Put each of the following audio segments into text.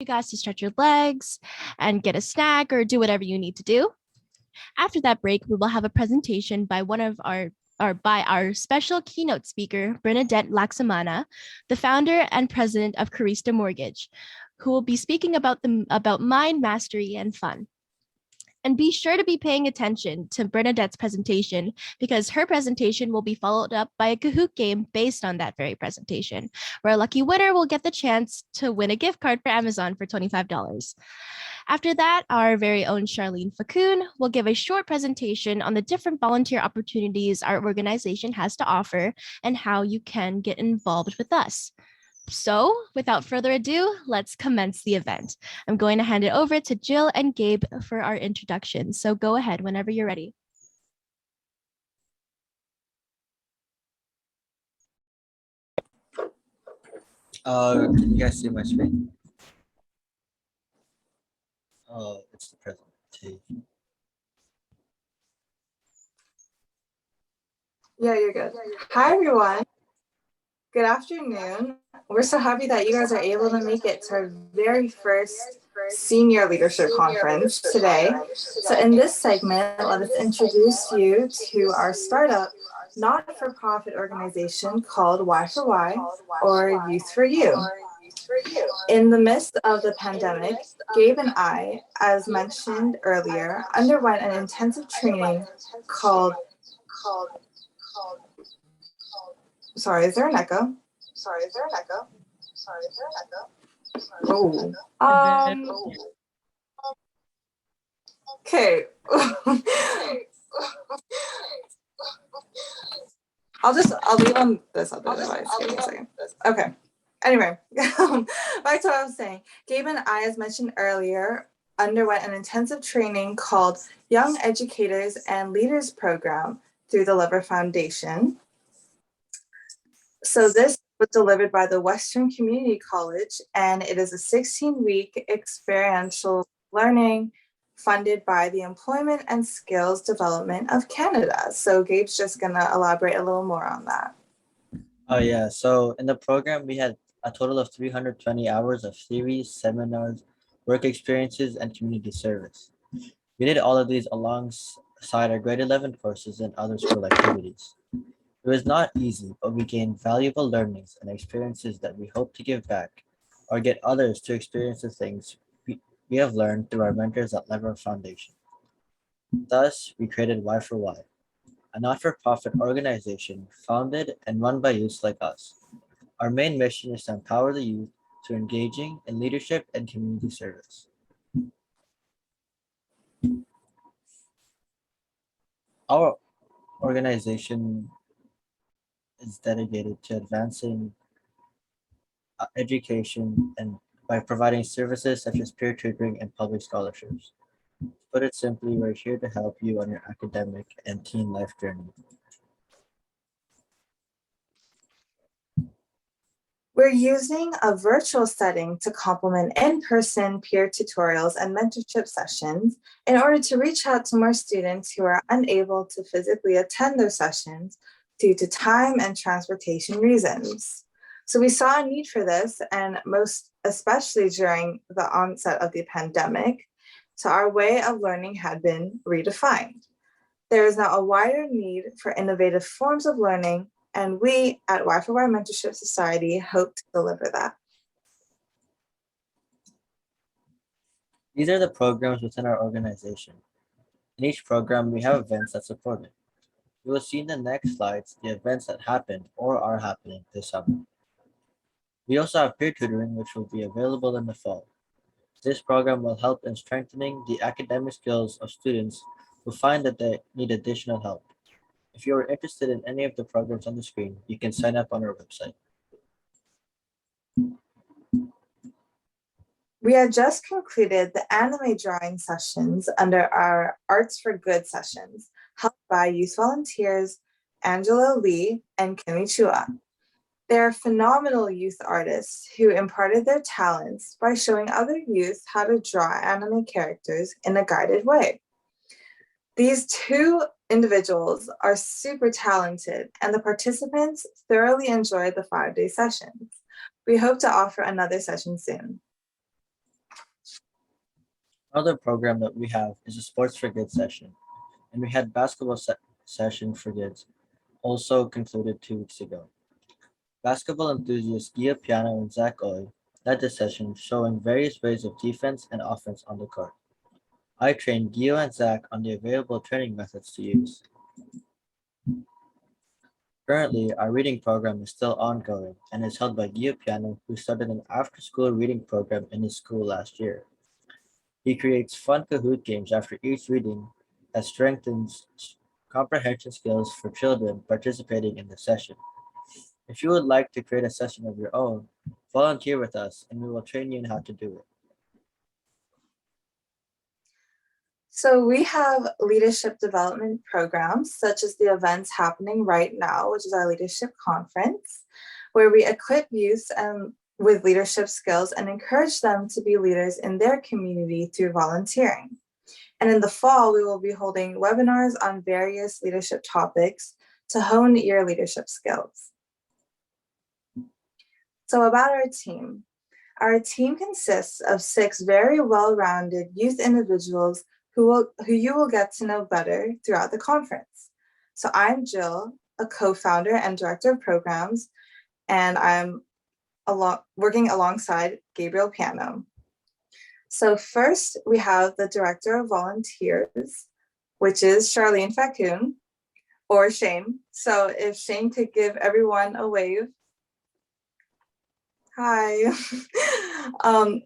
guys to stretch your legs and get a snack or do whatever you need to do. After that break, we will have a presentation by by our special keynote speaker, Bernadette Laxamana, the founder and president of Carista Mortgage, who will be speaking about mind mastery and fun. And be sure to be paying attention to Bernadette's presentation because her presentation will be followed up by a Kahoot game based on that very presentation, where a lucky winner will get the chance to win a gift card for Amazon for $25. After that, our very own Charlene Fakoon will give a short presentation on the different volunteer opportunities our organization has to offer and how you can get involved with us. So without further ado, let's commence the event. I'm going to hand it over to Jill and Gabe for our introduction. So go ahead whenever you're ready. Can you guys see my screen? It's the presentation. Yeah, you're good. Hi, everyone. Good afternoon. We're so happy that you guys are able to make it to our very first senior leadership conference today. So in this segment, let us introduce you to our startup not-for-profit organization called Y4Y, or Youth4You. In the midst of the pandemic, Gabe and I, as mentioned earlier, underwent an intensive training called Sorry, is there an echo? Oh. Okay. I'll leave on this other device. Give me a second. Okay. Anyway, back to what I was saying. Gabe and I, as mentioned earlier, underwent an intensive training called Young Educators and Leaders Program through the Lever Foundation. So this was delivered by the Western Community College, and it is a 16-week experiential learning funded by the Employment and Skills Development of Canada. So Gabe's just gonna elaborate a little more on that. Oh yeah, so in the program, we had a total of 320 hours of theories, seminars, work experiences, and community service. We did all of these alongside our grade 11 courses and other school activities. It was not easy, but we gained valuable learnings and experiences that we hope to give back or get others to experience the things we have learned through our mentors at Lever Foundation. Thus, we created Y4Y, a not-for-profit organization founded and run by youths like us. Our main mission is to empower the youth through engaging in leadership and community service. Our organization is dedicated to advancing education and by providing services such as peer tutoring and public scholarships. To put it simply, we're here to help you on your academic and teen life journey. We're using a virtual setting to complement in-person peer tutorials and mentorship sessions in order to reach out to more students who are unable to physically attend those sessions due to time and transportation reasons. So we saw a need for this, and most especially during the onset of the pandemic, so our way of learning had been redefined. There is now a wider need for innovative forms of learning, and we at Y4Y Mentorship Society hope to deliver that. These are the programs within our organization. In each program, we have events that support it. You will see in the next slides the events that happened or are happening this summer. We also have peer tutoring, which will be available in the fall. This program will help in strengthening the academic skills of students who find that they need additional help. If you are interested in any of the programs on the screen, you can sign up on our website. We had just concluded the anime drawing sessions under our Arts for Good sessions, helped by youth volunteers Angelo Lee and Kimi Chua. They are phenomenal youth artists who imparted their talents by showing other youth how to draw anime characters in a guided way. These two individuals are super talented, and the participants thoroughly enjoyed the 5-day sessions. We hope to offer another session soon. Another program that we have is a Sports for Kids session, and we had basketball session for kids also concluded 2 weeks ago. Basketball enthusiasts Gia Piano and Zach Oy led the session, showing various ways of defense and offense on the court. I trained Gio and Zach on the available training methods to use. Currently, our reading program is still ongoing and is held by Gio Piano, who started an after-school reading program in his school last year. He creates fun Kahoot games after each reading that strengthens comprehension skills for children participating in the session. If you would like to create a session of your own, volunteer with us and we will train you in how to do it. So we have leadership development programs, such as the events happening right now, which is our leadership conference, where we equip youth with leadership skills and encourage them to be leaders in their community through volunteering. And in the fall, we will be holding webinars on various leadership topics to hone your leadership skills. So about our team. Our team consists of 6 very well-rounded youth individuals who you will get to know better throughout the conference. So I'm Jill, a co-founder and director of programs, and I'm working alongside Gabriel Piano. So first, we have the director of volunteers, which is Charlene Facun, or Shane. So if Shane could give everyone a wave. Hi.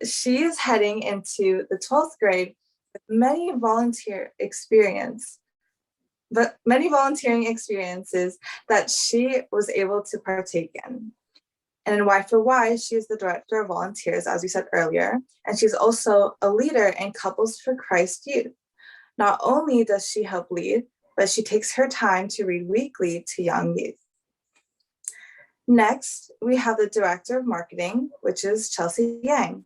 She is heading into the 12th grade with many volunteering experiences that she was able to partake in. And in Y4Y, she is the director of volunteers, as we said earlier, and she's also a leader in Couples for Christ Youth. Not only does she help lead, but she takes her time to read weekly to young youth. Next, we have the director of marketing, which is Chelsea Yang.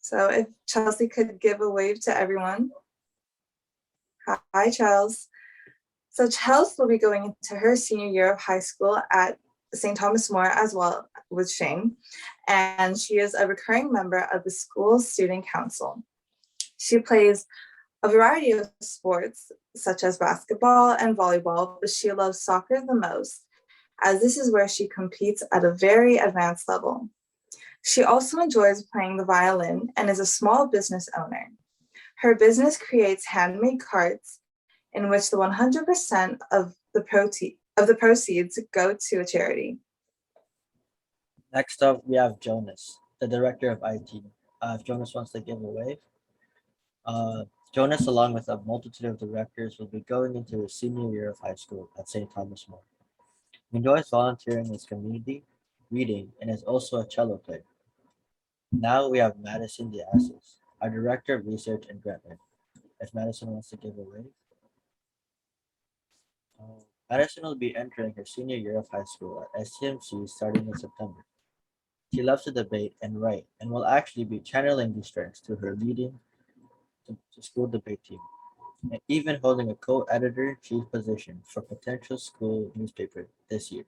So if Chelsea could give a wave to everyone. Hi, Chels. So Chels will be going into her senior year of high school at St. Thomas More as well with Shane, and she is a recurring member of the school's student council. She plays a variety of sports such as basketball and volleyball, but she loves soccer the most, as this is where she competes at a very advanced level. She also enjoys playing the violin and is a small business owner. Her business creates handmade cards in which the 100% of the proceeds go to a charity. Next up, we have Jonas, the director of IT. If Jonas wants to give a wave. Jonas, along with a multitude of directors, will be going into his senior year of high school at St. Thomas More. He enjoys volunteering in his community, reading, and is also a cello player. Now we have Madison DeAssis, our director of research and grant writing. If Madison wants to give a wave. Madison will be entering her senior year of high school at STMC starting in September. She loves to debate and write and will actually be channeling these strengths through her leading the school debate team and even holding a co-editor-in-chief position for potential school newspaper this year.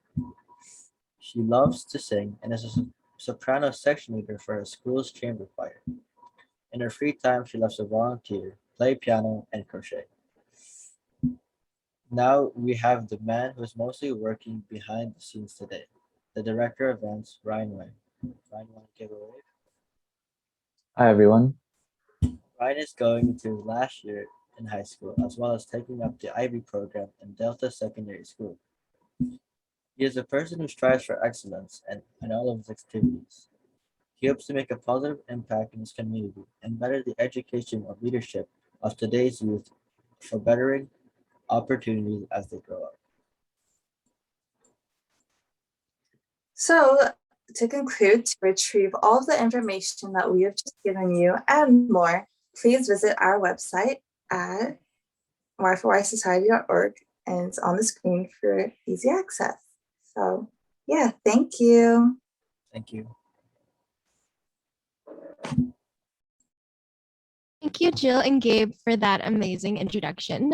She loves to sing and is a soprano section leader for her school's chamber choir. In her free time, she loves to volunteer, play piano, and crochet. Now we have the man who is mostly working behind the scenes today, the director of events, Ryan Wang. Ryan, want to give a wave? Hi, everyone. Ryan is going into his last year in high school, as well as taking up the IB program in Delta Secondary School. He is a person who strives for excellence in all of his activities. He hopes to make a positive impact in his community and better the education of leadership of today's youth for bettering opportunities as they grow up. So to conclude, to retrieve all of the information that we have just given you and more, please visit our website at y4ysociety.org, and it's on the screen for easy access. So yeah, thank you. Thank you. Thank you, Jill and Gabe, for that amazing introduction.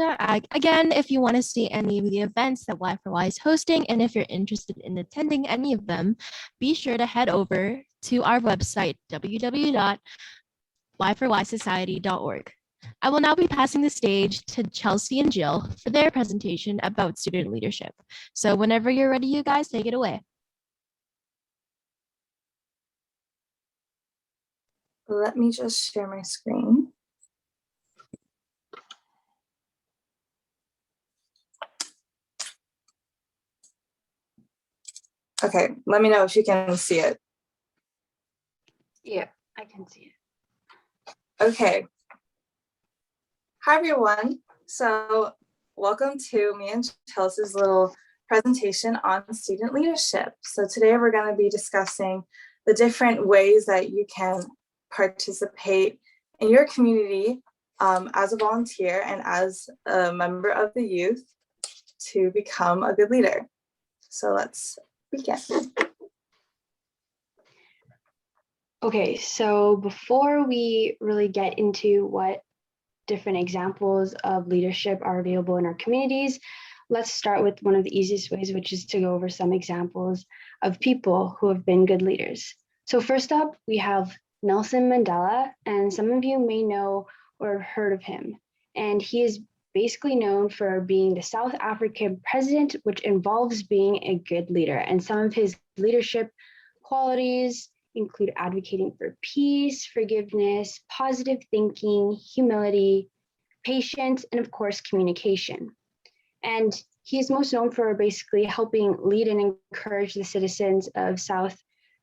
Again, if you want to see any of the events that Y4Y is hosting, and if you're interested in attending any of them, be sure to head over to our website, www.y4ysociety.org. I will now be passing the stage to Chelsea and Jill for their presentation about student leadership. So whenever you're ready, you guys, take it away. Let me just share my screen. Okay, let me know if you can see it. Yeah, I can see it. Okay. Hi, everyone. So welcome to me and Chelsea's little presentation on student leadership. So today we're going to be discussing the different ways that you can participate in your community as a volunteer and as a member of the youth to become a good leader. So let's begin. Okay, so before we really get into what different examples of leadership are available in our communities, let's start with one of the easiest ways, which is to go over some examples of people who have been good leaders. So first up, we have Nelson Mandela, and some of you may know or have heard of him. And he is basically known for being the South African president, which involves being a good leader. And some of his leadership qualities include advocating for peace, forgiveness, positive thinking, humility, patience, and of course, communication. And he is most known for basically helping lead and encourage the citizens of South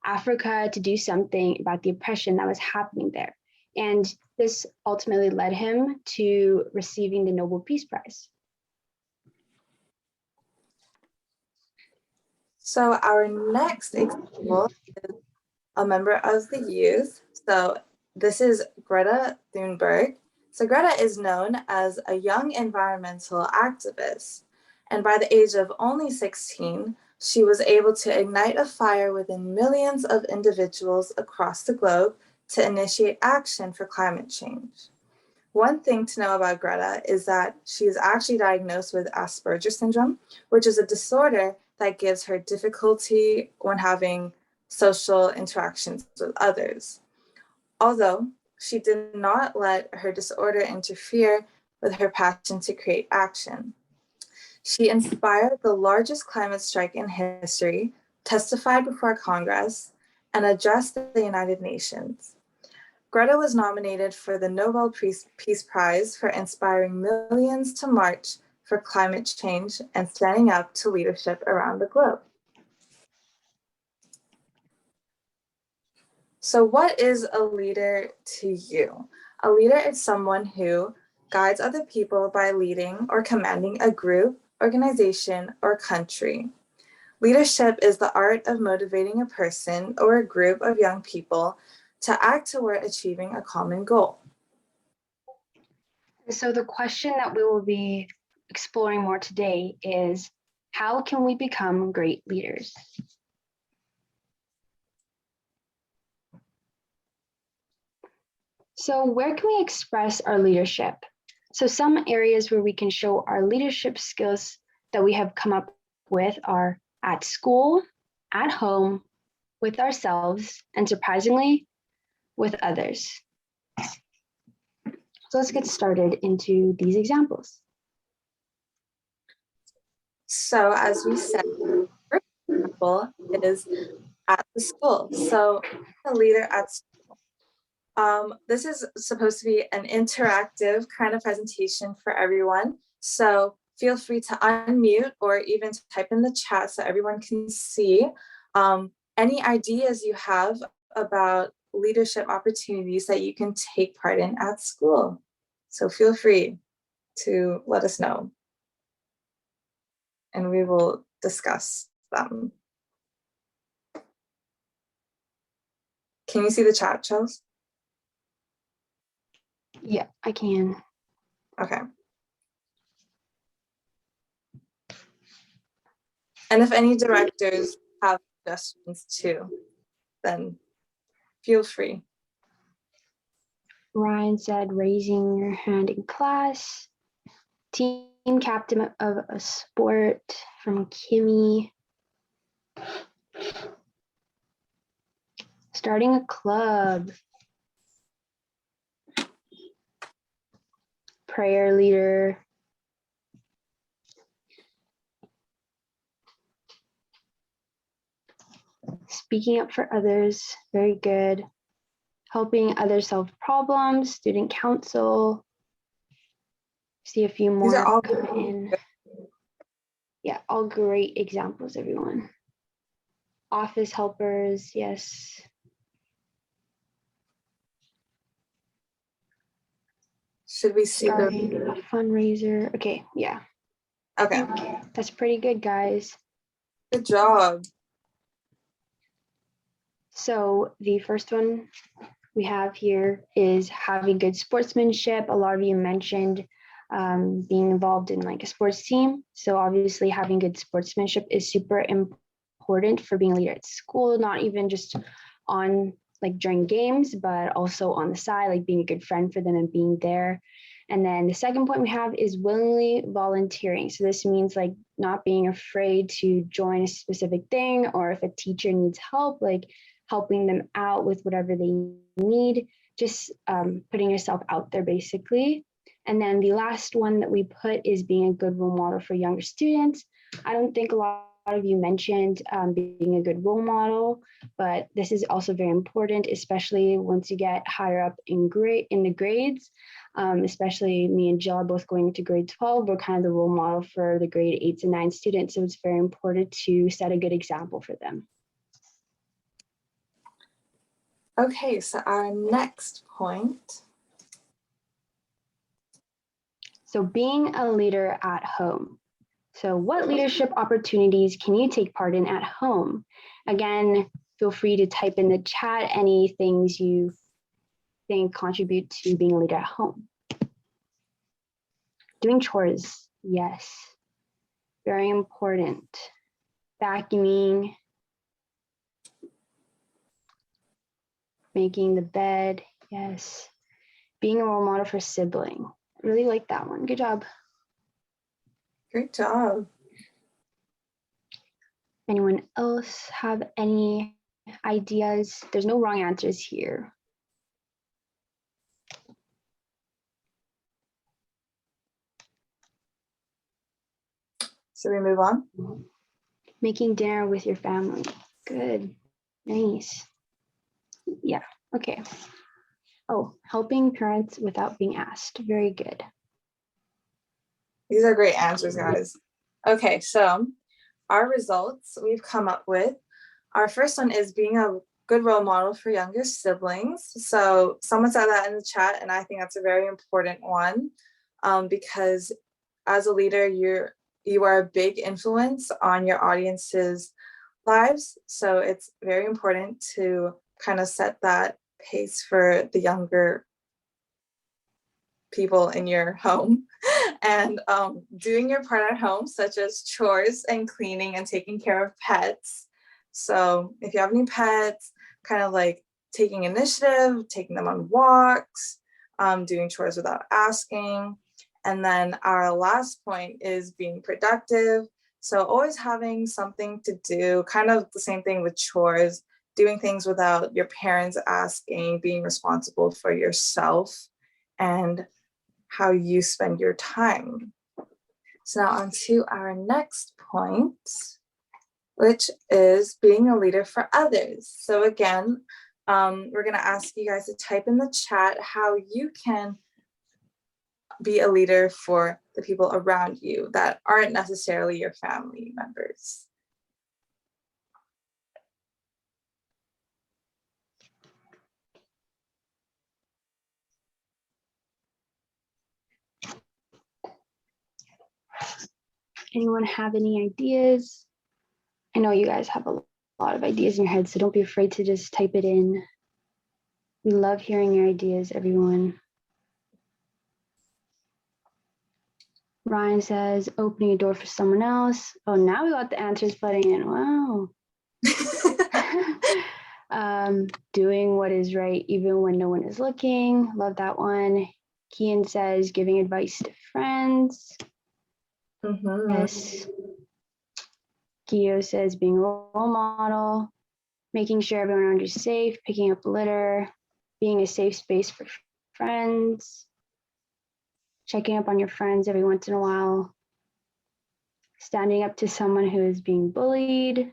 Africa to do something about the oppression that was happening there. And this ultimately led him to receiving the Nobel Peace Prize. So our next example is a member of the youth. So this is Greta Thunberg. So Greta is known as a young environmental activist. And by the age of only 16, she was able to ignite a fire within millions of individuals across the globe to initiate action for climate change. One thing to know about Greta is that she is actually diagnosed with Asperger's syndrome, which is a disorder that gives her difficulty when having social interactions with others. Although she did not let her disorder interfere with her passion to create action. She inspired the largest climate strike in history, testified before Congress, and addressed the United Nations. Greta was nominated for the Nobel Peace Prize for inspiring millions to march for climate change and standing up to leadership around the globe. So what is a leader to you? A leader is someone who guides other people by leading or commanding a group, organization, or country. Leadership is the art of motivating a person or a group of young people to act toward achieving a common goal. So the question that we will be exploring more today is, how can we become great leaders? So where can we express our leadership? So some areas where we can show our leadership skills that we have come up with are at school, at home, with ourselves, and surprisingly, with others. So let's get started into these examples. So as we said, the first example is at the school. So a leader at school. This is supposed to be an interactive kind of presentation for everyone. So feel free to unmute or even type in the chat so everyone can see any ideas you have about leadership opportunities that you can take part in at school. So feel free to let us know, and we will discuss them. Can you see the chat, Chels? Yeah, I can. Okay. And if any directors have suggestions too, then feel free. Ryan said raising your hand in class. Team captain of a sport from Kimmy. Starting a club. prayer leader. Speaking up for others, very good. Helping others solve problems, student council. See a few These are more all come in. Yeah, all great examples, everyone. Office helpers, yes. Should we see Starting the? a fundraiser. Okay, yeah. Okay, Okay, that's pretty good, guys. good job. So the first one we have here is having good sportsmanship. A lot of you mentioned being involved in like a sports team. So obviously having good sportsmanship is super important for being a leader at school, not even just on like during games, but also on the side, like being a good friend for them and being there. And then the second point we have is willingly volunteering. So this means like not being afraid to join a specific thing, or if a teacher needs help, like helping them out with whatever they need, just putting yourself out there basically. And then the last one that we put is being a good role model for younger students. I don't think a lot of you mentioned being a good role model, but this is also very important, especially once you get higher up in the grades. Especially me and Jill are both going into grade 12. We're kind of the role model for the grade 8 to 9 students. So it's very important to set a good example for them. Okay, so our next point. So being a leader at home. So what leadership opportunities can you take part in at home? Again, feel free to type in the chat any things you think contribute to being a leader at home. Doing chores, yes. Very important. Vacuuming, making the bed, yes. Being a role model for sibling. Really like that one. Good job. Great job. Anyone else have any ideas? There's no wrong answers here. So we move on. Making dinner with your family. Good. Nice. Yeah. Okay. Oh, helping parents without being asked. Very good. These are great answers, guys. Okay, so our results we've come up with. Our first one is being a good role model for younger siblings. So someone said that in the chat, and I think that's a very important one because as a leader, you are a big influence on your audience's lives. So it's very important to kind of set that pace for the younger people in your home and doing your part at home, such as chores and cleaning and taking care of pets. So if you have any pets, kind of like taking initiative, taking them on walks, doing chores without asking. And then our last point is being productive. So always having something to do, kind of the same thing with chores, doing things without your parents asking, being responsible for yourself and how you spend your time. So now on to our next point, which is being a leader for others. So again, we're gonna ask you guys to type in the chat how you can be a leader for the people around you that aren't necessarily your family members. Anyone have any ideas? I know you guys have a lot of ideas in your head, so don't be afraid to just type it in. We love hearing your ideas, everyone. Ryan says, opening a door for someone else. Oh, now we got the answers flooding in. Wow. Doing what is right even when no one is looking. Love that one. Kian says, giving advice to friends. Yes. Gio says, being a role model. Making sure everyone around you is safe. Picking up litter. Being a safe space for friends. checking up on your friends every once in a while, standing up to someone who is being bullied,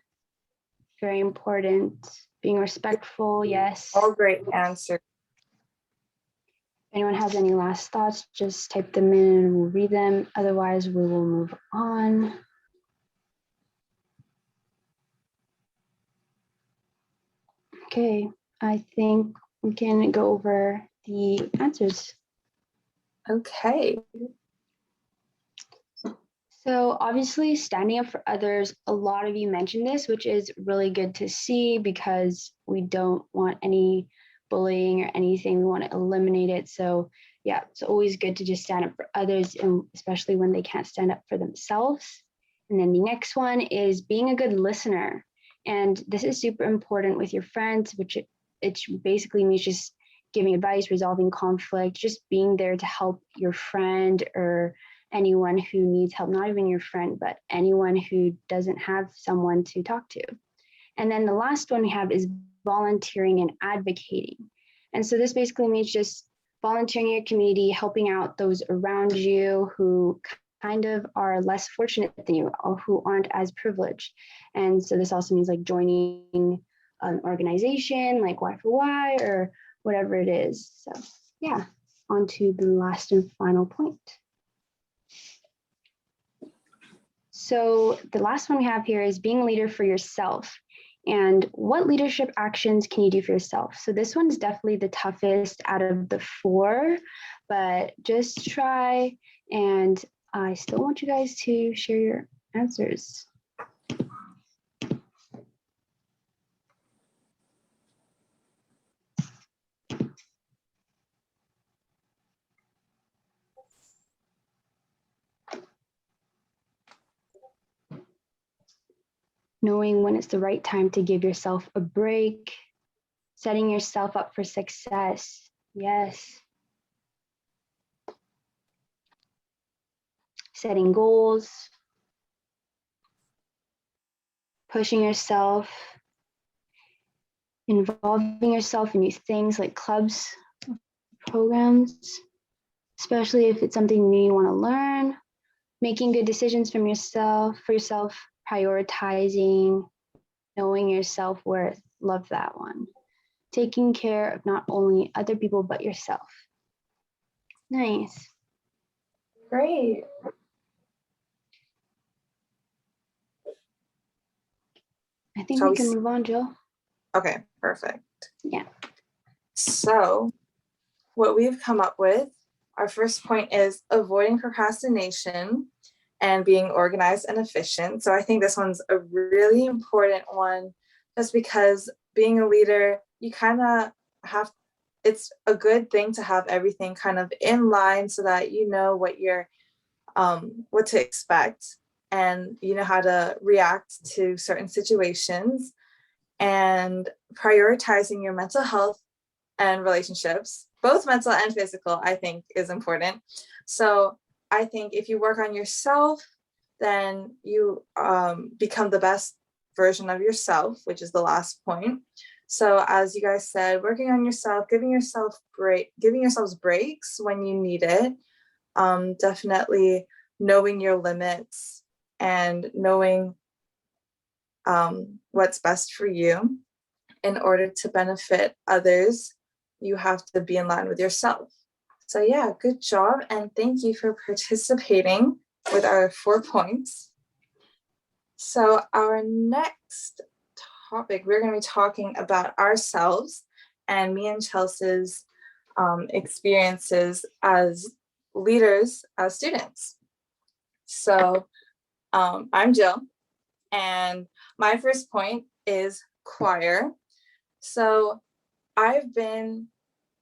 very important, being respectful, yes. All great answers. If anyone has any last thoughts, just type them in and we'll read them. Otherwise, we will move on. Okay, I think we can go over the answers. Okay. So obviously standing up for others, a lot of you mentioned this, which is really good to see because we don't want any bullying or anything. We want to eliminate it. So yeah, it's always good to just stand up for others, and especially when they can't stand up for themselves. And then the next one is being a good listener. And this is super important with your friends, which it basically means just giving advice, resolving conflict, just being there to help your friend or anyone who needs help, not even your friend, but anyone who doesn't have someone to talk to. And then the last one we have is volunteering and advocating. And so this basically means just volunteering in your community, helping out those around you who kind of are less fortunate than you or who aren't as privileged. And so this also means like joining an organization like Y4Y or whatever it is. So yeah, on to the last and final point. So the last one we have here is being a leader for yourself. And what leadership actions can you do for yourself? So this one's definitely the toughest out of the 4, but just try. And I still want you guys to share your answers. Knowing when it's the right time to give yourself a break, setting yourself up for success. Yes. Setting goals, pushing yourself, involving yourself in new things like clubs, programs, especially if it's something new you want to learn, making good decisions for yourself, prioritizing, knowing your self-worth. Love that one. Taking care of not only other people, but yourself. Nice. Great. I think Shall we we can s- move on, Jill. Okay, perfect. Yeah. So what we've come up with, our first point is avoiding procrastination and being organized and efficient. So I think this one's a really important one just because being a leader, you kind of have, it's a good thing to have everything kind of in line so that you know what you're, what to expect and you know how to react to certain situations, and prioritizing your mental health and relationships, both mental and physical, I think is important. So I think if you work on yourself, then you become the best version of yourself, which is the last point. So as you guys said, working on yourself, giving yourselves breaks when you need it, definitely knowing your limits and knowing what's best for you. In order to benefit others, you have to be in line with yourself. So yeah, good job. And thank you for participating with our 4 points. So our next topic, we're going to be talking about ourselves and me and Chelsea's experiences as leaders, as students. So I'm Jill, and my first point is choir. So I've been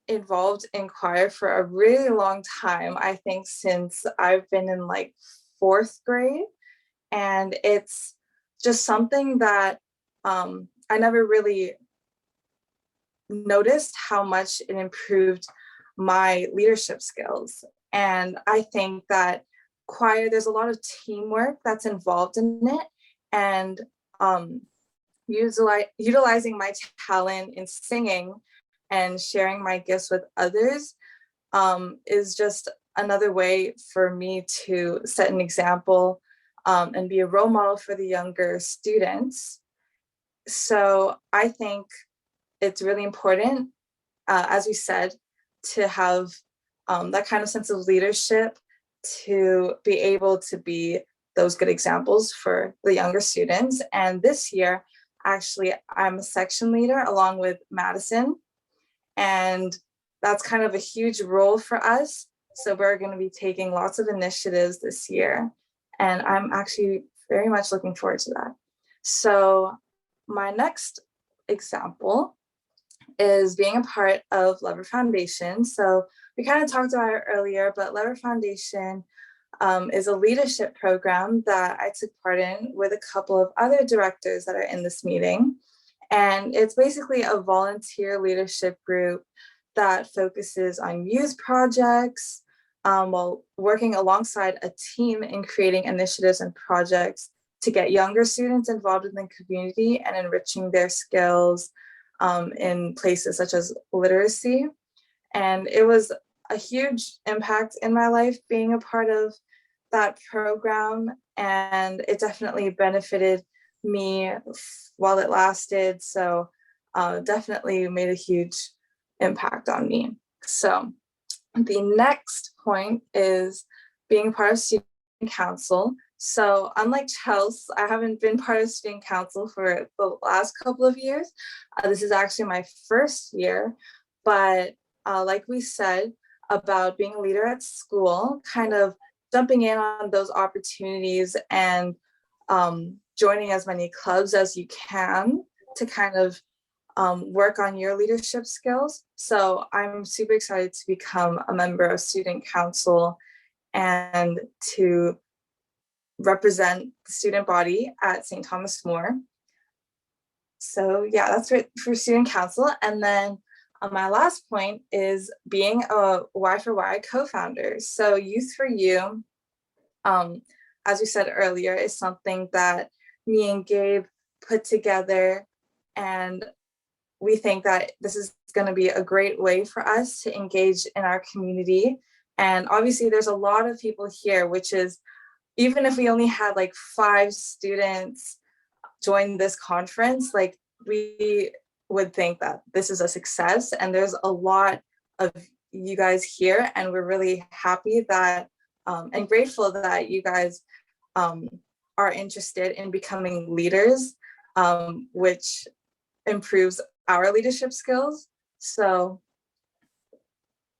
involved in choir for a really long time. I think since I've been in like 4th grade, and it's just something that I never really noticed how much it improved my leadership skills. And I think that choir, there's a lot of teamwork that's involved in it, and utilizing my talent in singing and sharing my gifts with others is just another way for me to set an example and be a role model for the younger students. So I think it's really important, as we said, to have that kind of sense of leadership, to be able to be those good examples for the younger students. And this year, actually, I'm a section leader along with Madison. And that's kind of a huge role for us. So we're going to be taking lots of initiatives this year. And I'm actually very much looking forward to that. So my next example is being a part of Lever Foundation. So we kind of talked about it earlier, but Lever Foundation is a leadership program that I took part in with a couple of other directors that are in this meeting. And it's basically a volunteer leadership group that focuses on youth projects while working alongside a team in creating initiatives and projects to get younger students involved in the community and enriching their skills in places such as literacy. And it was a huge impact in my life being a part of that program, and it definitely benefited me while it lasted. So definitely made a huge impact on me. So the next point is being part of student council. So unlike Chelsea, I haven't been part of student council for the last couple of years. This is actually my first year, but like we said about being a leader at school, kind of jumping in on those opportunities and joining as many clubs as you can to kind of work on your leadership skills. So I'm super excited to become a member of student council and to represent the student body at St. Thomas More. So yeah, that's it for student council. And then my last point is being a Y4Y co-founder. So Youth for You, as we said earlier, is something that me and Gabe put together, and we think that this is going to be a great way for us to engage in our community. And obviously there's a lot of people here, which is, even if we only had like 5 students join this conference, like we would think that this is a success. And there's a lot of you guys here, and we're really happy that and grateful that you guys are interested in becoming leaders, which improves our leadership skills. So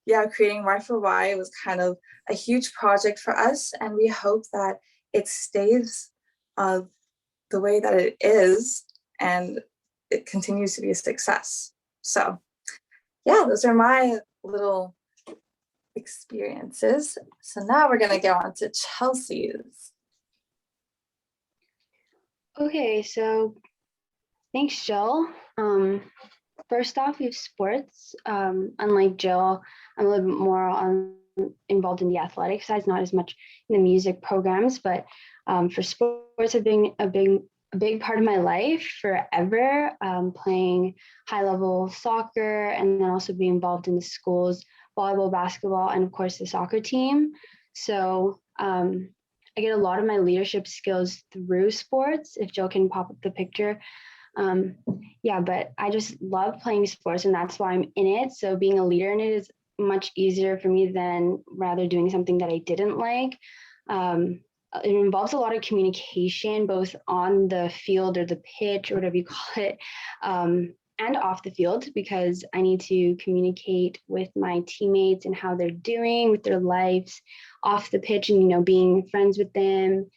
yeah, creating Y4Y was kind of a huge project for us, and we hope that it stays the way that it is and it continues to be a success. So yeah, those are my little experiences. So now we're going to go on to Chelsea's. Okay, so thanks, Jill. First off, we have sports. Unlike Jill, I'm a little bit more involved in the athletic side, not as much in the music programs, but for sports have been a big part of my life forever, playing high-level soccer, and then also being involved in the school's volleyball, basketball, and of course the soccer team. So I get a lot of my leadership skills through sports, if Jill can pop up the picture. Yeah, but I just love playing sports, and that's why I'm in it. So being a leader in it is much easier for me than rather doing something that I didn't like. It involves a lot of communication, both on the field or the pitch or whatever you call it, and off the field, because I need to communicate with my teammates and how they're doing with their lives off the pitch, and being friends with them,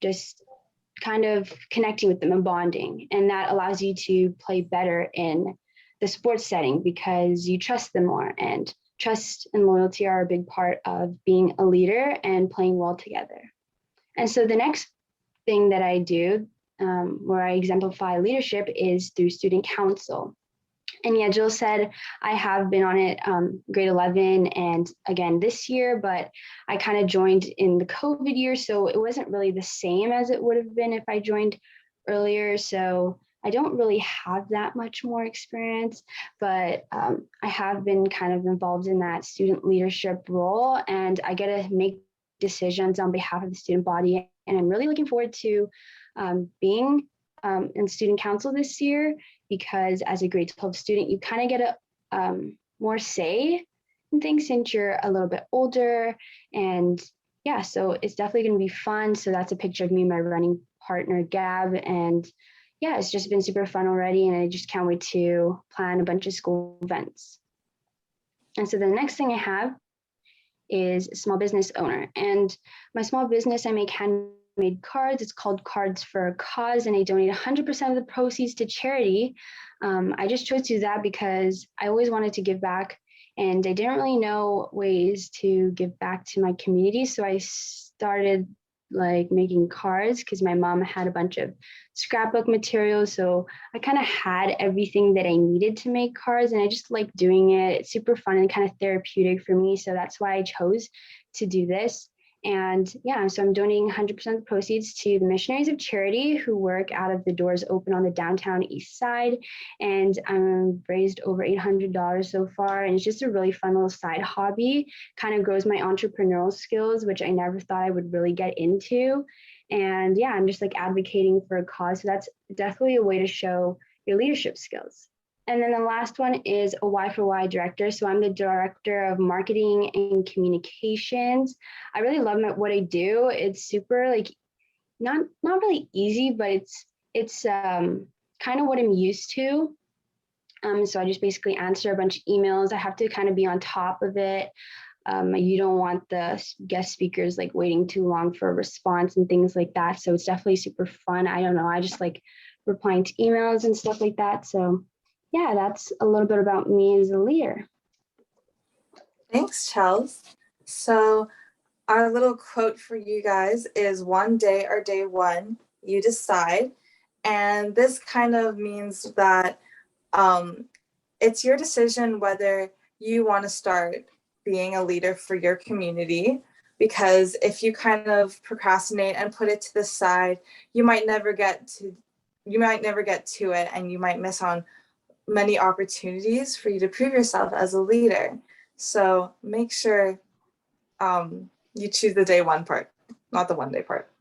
just kind of connecting with them and bonding. And that allows you to play better in the sports setting because you trust them more, and trust and loyalty are a big part of being a leader and playing well together. And so the next thing that I do where I exemplify leadership is through student council. And yeah, Jill said I have been on it grade 11 and again this year, but I kind of joined in the COVID year, so it wasn't really the same as it would have been if I joined earlier. So I don't really have that much more experience, but I have been kind of involved in that student leadership role, and I get to make decisions on behalf of the student body. And I'm really looking forward to being in student council this year, because as a grade 12 student, you kind of get a more say in things since you're a little bit older. And yeah, so it's definitely going to be fun. So that's a picture of me and my running partner, Gab. And yeah, it's just been super fun already. And I just can't wait to plan a bunch of school events. And so the next thing I have is small business owner. And my small business, I make handmade cards. It's called Cards for a Cause, and I donate 100% of the proceeds to charity. I just chose to do that because I always wanted to give back, and I didn't really know ways to give back to my community. So I started like making cards because my mom had a bunch of scrapbook materials. So I kind of had everything that I needed to make cards, and I just like doing it. It's super fun and kind of therapeutic for me. So that's why I chose to do this. And yeah, so I'm donating 100% of the proceeds to the Missionaries of Charity, who work out of the Doors Open on the downtown east side. And I've raised over $800 so far. And it's just a really fun little side hobby, kind of grows my entrepreneurial skills, which I never thought I would really get into. And yeah, I'm just like advocating for a cause. So that's definitely a way to show your leadership skills. And then the last one is a Y4Y director. So I'm the director of marketing and communications. I really love what I do. It's super like not really easy, but it's kind of what I'm used to. So I just basically answer a bunch of emails. I have to kind of be on top of it. You don't want the guest speakers like waiting too long for a response and things like that. So it's definitely super fun. I don't know. I just like replying to emails and stuff like that. So yeah, that's a little bit about me as a leader. Thanks, Chels. So our little quote for you guys is one day or day one, you decide. And this kind of means that it's your decision whether you want to start being a leader for your community, because if you kind of procrastinate and put it to the side, you might never get to it, and you might miss on many opportunities for you to prove yourself as a leader. So make sure you choose the day one part, not the one day part.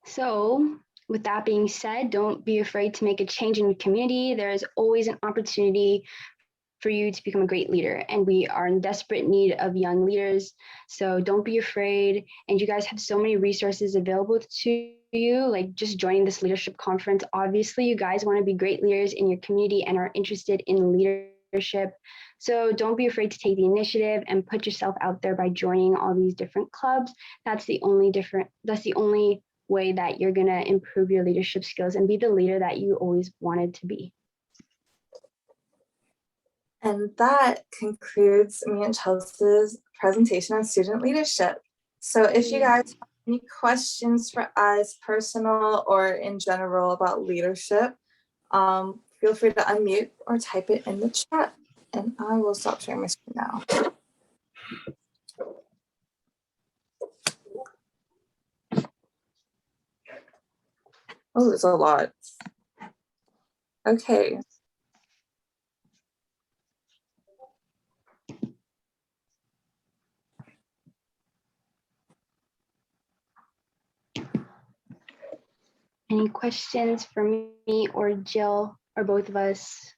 So with that being said, don't be afraid to make a change in your community. There is always an opportunity for you to become a great leader, and we are in desperate need of young leaders. So don't be afraid. And you guys have so many resources available to you, like just joining this leadership conference. Obviously, you guys want to be great leaders in your community and are interested in leadership. So don't be afraid to take the initiative and put yourself out there by joining all these different clubs. That's the only way that you're going to improve your leadership skills and be the leader that you always wanted to be. And that concludes me and Chelsea's presentation on student leadership. So if you guys have any questions for us, personal or in general about leadership, feel free to unmute or type it in the chat. And I will stop sharing my screen now. Oh, there's a lot. Okay. Any questions for me or Jill or both of us?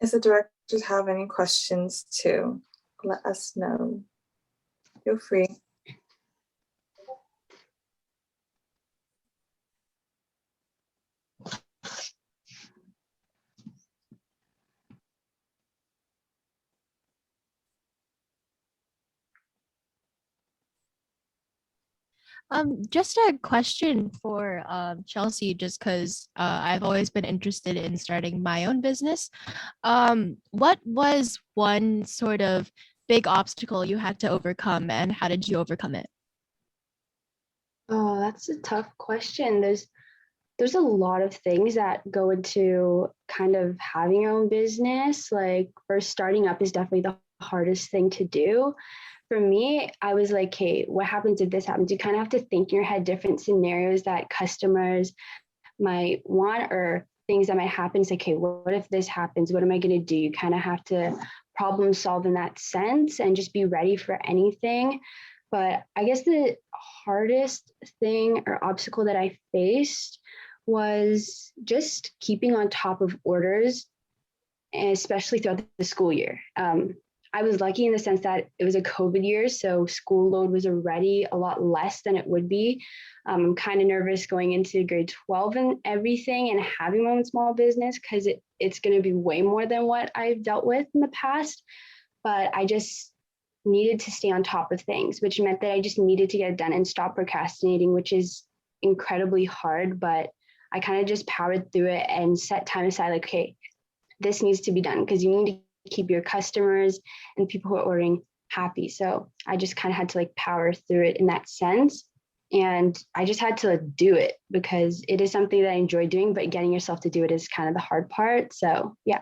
If the directors have any questions too, let us know. Feel free. Just a question for Chelsea, just because I've always been interested in starting my own business. What was one sort of big obstacle you had to overcome, and how did you overcome it? Oh, that's a tough question. There's a lot of things that go into kind of having your own business. Like first starting up is definitely the hardest thing to do. for me, I was like, okay, what happens if this happens? You kind of have to think in your head different scenarios that customers might want or things that might happen. It's like, okay, what if this happens? What am I going to do? You kind of have to problem solve in that sense and just be ready for anything. But I guess the hardest thing or obstacle that I faced was just keeping on top of orders, especially throughout the school year. I was lucky in the sense that it was a COVID year, so school load was already a lot less than it would be. I'm kind of nervous going into grade 12 and everything and having my own small business because it's going to be way more than what I've dealt with in the past. But I just needed to stay on top of things, which meant that I just needed to get it done and stop procrastinating, which is incredibly hard. But I kind of just powered through it and set time aside, like, okay, this needs to be done because you need to keep your customers and people who are ordering happy. So I just kind of had to like power through it in that sense. And I just had to do it because it is something that I enjoy doing, but getting yourself to do it is kind of the hard part. So yeah.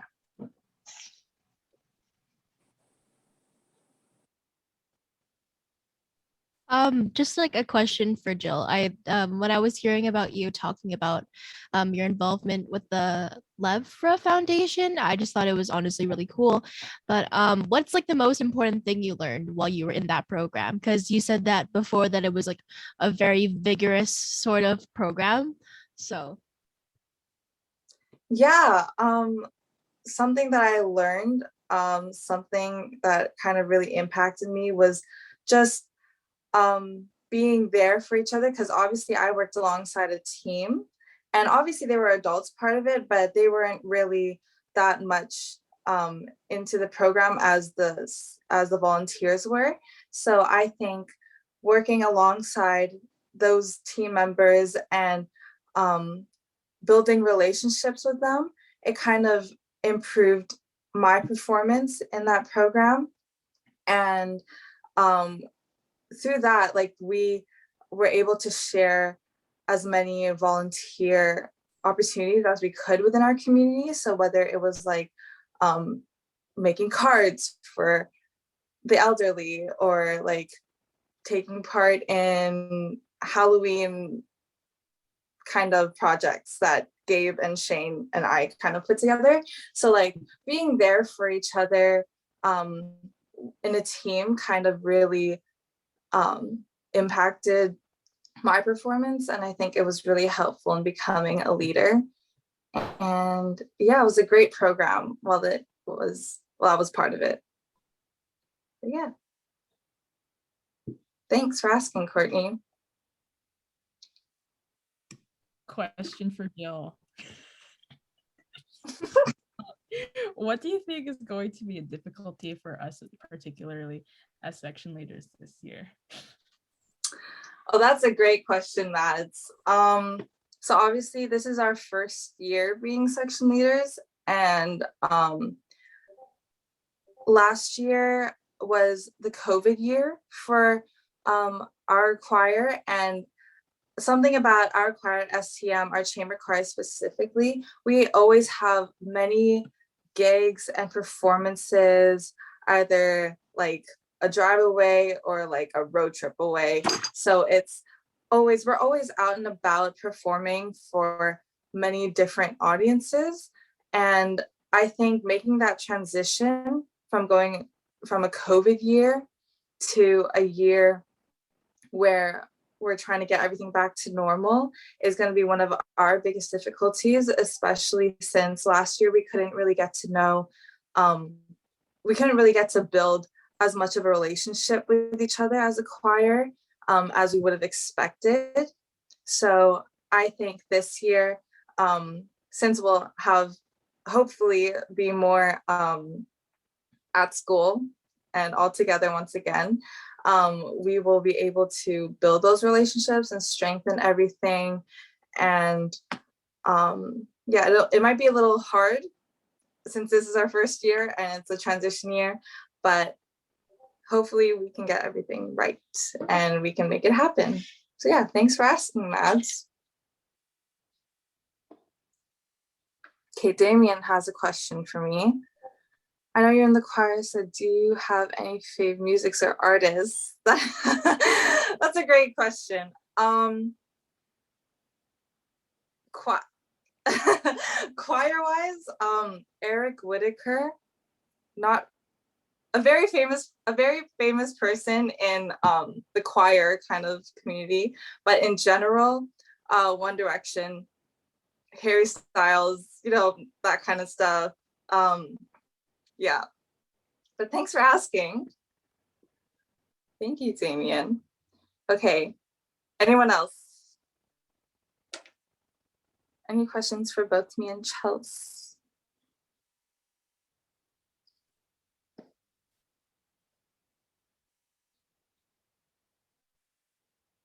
Just like a question for Jill. When I was hearing about you talking about your involvement with the Levra Foundation, I just thought it was honestly really cool. But what's like the most important thing you learned while you were in that program? Because you said that before that it was like a very vigorous sort of program. So Yeah, something that I learned, something that kind of really impacted me was just being there for each other, because obviously I worked alongside a team, and obviously they were adults part of it, but they weren't really that much into the program as the volunteers were. So I think working alongside those team members and building relationships with them, it kind of improved my performance in that program. And through that, like, we were able to share as many volunteer opportunities as we could within our community. So whether it was like making cards for the elderly, or like taking part in Halloween kind of projects that Gabe and Shane and I kind of put together. So like being there for each other in a team kind of really impacted my performance, and I think it was really helpful in becoming a leader. And yeah, it was a great program while I was part of it. But yeah, thanks for asking, Courtney. Question for Jill. What do you think is going to be a difficulty for us, particularly as section leaders this year? Oh, that's a great question, Mads. So obviously this is our first year being section leaders, and last year was the COVID year for our choir, and something about our choir at STM, our chamber choir specifically, we always have many gigs and performances, either like a drive away or like a road trip away. So we're always out and about performing for many different audiences. And I think making that transition from going from a COVID year to a year where we're trying to get everything back to normal is going to be one of our biggest difficulties, especially since last year we couldn't really get to build as much of a relationship with each other as a choir as we would have expected. So I think this year, since we'll have hopefully be more at school and all together once again, we will be able to build those relationships and strengthen everything. And yeah, it might be a little hard since this is our first year and it's a transition year, but hopefully we can get everything right and we can make it happen. So yeah, thanks for asking, Mads. Okay, Damien has a question for me. I know you're in the choir, so do you have any fave musics or artists? That's a great question. Choir-wise, Eric Whitaker, not a very famous person in the choir kind of community, but in general, One Direction, Harry Styles, that kind of stuff. Yeah, but thanks for asking. Thank you, Damien. Okay, anyone else? Any questions for both me and Chelsea?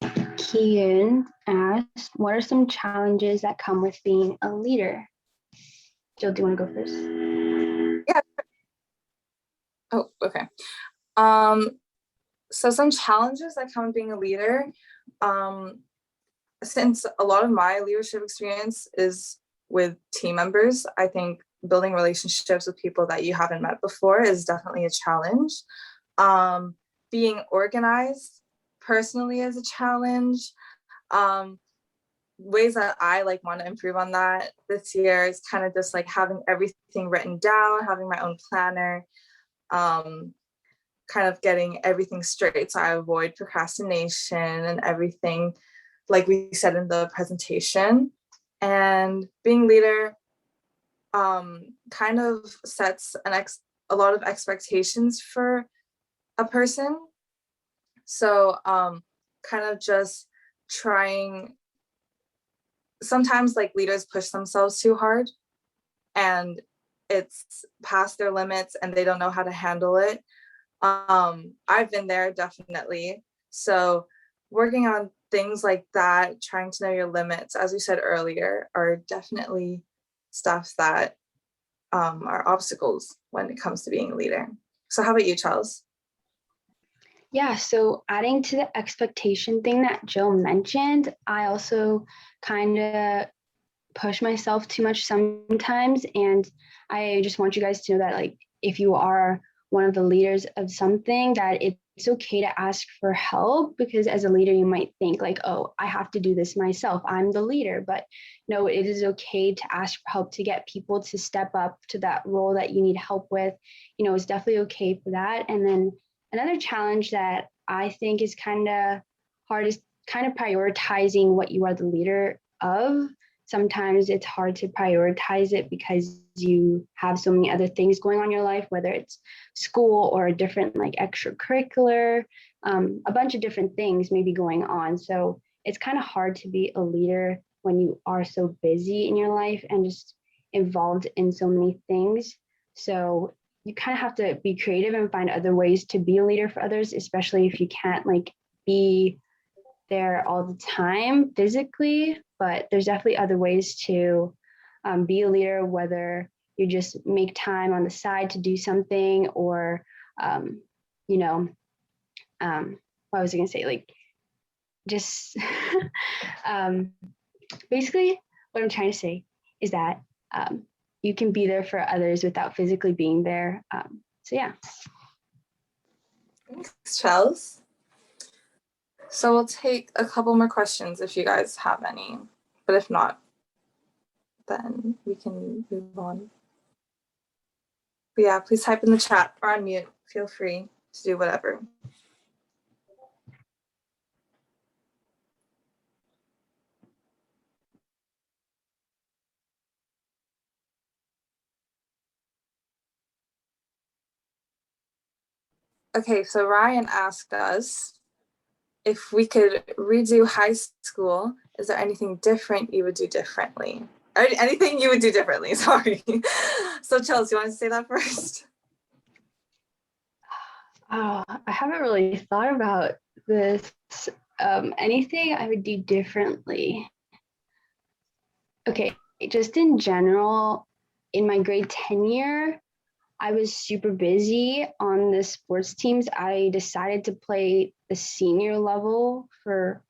Kian asked, what are some challenges that come with being a leader? Jill, do you want to go first? Yeah. Oh, okay. So some challenges that come with being a leader, since a lot of my leadership experience is with team members, I think building relationships with people that you haven't met before is definitely a challenge. Being organized personally is a challenge. Ways that I want to improve on that this year is kind of just having everything written down, having my own planner, kind of getting everything straight so I avoid procrastination and everything, like we said in the presentation. And being leader kind of sets a lot of expectations for a person. So kind of just trying, sometimes leaders push themselves too hard and it's past their limits and they don't know how to handle it. I've been there, definitely. So working on things like that, trying to know your limits, as we said earlier, are definitely stuff that are obstacles when it comes to being a leader. So how about you, Charles? Yeah, so adding to the expectation thing that Jill mentioned, I also kind of push myself too much sometimes. And I just want you guys to know that if you are one of the leaders of something, that it's okay to ask for help, because as a leader, you might think oh, I have to do this myself. I'm the leader. But no, it is okay to ask for help, to get people to step up to that role that you need help with. It's definitely okay for that. And then another challenge that I think is kind of hard is kind of prioritizing what you are the leader of. Sometimes it's hard to prioritize it because you have so many other things going on in your life, whether it's school or a different extracurricular, a bunch of different things may be going on. So it's kind of hard to be a leader when you are so busy in your life and just involved in so many things. So you kind of have to be creative and find other ways to be a leader for others, especially if you can't be there all the time physically. But there's definitely other ways to be a leader, whether you just make time on the side to do something, or what was I gonna say, just basically what I'm trying to say is that you can be there for others without physically being there. So yeah. Thanks, Charles. So we'll take a couple more questions if you guys have any, but if not, then we can move on. But yeah, please type in the chat or unmute. Feel free to do whatever. Okay, so Ryan asked us if we could redo high school, is there anything different you would do differently? Or anything you would do differently, sorry. So Chelsea, you want to say that first? I haven't really thought about this. Anything I would do differently. Okay, just in general, in my grade 10 year, I was super busy on the sports teams. I decided to play the senior level for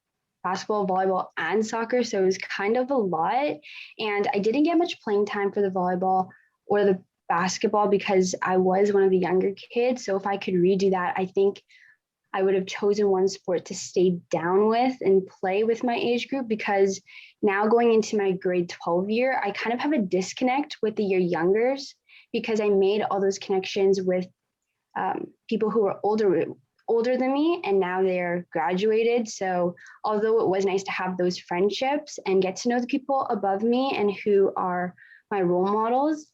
basketball, volleyball, and soccer. So it was kind of a lot. And I didn't get much playing time for the volleyball or the basketball because I was one of the younger kids. So if I could redo that, I think I would have chosen one sport to stay down with and play with my age group, because now going into my grade 12 year, I kind of have a disconnect with the year youngers because I made all those connections with people who were older than me, and now they're graduated. So although it was nice to have those friendships and get to know the people above me and who are my role models,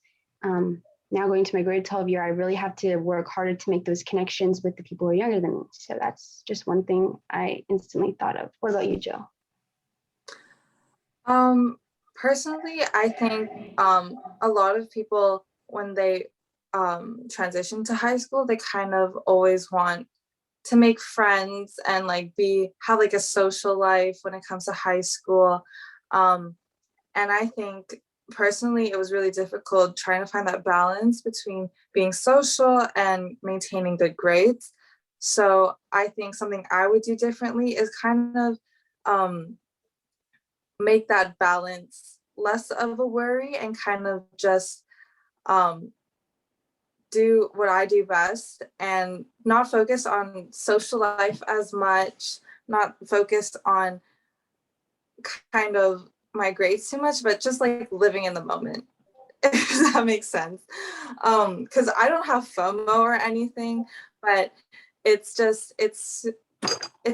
now going to my grade 12 year, I really have to work harder to make those connections with the people who are younger than me. So that's just one thing I instantly thought of. What about you, Jill? Personally, I think a lot of people, when they transition to high school, they kind of always want to make friends and like have like a social life when it comes to high school. And I think personally it was really difficult trying to find that balance between being social and maintaining good grades. So I think something I would do differently is kind of make that balance less of a worry and kind of just do what I do best and not focus on social life as much, not focused on kind of my grades too much, but just like living in the moment, if that makes sense. Because I don't have FOMO or anything, but it's just, it's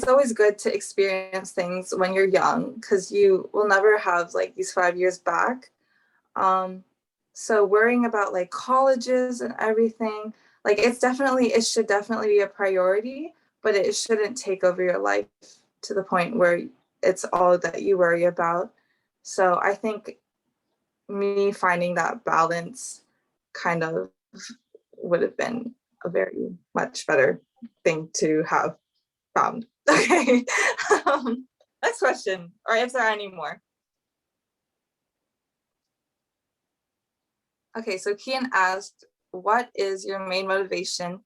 always good to experience things when you're young because you will never have like these 5 years back. So worrying about like colleges and everything, like it should definitely be a priority, but it shouldn't take over your life to the point where it's all that you worry about. So I think me finding that balance kind of would have been a very much better thing to have found. Okay. Next question, or if there are any more. Okay, so Kian asked, what is your main motivation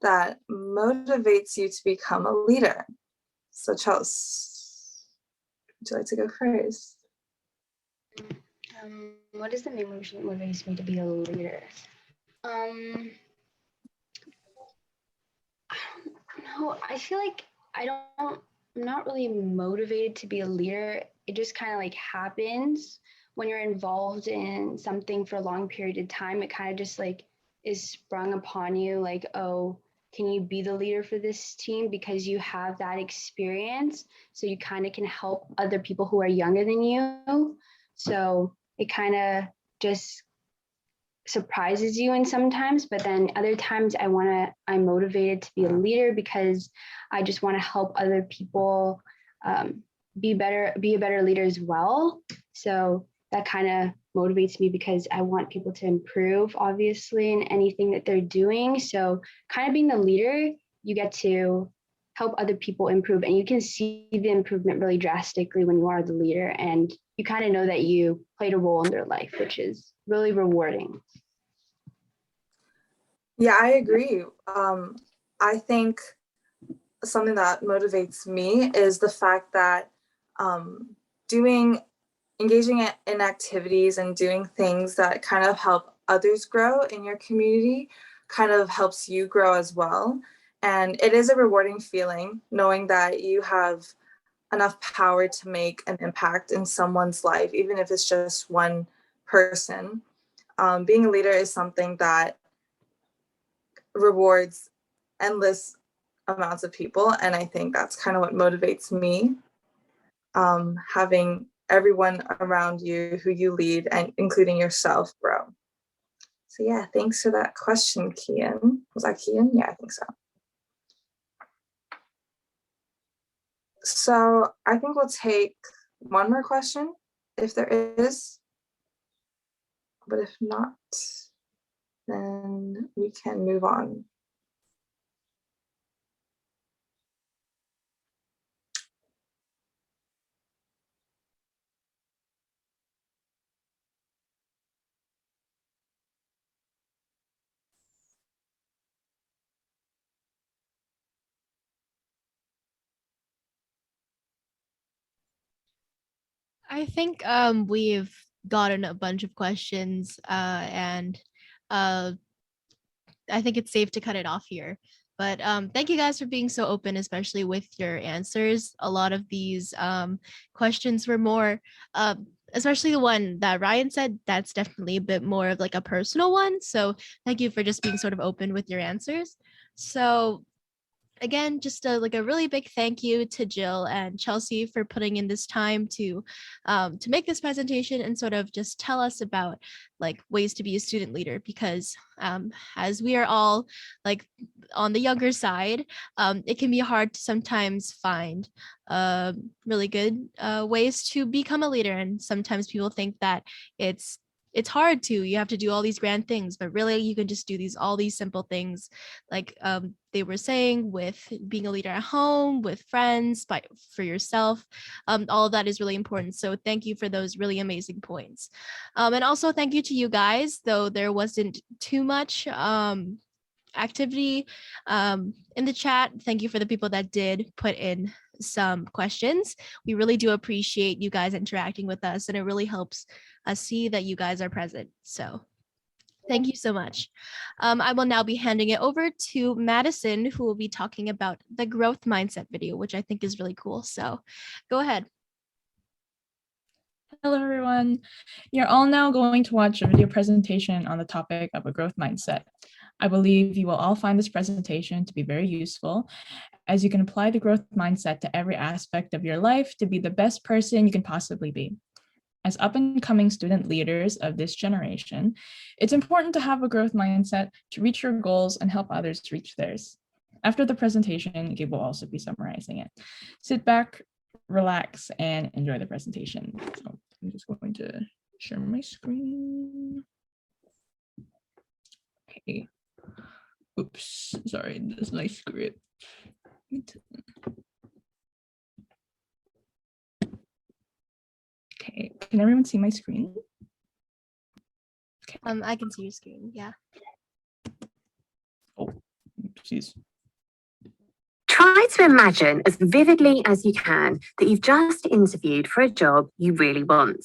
that motivates you to become a leader? So Charles, would you like to go first? What is the main motivation that motivates me to be a leader? I don't know. I feel like I'm not really motivated to be a leader. It just kind of like happens when you're involved in something for a long period of time. It kind of just like is sprung upon you, like, oh, can you be the leader for this team because you have that experience? So you kind of can help other people who are younger than you. So it kind of just surprises you in sometimes, but then other times I'm motivated to be a leader because I just want to help other people be a better leader as well. So that kind of motivates me because I want people to improve, obviously, in anything that they're doing. So kind of being the leader, you get to help other people improve, and you can see the improvement really drastically when you are the leader, and you kind of know that you played a role in their life, which is really rewarding. Yeah, I agree. I think something that motivates me is the fact that engaging in activities and doing things that kind of help others grow in your community kind of helps you grow as well. And it is a rewarding feeling knowing that you have enough power to make an impact in someone's life, even if it's just one person. Being a leader is something that rewards endless amounts of people. And I think that's kind of what motivates me, having everyone around you who you lead and including yourself grow. So yeah, thanks for that question, Kian. Was that Kian? Yeah, I think so. So I think we'll take one more question if there is. But if not, then we can move on. I think we've gotten a bunch of questions and I think it's safe to cut it off here. But thank you guys for being so open, especially with your answers. A lot of these questions were more, especially the one that Ryan said, that's definitely a bit more of like a personal one. So thank you for just being sort of open with your answers. So again, just like a really big thank you to Jill and Chelsea for putting in this time to make this presentation and sort of just tell us about like ways to be a student leader, because as we are all like on the younger side, it can be hard to sometimes find really good ways to become a leader, and sometimes people think that it's hard to, you have to do all these grand things, but really you can just do all these simple things, like they were saying, with being a leader at home, with friends, for yourself. All of that is really important. So thank you for those really amazing points. And also thank you to you guys, though there wasn't too much activity in the chat. Thank you for the people that did put in some questions. We really do appreciate you guys interacting with us, and it really helps us see that you guys are present. So thank you so much. I will now be handing it over to Madison, who will be talking about the growth mindset video, which I think is really cool. So go ahead. Hello, everyone. You're all now going to watch a video presentation on the topic of a growth mindset. I believe you will all find this presentation to be very useful, as you can apply the growth mindset to every aspect of your life to be the best person you can possibly be. As up-and-coming student leaders of this generation, it's important to have a growth mindset to reach your goals and help others reach theirs. After the presentation, Gabe will also be summarizing it. Sit back, relax, and enjoy the presentation. So I'm just going to share my screen. Okay. Oops, sorry, this is my script. Okay, can everyone see my screen? Okay. I can see your screen, yeah. Oh, jeez. Try to imagine as vividly as you can that you've just interviewed for a job you really want.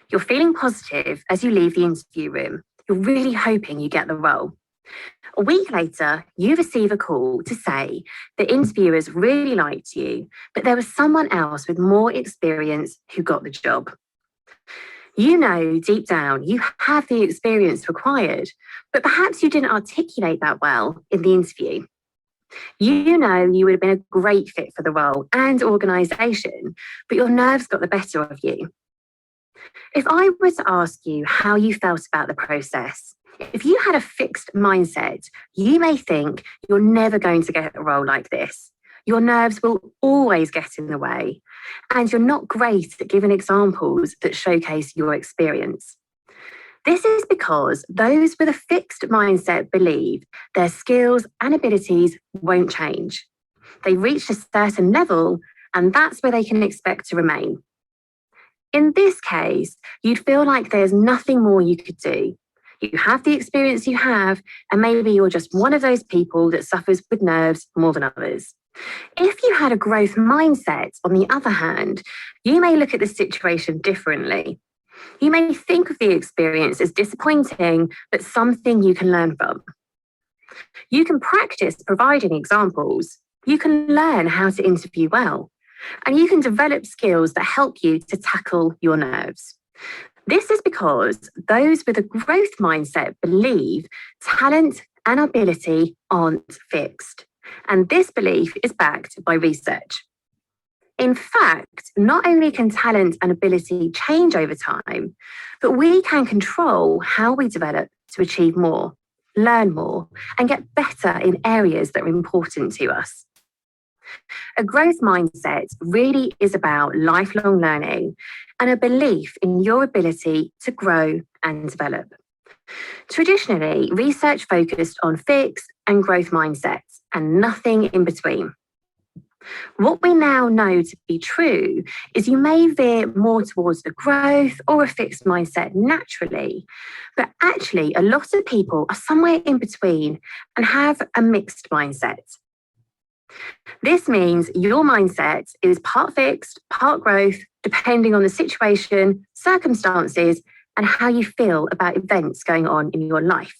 You're feeling positive as you leave the interview room. You're really hoping you get the role. A week later, you receive a call to say the interviewers really liked you, but there was someone else with more experience who got the job. You know deep down you have the experience required, but perhaps you didn't articulate that well in the interview. You know you would have been a great fit for the role and organisation, but your nerves got the better of you. If I were to ask you how you felt about the process, if you had a fixed mindset, you may think you're never going to get a role like this. Your nerves will always get in the way, and you're not great at giving examples that showcase your experience. This is because those with a fixed mindset believe their skills and abilities won't change. They reach a certain level, and that's where they can expect to remain. In this case, you'd feel like there's nothing more you could do. You have the experience you have, and maybe you're just one of those people that suffers with nerves more than others. If you had a growth mindset, on the other hand, you may look at the situation differently. You may think of the experience as disappointing, but something you can learn from. You can practice providing examples. You can learn how to interview well, and you can develop skills that help you to tackle your nerves. This is because those with a growth mindset believe talent and ability aren't fixed, and this belief is backed by research. In fact, not only can talent and ability change over time, but we can control how we develop to achieve more, learn more, and get better in areas that are important to us. A growth mindset really is about lifelong learning and a belief in your ability to grow and develop. Traditionally, research focused on fixed and growth mindsets and nothing in between. What we now know to be true is you may veer more towards the growth or a fixed mindset naturally, but actually a lot of people are somewhere in between and have a mixed mindset. This means your mindset is part fixed, part growth, depending on the situation, circumstances, and how you feel about events going on in your life.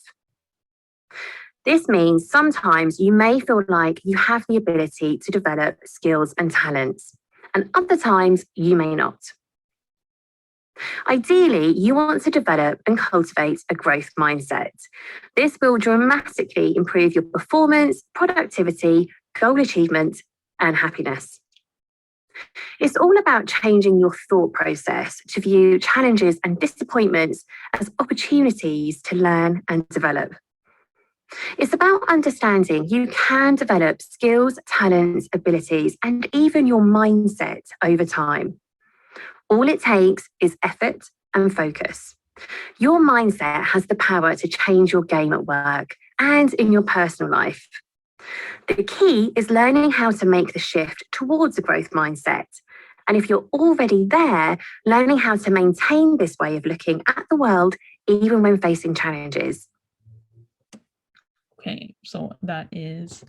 This means sometimes you may feel like you have the ability to develop skills and talents, and other times you may not. Ideally, you want to develop and cultivate a growth mindset. This will dramatically improve your performance, productivity, goal achievement, and happiness. It's all about changing your thought process to view challenges and disappointments as opportunities to learn and develop. It's about understanding you can develop skills, talents, abilities, and even your mindset over time. All it takes is effort and focus. Your mindset has the power to change your game at work and in your personal life. The key is learning how to make the shift towards a growth mindset. And if you're already there, learning how to maintain this way of looking at the world, even when facing challenges. Okay, so that is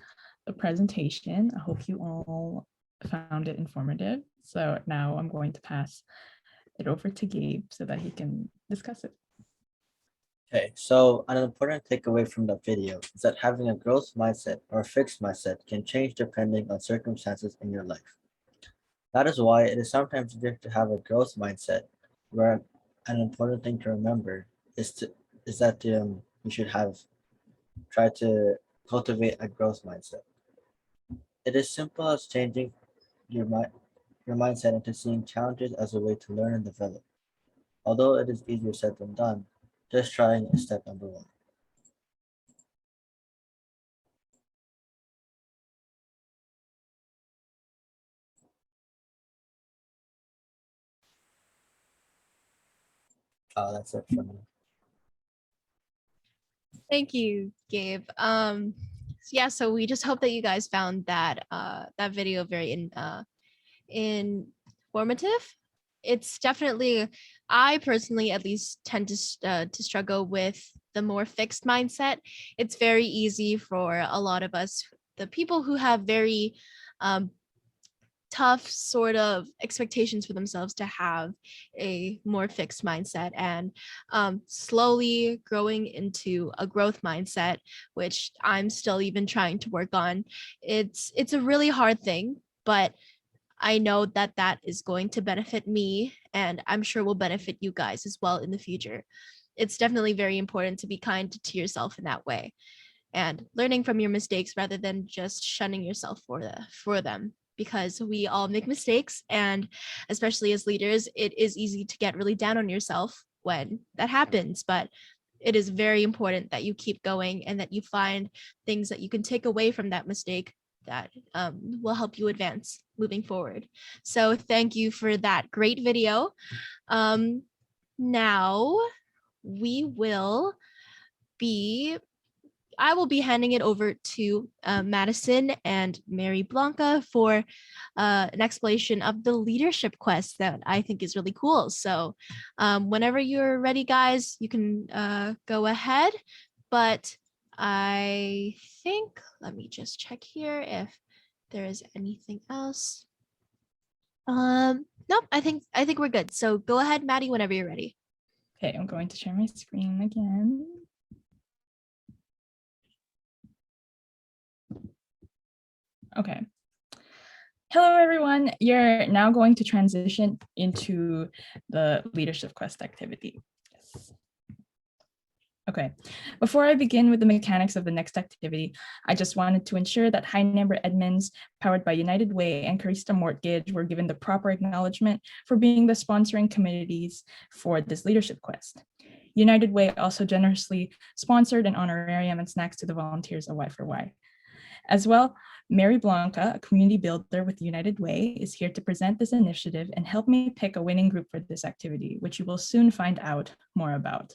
the presentation. I hope you all found it informative. So now I'm going to pass it over to Gabe so that he can discuss it. Okay, so an important takeaway from the video is that having a growth mindset or a fixed mindset can change depending on circumstances in your life. That is why it is sometimes good to have a growth mindset, where an important thing to remember is that you should try to cultivate a growth mindset. It is simple as changing your mindset into seeing challenges as a way to learn and develop. Although it is easier said than done, just trying is step number one. That's it for me. Thank you, Gabe. Yeah, so we just hope that you guys found that that video very informative. It's definitely, I personally at least tend to struggle with the more fixed mindset. It's very easy for a lot of us, the people who have very tough sort of expectations for themselves, to have a more fixed mindset, and slowly growing into a growth mindset, which I'm still even trying to work on. It's a really hard thing, but I know that that is going to benefit me, and I'm sure will benefit you guys as well in the future. It's definitely very important to be kind to yourself in that way, and learning from your mistakes rather than just shunning yourself for them, because we all make mistakes, and especially as leaders, it is easy to get really down on yourself when that happens. But it is very important that you keep going and that you find things that you can take away from that mistake that will help you advance moving forward. So thank you for that great video. Now I will be handing it over to Madison and Mary Blanca for an explanation of the leadership quest that I think is really cool. So whenever you're ready, guys, you can go ahead. But I think, let me just check here if there is anything else. Nope, I think we're good. So go ahead, Maddie, whenever you're ready. Okay, I'm going to share my screen again. Okay. Hello, everyone. You're now going to transition into the leadership quest activity. Yes. Okay, before I begin with the mechanics of the next activity, I just wanted to ensure that Hi Neighbour admins powered by United Way and Carista Mortgage were given the proper acknowledgement for being the sponsoring committees for this leadership quest. United Way also generously sponsored an honorarium and snacks to the volunteers of Y4Y. As well, Mary Blanca, a community builder with United Way, is here to present this initiative and help me pick a winning group for this activity, which you will soon find out more about.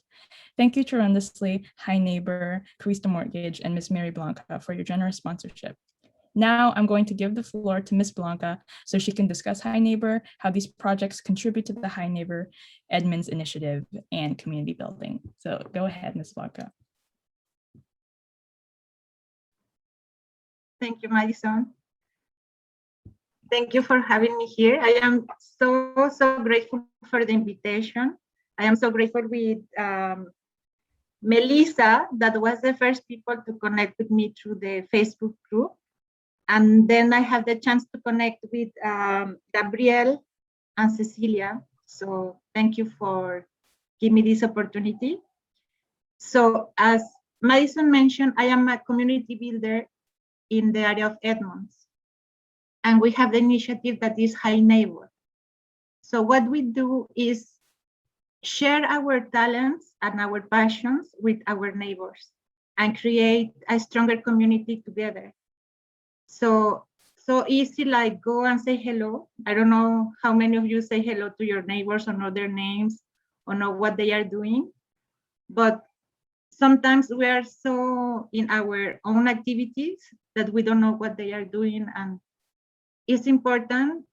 Thank you tremendously, Hi Neighbour, Carista Mortgage, and Miss Mary Blanca for your generous sponsorship. Now I'm going to give the floor to Miss Blanca so she can discuss Hi Neighbour, how these projects contribute to the Hi Neighbour Admins initiative and community building. So go ahead, Miss Blanca. Thank you, Madison. Thank you for having me here. I am so grateful for the invitation. I am so grateful with Melissa, that was the first people to connect with me through the Facebook group. And then I had the chance to connect with Gabrielle and Cecilia. So thank you for giving me this opportunity. So as Madison mentioned, I am a community builder in the area of Edmonds. And we have the initiative that is Hi Neighbour. So what we do is share our talents and our passions with our neighbors and create a stronger community together. So easy, like go and say hello. I don't know how many of you say hello to your neighbors or know their names or know what they are doing, but sometimes we are so in our own activities that we don't know what they are doing, and it's important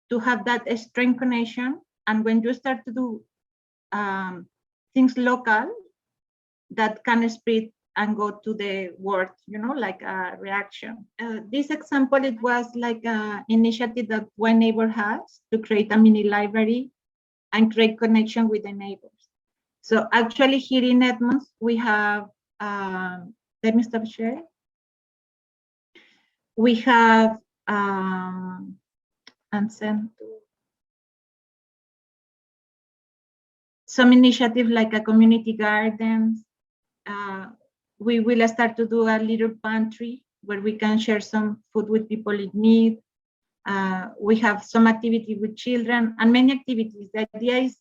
to have that strong connection. And when you start to do things local, that can spread and go to the world, like a reaction. This example, it was like an initiative that one neighbor has to create a mini library and create connection with the neighbors. So actually here in Edmonds, we have, let me stop sharing. We have, and send to some initiative like a community gardens. We will start to do a little pantry where we can share some food with people in need. We have some activity with children and many activities. The idea is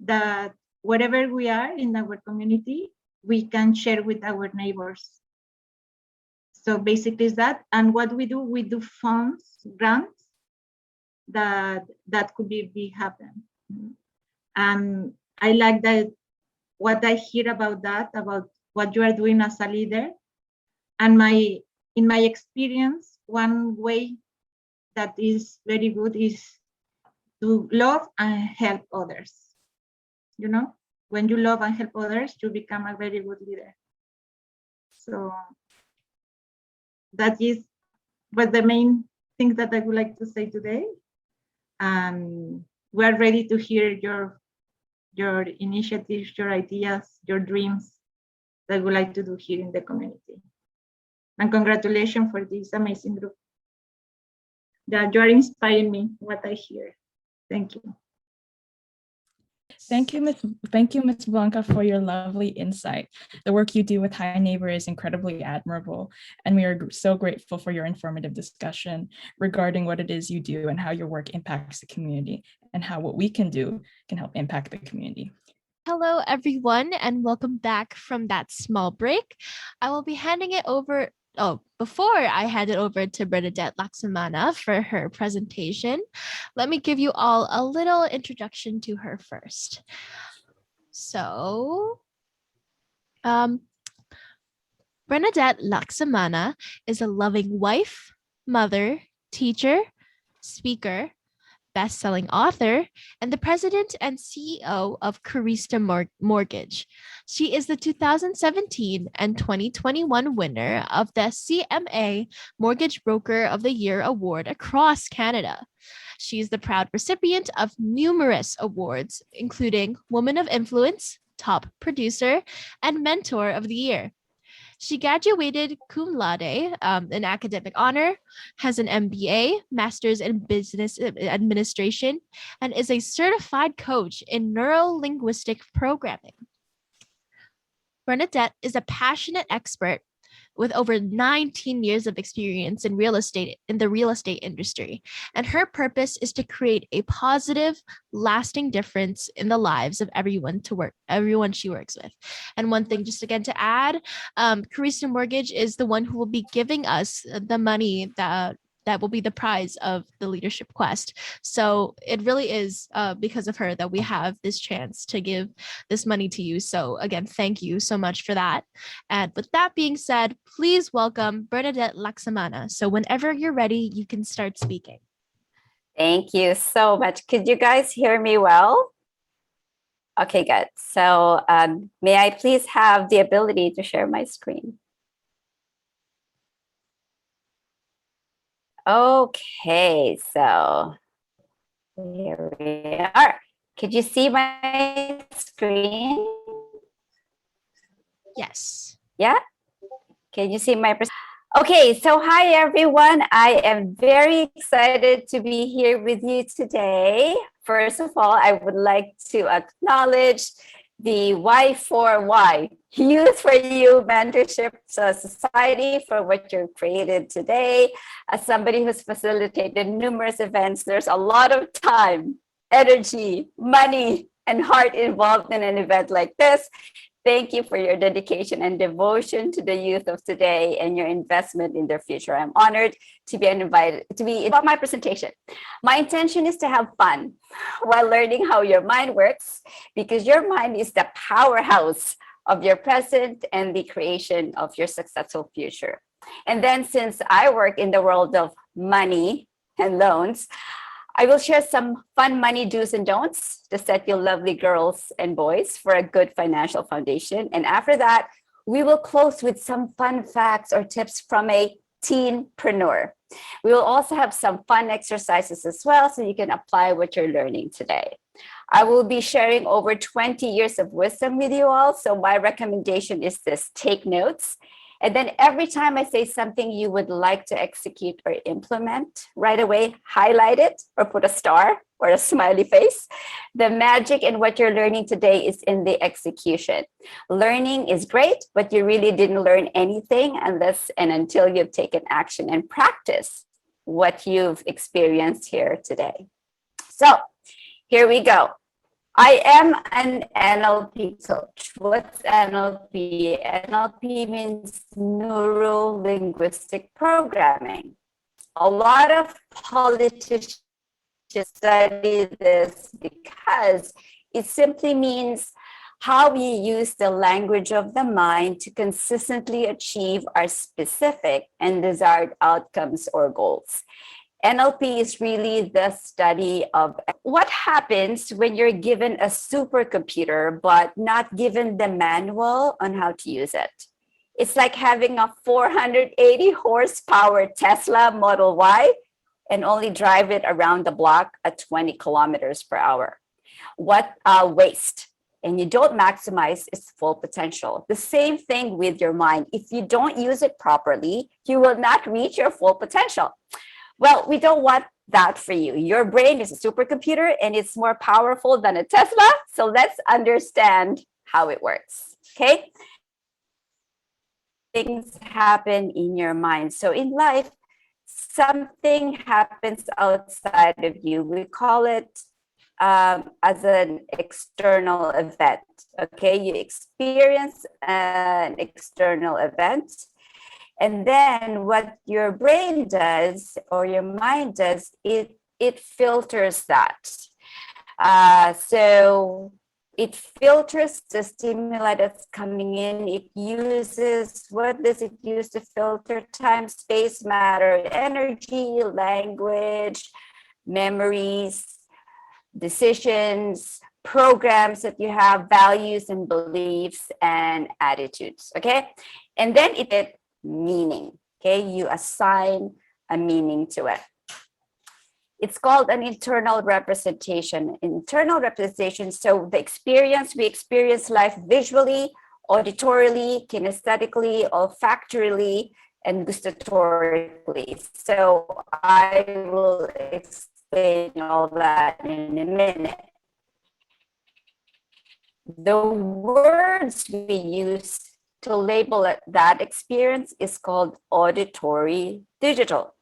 that wherever we are in our community, we can share with our neighbors. So basically is that. And what we do funds, grants that could be happen. And I like that what I hear about that, about what you are doing as a leader. And in my experience, one way that is very good is to love and help others. When you love and help others, you become a very good leader. So that is what the main thing that I would like to say today. And we're ready to hear your initiatives, your ideas, your dreams that we like to do here in the community. And congratulations for this amazing group. That you are inspiring me, what I hear. Thank you. Thank you, Ms. Blanca, for your lovely insight. The work you do with Hi Neighbour is incredibly admirable, and we are so grateful for your informative discussion regarding what it is you do and how your work impacts the community and how what we can do can help impact the community. Hello, everyone, and welcome back from that small break. I will be handing it over. Before I hand it over to Bernadette Laxamana for her presentation, let me give you all a little introduction to her first. So, Bernadette Laxamana is a loving wife, mother, teacher, speaker, best-selling author, and the president and CEO of Carista Mortgage. She is the 2017 and 2021 winner of the CMA Mortgage Broker of the Year Award across Canada. She is the proud recipient of numerous awards, including Woman of Influence, Top Producer, and Mentor of the Year. She graduated cum laude, an academic honor, has an MBA, Master's in Business Administration, and is a certified coach in neuro-linguistic programming. Bernadette is a passionate expert with over 19 years of experience in the real estate industry, and her purpose is to create a positive, lasting difference in the lives of everyone she works with. And one thing, just again to add, Carista Mortgage is the one who will be giving us the money that will be the prize of the leadership quest. So it really is because of her that we have this chance to give this money to you. So again, thank you so much for that. And with that being said, please welcome Bernadette Laxamana. So whenever you're ready, you can start speaking. Thank you so much. Could you guys hear me well? Okay, good. So may I please have the ability to share my screen? Okay, so here we are. Could you see my screen? Yes. Yeah? Can you see my Okay, so hi everyone. I am very excited to be here with you today. First of all, I would like to acknowledge the Y4Y, Youth for You Mentorship Society, for what you've created today. As somebody who's facilitated numerous events, there's a lot of time, energy, money, and heart involved in an event like this. Thank you for your dedication and devotion to the youth of today and your investment in their future. I'm honored to be invited to be about my presentation. My intention is to have fun while learning how your mind works, because your mind is the powerhouse of your present and the creation of your successful future. And then, since I work in the world of money and loans, I will share some fun money do's and don'ts to set you lovely girls and boys for a good financial foundation. And after that, we will close with some fun facts or tips from a teenpreneur. We will also have some fun exercises as well, so you can apply what you're learning today. I will be sharing over 20 years of wisdom with you all. So my recommendation is this: take notes. And then every time I say something you would like to execute or implement, right away, highlight it or put a star or a smiley face. The magic in what you're learning today is in the execution. Learning is great, but you really didn't learn anything unless and until you've taken action and practice what you've experienced here today. So here we go. I am an NLP coach. What's NLP? NLP means neuro-linguistic programming. A lot of politicians study this because it simply means how we use the language of the mind to consistently achieve our specific and desired outcomes or goals. NLP is really the study of what happens when you're given a supercomputer, but not given the manual on how to use it. It's like having a 480 horsepower Tesla Model Y and only drive it around the block at 20 kilometers per hour. What a waste. And you don't maximize its full potential. The same thing with your mind. If you don't use it properly, you will not reach your full potential. Well, we don't want that for you. Your brain is a supercomputer and it's more powerful than a Tesla. So let's understand how it works, okay? Things happen in your mind. So in life, something happens outside of you. We call it as an external event, okay? You experience an external event. And then what your brain does or your mind does, it filters that. So it filters the stimuli that's coming in. It uses, what does it use to filter? Time, space, matter, energy, language, memories, decisions, programs that you have, values and beliefs and attitudes, okay? And then it meaning, okay? You assign a meaning to it. It's called an internal representation. Internal representation, so the experience, we experience life visually, auditorily, kinesthetically, olfactorily, and gustatorically. So I will explain all that in a minute. The words we use to label that experience is called auditory digital.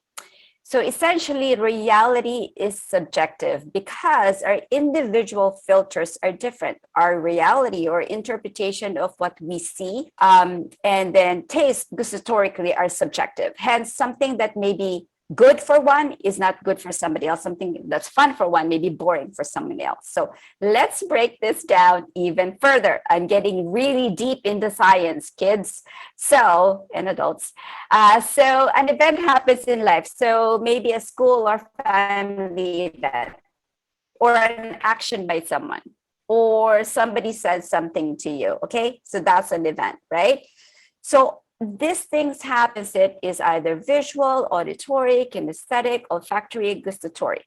So essentially, reality is subjective because our individual filters are different. Our reality or interpretation of what we see and then taste gustatorically are subjective. Hence, something that may be good for one is not good for somebody else. Something that's fun for one may be boring for somebody else. So let's break this down even further. I'm getting really deep into science, kids, so, and adults. So an event happens in life. So maybe a school or family event, or an action by someone, or somebody says something to you, okay? So that's an event, right? So these things happens, it is either visual, auditory, kinesthetic, olfactory, gustatory.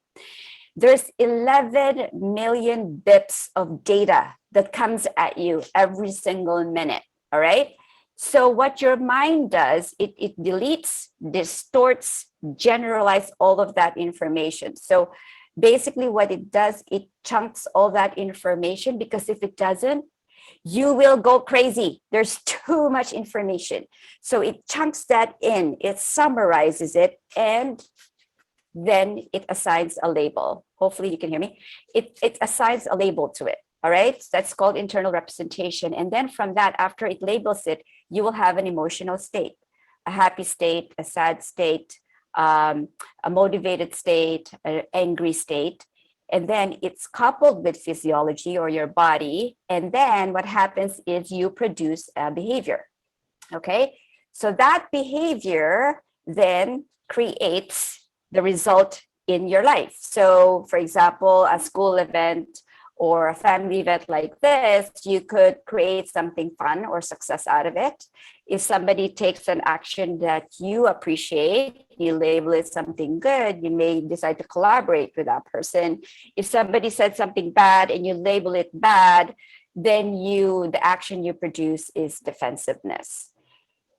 There's 11 million bits of data that comes at you every single minute, all right? So what your mind does, it deletes, distorts, generalize all of that information. So basically what it does, it chunks all that information, because if it doesn't, you will go crazy. There's too much information. So it chunks that in, it summarizes it, and then it assigns a label. Hopefully you can hear me. It assigns a label to it. All right, that's called internal representation. And then from that, after it labels it, you will have an emotional state, a happy state, a sad state, a motivated state, an angry state. And then it's coupled with physiology or your body. And then what happens is you produce a behavior. Okay, so that behavior then creates the result in your life. So for example, a school event or a family event like this, you could create something fun or success out of it. If somebody takes an action that you appreciate, you label it something good, you may decide to collaborate with that person. If somebody said something bad and you label it bad, then the action you produce is defensiveness.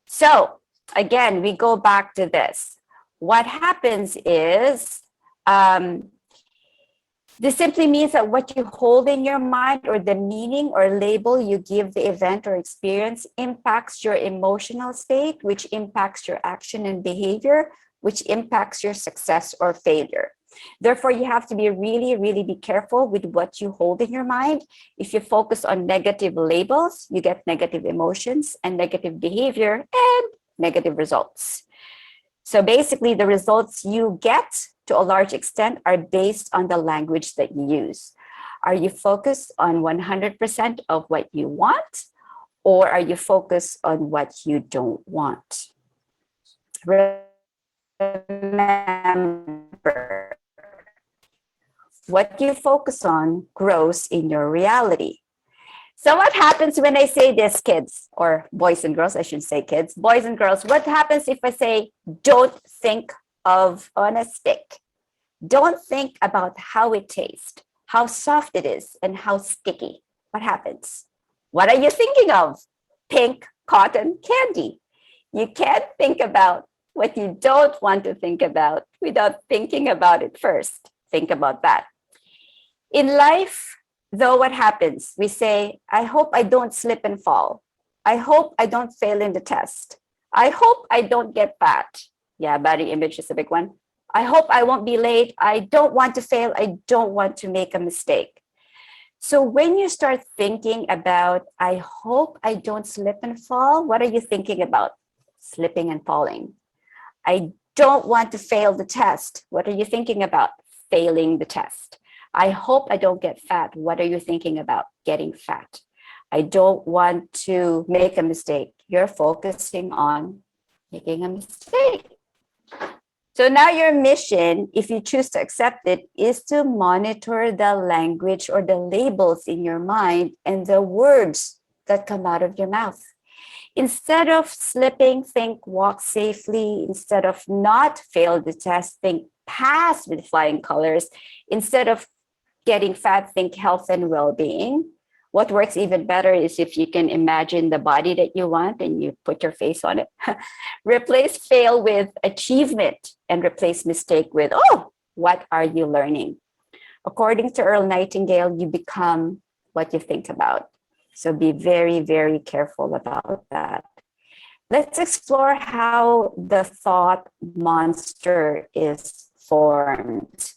So again, we go back to this. What happens is, this simply means that what you hold in your mind, or the meaning or label you give the event or experience, impacts your emotional state, which impacts your action and behavior, which impacts your success or failure. Therefore, you have to be really be careful with what you hold in your mind. If you focus on negative labels, you get negative emotions and negative behavior and negative results. So basically, the results you get to a large extent are based on the language that you use. Are you focused on 100% of what you want, or are you focused on what you don't want? Remember, what you focus on grows in your reality. So what happens when I say this, kids, or boys and girls, I should say kids, boys and girls, what happens if I say, don't think of on a stick? Don't think about how it tastes, how soft it is, and how sticky. What happens? What are you thinking of? Pink cotton candy. You can't think about what you don't want to think about without thinking about it first. Think about that. In life, though, what happens? We say, I hope I don't slip and fall. I hope I don't fail in the test. I hope I don't get fat. Yeah, body image is a big one. I hope I won't be late. I don't want to fail. I don't want to make a mistake. So when you start thinking about, I hope I don't slip and fall, what are you thinking about? Slipping and falling. I don't want to fail the test. What are you thinking about? Failing the test. I hope I don't get fat. What are you thinking about? Getting fat. I don't want to make a mistake. You're focusing on making a mistake. So now your mission, if you choose to accept it, is to monitor the language or the labels in your mind and the words that come out of your mouth. Instead of slipping, think walk safely. Instead of not fail the test, think pass with flying colors. Instead of getting fat, think health and well-being. What works even better is if you can imagine the body that you want and you put your face on it. Replace fail with achievement and replace mistake with, oh, what are you learning? According to Earl Nightingale, you become what you think about. So be very careful about that. Let's explore how the thought monster is formed.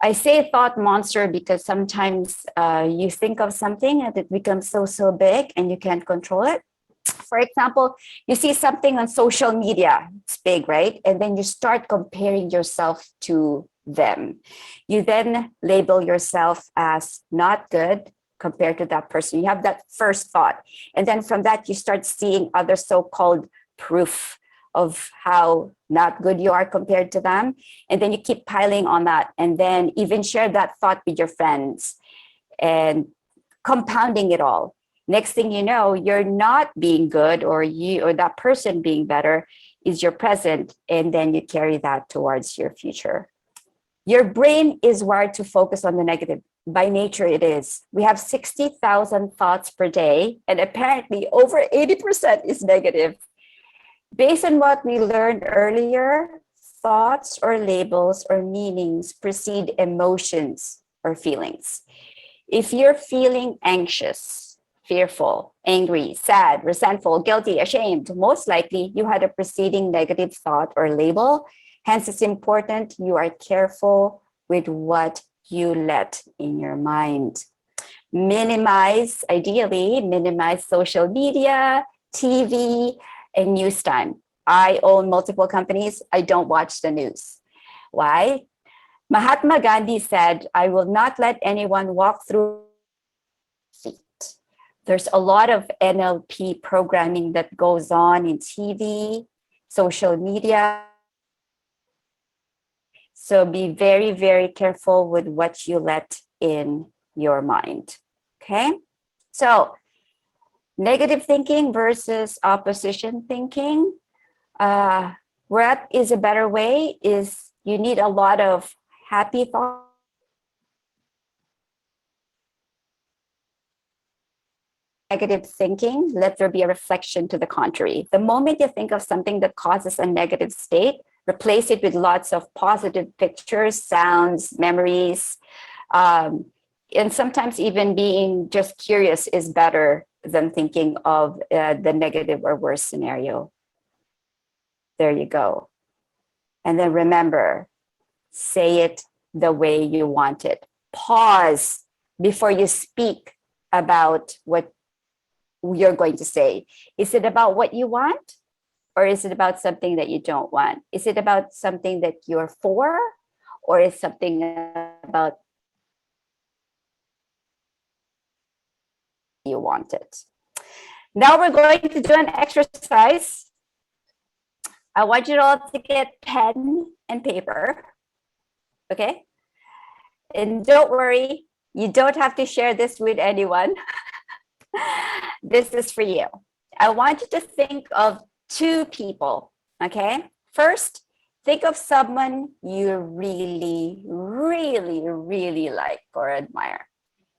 I say thought monster because sometimes you think of something and it becomes so big and you can't control it. For example, you see something on social media, it's big, right? And then you start comparing yourself to them. You then label yourself as not good compared to that person. You have that first thought. And then from that, you start seeing other so-called proof of how not good you are compared to them. And then you keep piling on that and then even share that thought with your friends and compounding it all. Next thing you know, you're not being good, or you or that person being better is your present. And then you carry that towards your future. Your brain is wired to focus on the negative. By nature, it is. We have 60,000 thoughts per day, and apparently over 80% is negative. Based on what we learned earlier, thoughts or labels or meanings precede emotions or feelings. If you're feeling anxious, fearful, angry, sad, resentful, guilty, ashamed, most likely you had a preceding negative thought or label. Hence, it's important you are careful with what you let in your mind. Ideally, minimize social media, TV, and news time. I own multiple companies. I don't watch the news. Why? Mahatma Gandhi said, I will not let anyone walk through feet. There's a lot of NLP programming that goes on in TV, social media. So be very, very careful with what you let in your mind. Okay? So negative thinking versus opposition thinking. What is a better way is you need a lot of happy thoughts. Negative thinking, let there be a reflection to the contrary. The moment you think of something that causes a negative state, replace it with lots of positive pictures, sounds, memories. And sometimes even being just curious is better than thinking of the negative or worse scenario. There you go. And then remember, say it the way you want it. Pause before you speak about what you're going to say. Is it about what you want? Or is it about something that you don't want? Is it about something that you're for? Or is something about you want it? Now we're going to do an exercise. I want you all to get pen and paper, okay? And don't worry, you don't have to share this with anyone. This is for you. I want you to think of two people, okay? First, think of someone you really, really, really like or admire.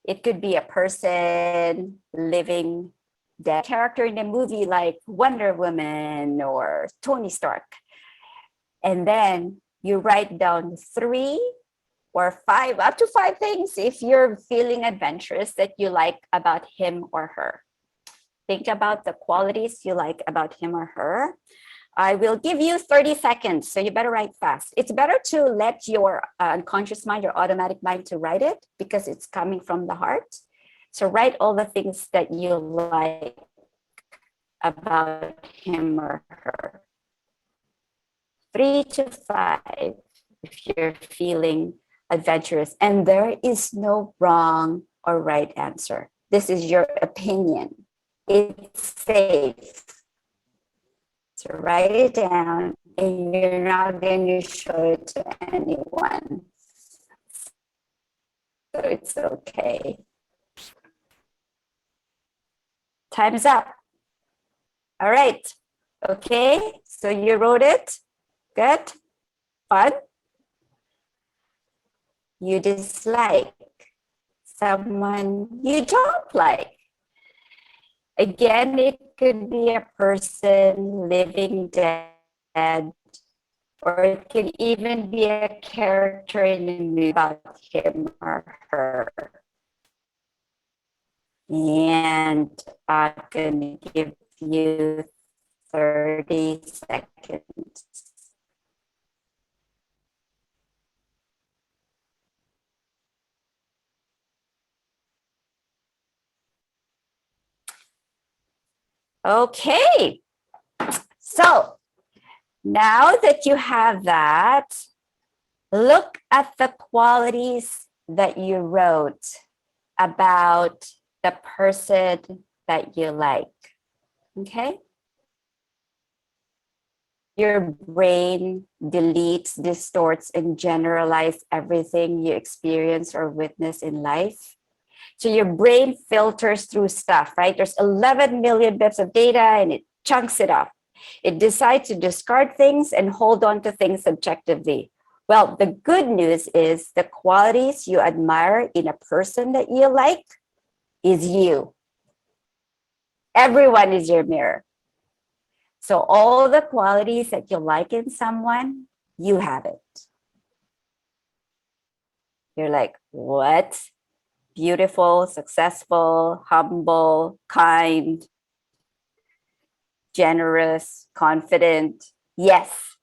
It could be a person, living, dead character in a movie like Wonder Woman or Tony Stark. And then you write down 3 or 5, up to 5 things if you're feeling adventurous that you like about him or her. Think about the qualities you like about him or her. I will give you 30 seconds, so you better write fast. It's better to let your unconscious mind, your automatic mind to write it because it's coming from the heart. So write all the things that you like about him or her. 3 to 5 if you're feeling adventurous. And there is no wrong or right answer. This is your opinion. It's safe. So write it down and you're not going to show it to anyone. So it's okay. Time's up. All right. Okay. So you wrote it. Good. Fun. You dislike. Someone you don't like. Again, it could be a person, living, dead, or it could even be a character in a movie about him or her. And I'm going to give you 30 seconds. Okay, so now that you have that, look at the qualities that you wrote about the person that you like, okay? Your brain deletes, distorts, and generalizes everything you experience or witness in life. So your brain filters through stuff, right? There's 11 million bits of data and it chunks it up. It decides to discard things and hold on to things subjectively. Well, the good news is the qualities you admire in a person that you like is you. Everyone is your mirror. So all the qualities that you like in someone, you have it. You're like, what? Beautiful, successful, humble, kind, generous, confident. Yes,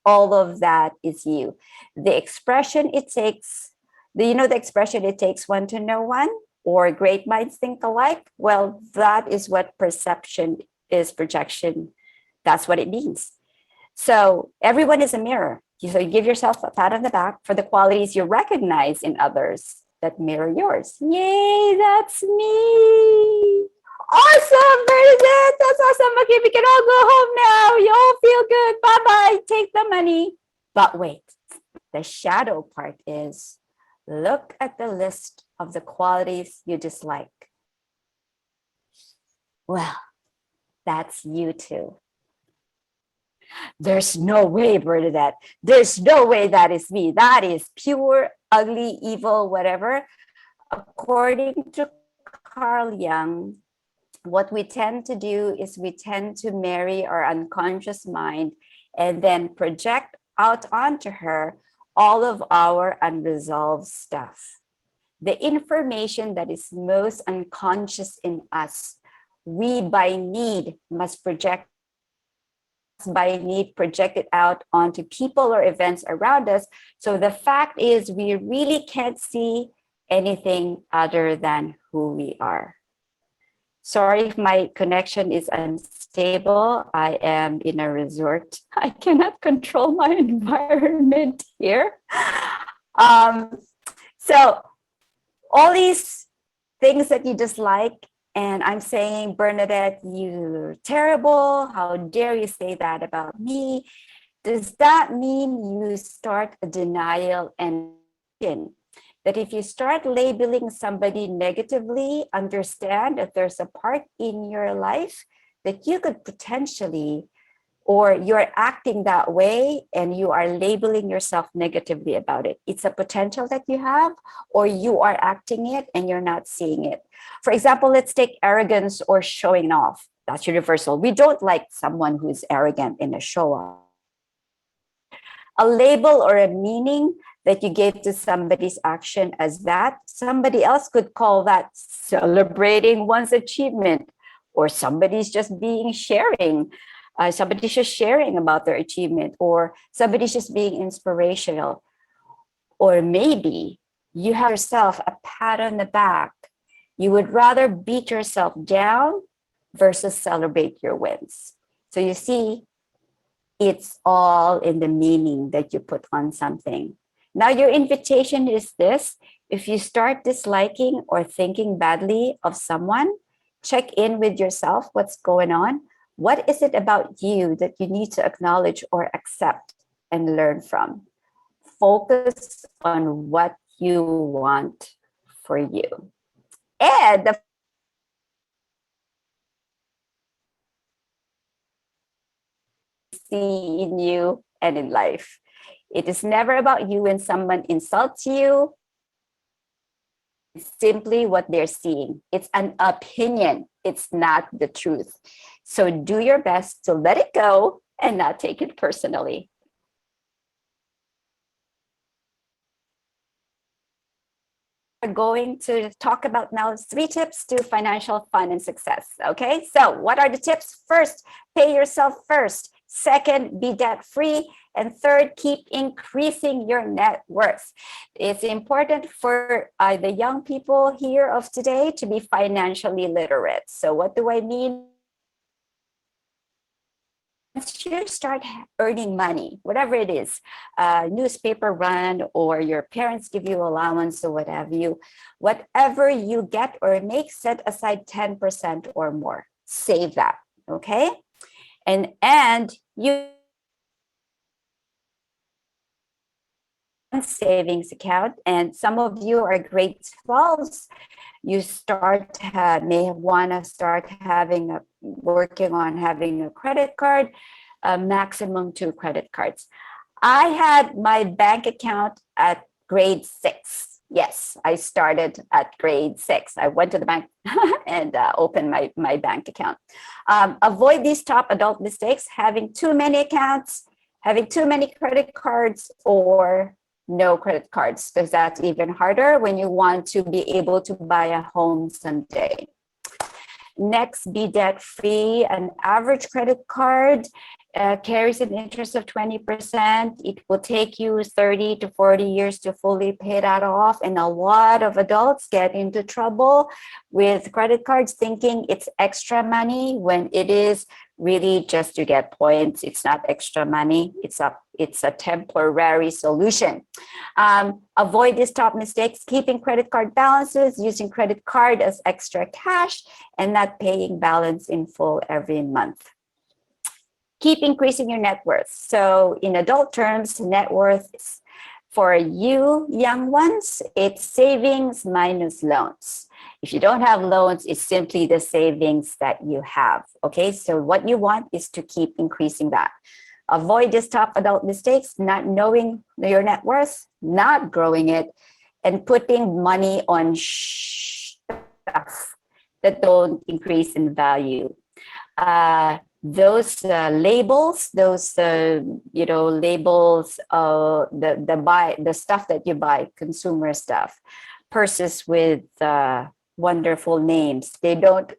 all of that is you. The expression it takes, do you know the expression it takes one to know one, or great minds think alike? Well, that is what perception is, projection. That's what it means. So everyone is a mirror. So you give yourself a pat on the back for the qualities you recognize in others that mirror yours. Yay, that's me. Awesome, Bernadette. That's awesome. Okay, we can all go home now. You all feel good. Bye-bye. Take the money. But wait, the shadow part is look at the list of the qualities you dislike. Well, that's you too. There's no way, Bernadette. There's no way that is me. That is pure, ugly, evil, whatever. According to Carl Jung, what we tend to do is we tend to marry our unconscious mind and then project out onto her all of our unresolved stuff. The information that is most unconscious in us, we by need must project it out onto people or events around us. So the fact is we really can't see anything other than who we are. Sorry if my connection is unstable. I am in a resort. I cannot control my environment here. So all these things that you dislike, and I'm saying, Bernadette, you're terrible. How dare you say that about me? Does that mean you start a denial and that if you start labeling somebody negatively, understand that there's a part in your life that you could potentially, or you're acting that way and you are labeling yourself negatively about it. It's a potential that you have, or you are acting it and you're not seeing it. For example, let's take arrogance or showing off. That's universal. We don't like someone who is arrogant in a show off. A label or a meaning that you gave to somebody's action as that, somebody else could call that celebrating one's achievement, or somebody's just being sharing. Somebody's just sharing about their achievement, or somebody's just being inspirational. Or maybe you have yourself a pat on the back. You would rather beat yourself down versus celebrate your wins. So you see, it's all in the meaning that you put on something. Now, your invitation is this: if you start disliking or thinking badly of someone, check in with yourself. What's going on? What is it about you that you need to acknowledge or accept and learn from? Focus on what you want for you. And the see in you and in life. It is never about you when someone insults you. It's simply what they're seeing. It's an opinion. It's not the truth. So do your best to let it go and not take it personally. We're going to talk about now 3 tips to financial fun and success. Okay, so what are the tips? First, pay yourself first. Second, be debt free. And third, keep increasing your net worth. It's important for the young people here of today to be financially literate. So what do I mean? Once you start earning money, whatever it is, newspaper run, or your parents give you allowance or whatever you get or make, set aside 10% or more. Save that, okay? And you savings account, and some of you are grade 12s, you may want to start working on having a credit card, maximum 2 credit cards. I had my bank account at grade 6. Yes, I started at grade 6. I went to the bank and opened my bank account. Avoid these top adult mistakes: having too many accounts, having too many credit cards, or no credit cards, because that's even harder when you want to be able to buy a home someday. Next, be debt-free. An average credit card carries an interest of 20%. It will take you 30 to 40 years to fully pay that off. And a lot of adults get into trouble with credit cards thinking it's extra money when it is really just to get points. It's not extra money. It's a temporary solution. Avoid these top mistakes: keeping credit card balances, using credit card as extra cash, and not paying balance in full every month. Keep increasing your net worth. So in adult terms, net worth is, for you young ones, it's savings minus loans. If you don't have loans, it's simply the savings that you have. Okay, so what you want is to keep increasing that. Avoid these top adult mistakes: not knowing your net worth, not growing it, and putting money on stuff that don't increase in value. Those labels, labels, the stuff that you buy, consumer stuff, purses with wonderful names, they don't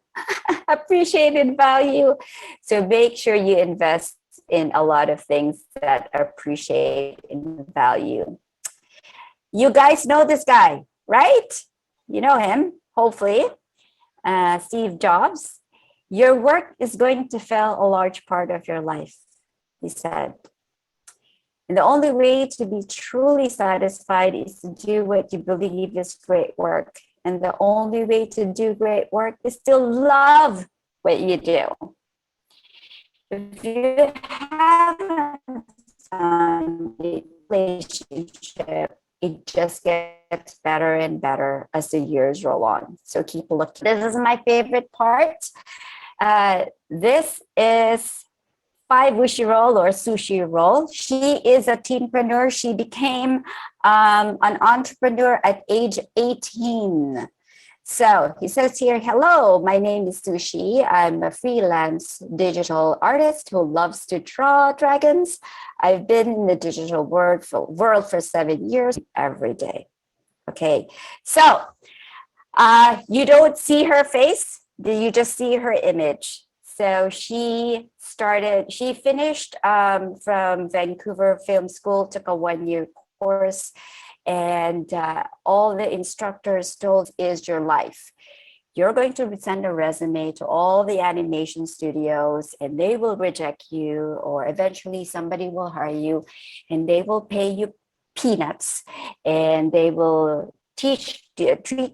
appreciate in value. So make sure you invest in a lot of things that appreciate in value. You guys know this guy, right? You know him, hopefully. Steve Jobs. Your work is going to fill a large part of your life, he said. And the only way to be truly satisfied is to do what you believe is great work. And the only way to do great work is to love what you do. If you haven't found a relationship, it just gets better and better as the years roll on. So keep looking. This is my favorite part. This is 5 Wishy Roll or Sushi Roll. She is a teenpreneur. She became an entrepreneur at age 18. So he says here, hello, my name is Sushi. I'm a freelance digital artist who loves to draw dragons. I've been in the digital world for 7 years every day. Okay, so you don't see her face, you just see her image. So she finished from Vancouver Film School, took a 1-year course, and all the instructors told is your life. You're going to send a resume to all the animation studios and they will reject you, or eventually somebody will hire you and they will pay you peanuts and they will treat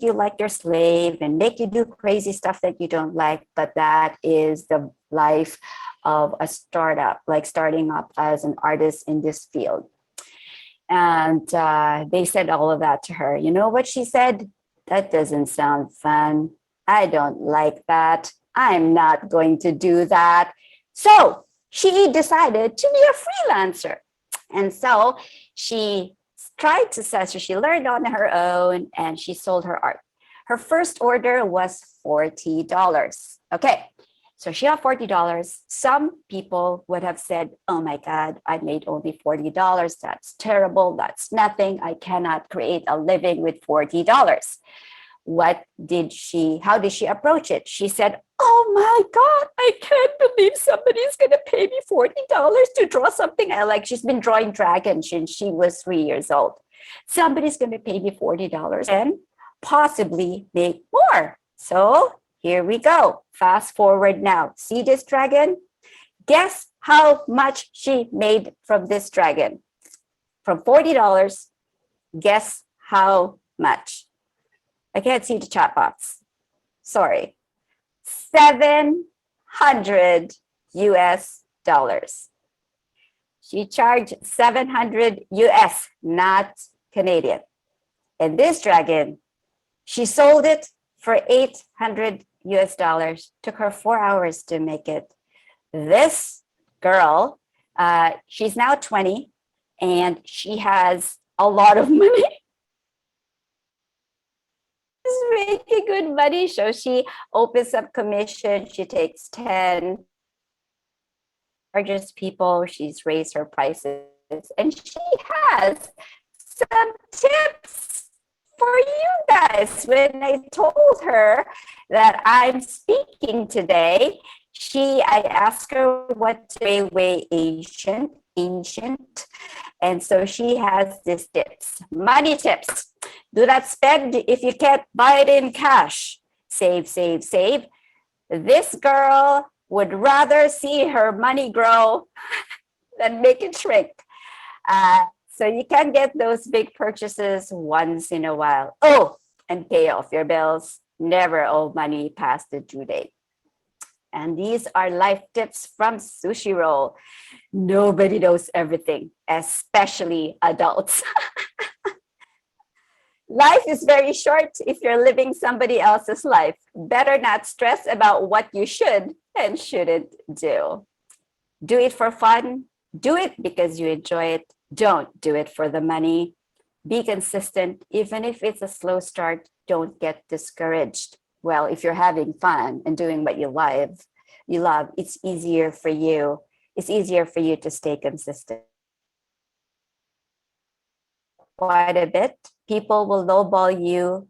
you like your slave and make you do crazy stuff that you don't like. But that is the life of a startup, like starting up as an artist in this field. And they said all of that to her. You know what she said? That doesn't sound fun. I don't like that. I'm not going to do that. So she decided to be a freelancer. And so she tried to sell, so she learned on her own and she sold her art. Her first order was $40. Okay. So she got $40. Some people would have said, oh my God, I made only $40. That's terrible. That's nothing. I cannot create a living with $40. How did she approach it? She said, oh my God, I can't believe somebody's going to pay me $40 to draw something I like. She's been drawing dragons since she was 3 years old. Somebody's going to pay me $40 and possibly make more. So here we go. Fast forward now. See this dragon? Guess how much she made from this dragon? From $40, guess how much? I can't see the chat box. Sorry. $700 US. She charged 700 US, not Canadian. And this dragon, she sold it for 800 US dollars. Took her 4 hours to make it. This girl, she's now 20 and she has a lot of money. She's making good money. So she opens up commission. She takes 10, charges people. She's raised her prices. And she has some tips for you guys. When I told her that I'm speaking today, I asked her what's way ancient. And so she has these tips, money tips. Do not spend if you can't buy it in cash. Save, save, save. This girl would rather see her money grow than make it shrink. So you can get those big purchases once in a while. Oh, and pay off your bills. Never owe money past the due date. And these are life tips from Sushi Roll. Nobody knows everything, especially adults. Life is very short if you're living somebody else's life. Better not stress about what you should and shouldn't do. Do it for fun. Do it because you enjoy it. Don't do it for the money. Be consistent. Even if it's a slow start, don't get discouraged. Well, if you're having fun and doing what you love, it's easier for you. It's easier for you to stay consistent. Quite a bit. People will lowball you,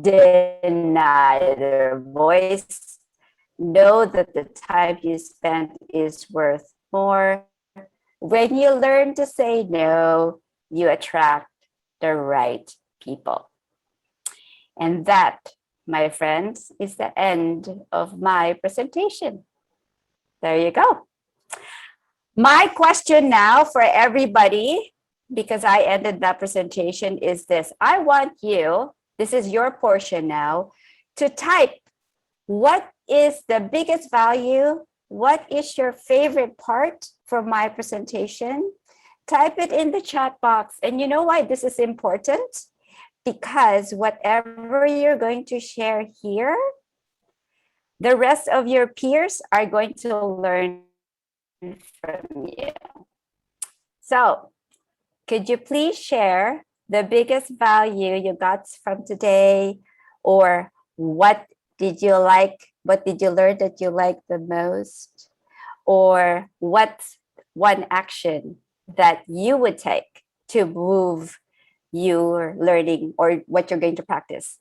deny their voice. Know that the time you spent is worth more. When you learn to say no, you attract the right people. And that, my friends, is the end of my presentation. There you go. My question now for everybody, because I ended that presentation, is this. I want you, this is your portion now, to type what is the biggest value, what is your favorite part from my presentation. Type it in the chat box. And you know why this is important? Because whatever you're going to share here, the rest of your peers are going to learn from you. So, could you please share the biggest value you got from today, or what did you like? What did you learn that you like the most? Or what's one action that you would take to move your learning or what you're going to practice?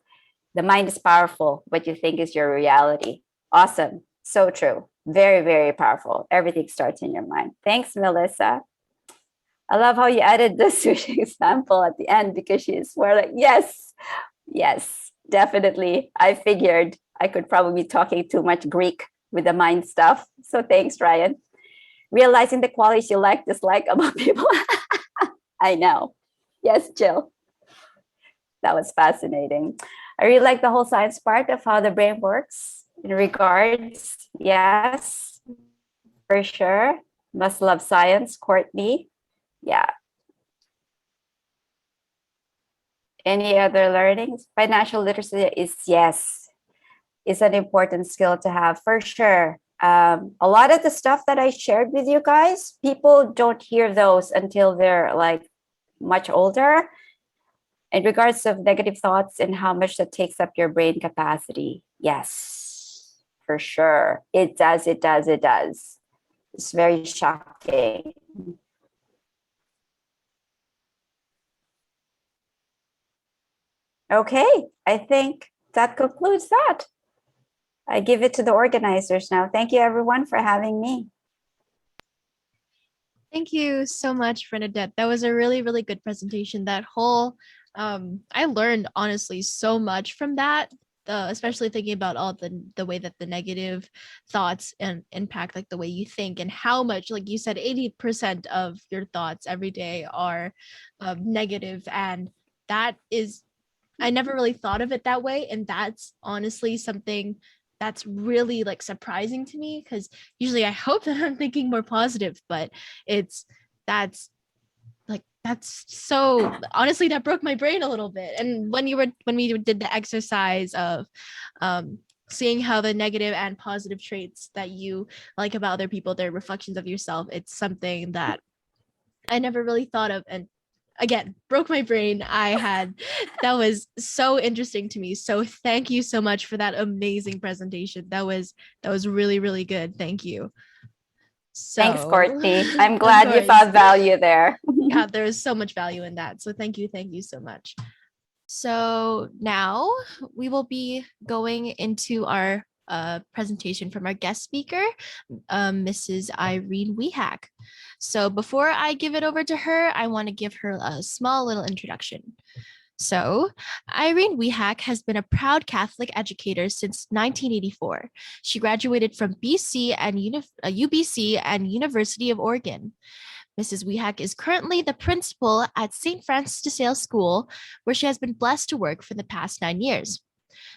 The mind is powerful. What you think is your reality. Awesome. So true. Very, very powerful. Everything starts in your mind. Thanks, Melissa. I love how you added the sushi example at the end, because she's more like, yes, definitely. I figured I could probably be talking too much Greek with the mind stuff. So thanks, Ryan. Realizing the qualities you like, dislike about people. I know. Yes, Jill. That was fascinating. I really like the whole science part of how the brain works in regards. Yes, for sure. Must love science, Courtney. Yeah. Any other learnings? Financial literacy is an important skill to have for sure. A lot of the stuff that I shared with you guys, people don't hear those until they're like much older. In regards of negative thoughts and how much that takes up your brain capacity. Yes, for sure. It does. It's very shocking. Okay, I think that concludes that. I give it to the organizers now. Thank you, everyone, for having me. Thank you so much, Bernadette. That was a really, really good presentation. That whole, I learned honestly so much from that, especially thinking about all the way that the negative thoughts and impact like the way you think, and how much, like you said, 80% of your thoughts every day are negative, and that is, I never really thought of it that way, and that's honestly something that's really like surprising to me, because usually I hope that I'm thinking more positive, but that's so honestly that broke my brain a little bit. And when we did the exercise of seeing how the negative and positive traits that you like about other people, they're reflections of yourself, it's something that I never really thought of, and again, broke my brain. That was so interesting to me. So thank you so much for that amazing presentation. That was really, really good. Thank you. Thanks, So, Courtney. I'm of glad you course. found value there. Yeah, there is so much value in that. So thank you so much. So now we will be going into our presentation from our guest speaker, Mrs. Irene Wihak. So before I give it over to her, I want to give her a small little introduction. So, Irene Wihak has been a proud Catholic educator since 1984. She graduated from UBC and University of Oregon. Mrs. Wihak is currently the principal at St. Francis de Sales School, where she has been blessed to work for the past 9 years.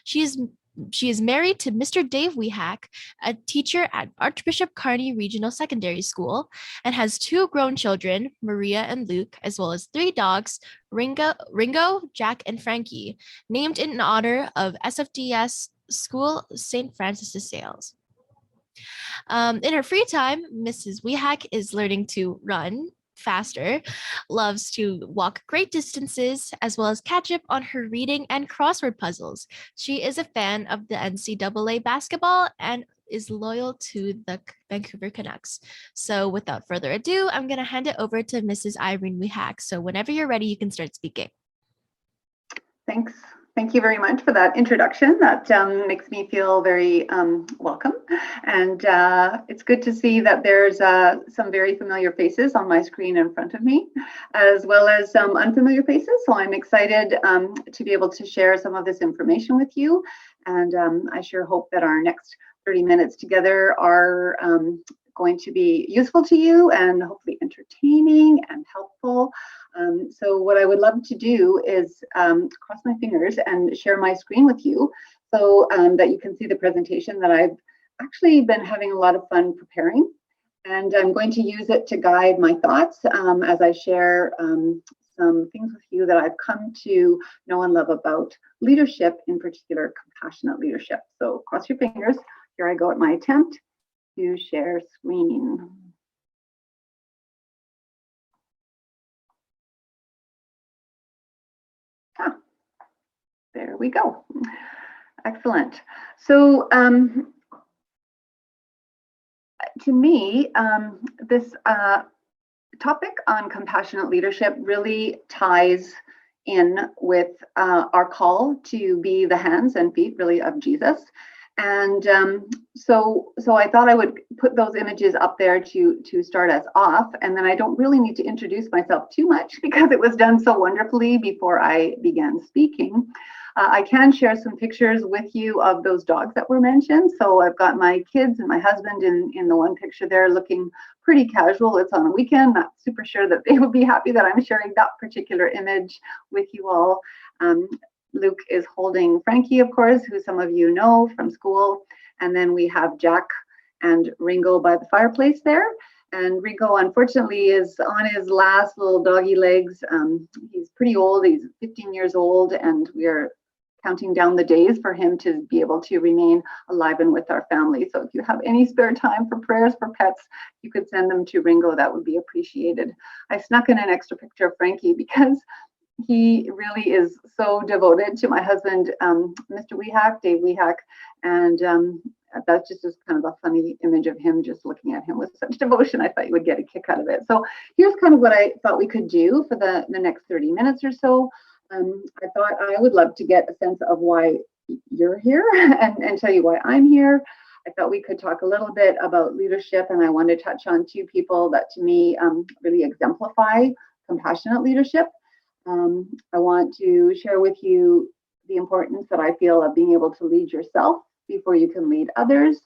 She is married to Mr. Dave Wihak, a teacher at Archbishop Carney Regional Secondary School, and has 2 grown children, Maria and Luke, as well as 3 dogs, Ringo, Jack, and Frankie, named in honor of SFDS School St. Francis de Sales. In her free time, Mrs. Wihak is learning to run faster, loves to walk great distances, as well as catch up on her reading and crossword puzzles. She is a fan of the NCAA basketball and is loyal to the Vancouver Canucks. So without further ado, I'm going to hand it over to Mrs. Irene Wihak. So whenever you're ready, you can start speaking. Thanks. Thank you very much for that introduction. That makes me feel very welcome. And it's good to see that there's some very familiar faces on my screen in front of me, as well as some unfamiliar faces. So I'm excited to be able to share some of this information with you. And I sure hope that our next 30 minutes together are going to be useful to you and hopefully entertaining and helpful. So what I would love to do is cross my fingers and share my screen with you so that you can see the presentation that I've actually been having a lot of fun preparing. And I'm going to use it to guide my thoughts as I share some things with you that I've come to know and love about leadership, in particular compassionate leadership. So cross your fingers. Here I go at my attempt to share screen. There we go. Excellent. So to me, this topic on compassionate leadership really ties in with our call to be the hands and feet really of Jesus. And so I thought I would put those images up there to start us off. And then I don't really need to introduce myself too much because it was done so wonderfully before I began speaking. I can share some pictures with you of those dogs that were mentioned. So I've got my kids and my husband in the one picture there looking pretty casual. It's on a weekend. Not super sure that they would be happy that I'm sharing that particular image with you all. Luke is holding Frankie, of course, who some of you know from school. And then we have Jack and Ringo by the fireplace there. And Ringo, unfortunately, is on his last little doggy legs. He's pretty old. He's 15 years old, and we are counting down the days for him to be able to remain alive and with our family. So if you have any spare time for prayers for pets, you could send them to Ringo. That would be appreciated. I snuck in an extra picture of Frankie because he really is so devoted to my husband, Mr. Wihak, Dave Wihak, and that's just kind of a funny image of him, just looking at him with such devotion. I thought you would get a kick out of it. So here's kind of what I thought we could do for the next 30 minutes or so. I thought I would love to get a sense of why you're here and tell you why I'm here. I thought we could talk a little bit about leadership, and I want to touch on 2 people that to me really exemplify compassionate leadership. I want to share with you the importance that I feel of being able to lead yourself before you can lead others,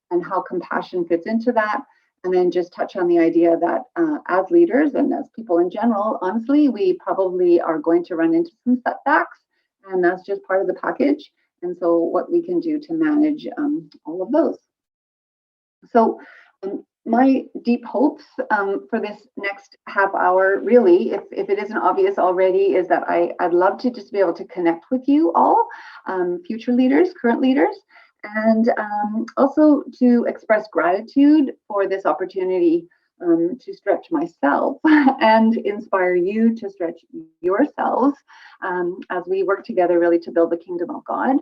and how compassion fits into that. And then just touch on the idea that as leaders and as people in general, honestly, we probably are going to run into some setbacks, and that's just part of the package. And so what we can do to manage all of those. So my deep hopes for this next half hour, really, if it isn't obvious already, is that I'd love to just be able to connect with you all, future leaders, current leaders, and also to express gratitude for this opportunity to stretch myself and inspire you to stretch yourselves as we work together really to build the kingdom of God.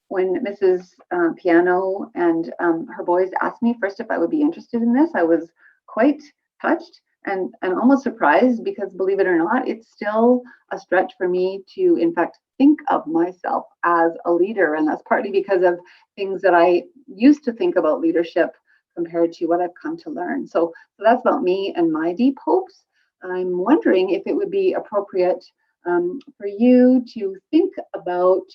When Mrs. Piano and her boys asked me first if I would be interested in this, I was quite touched and almost surprised, because believe it or not, it's still a stretch for me to, in fact, think of myself as a leader. And that's partly because of things that I used to think about leadership compared to what I've come to learn. So that's about me and my deep hopes. I'm wondering if it would be appropriate for you to think about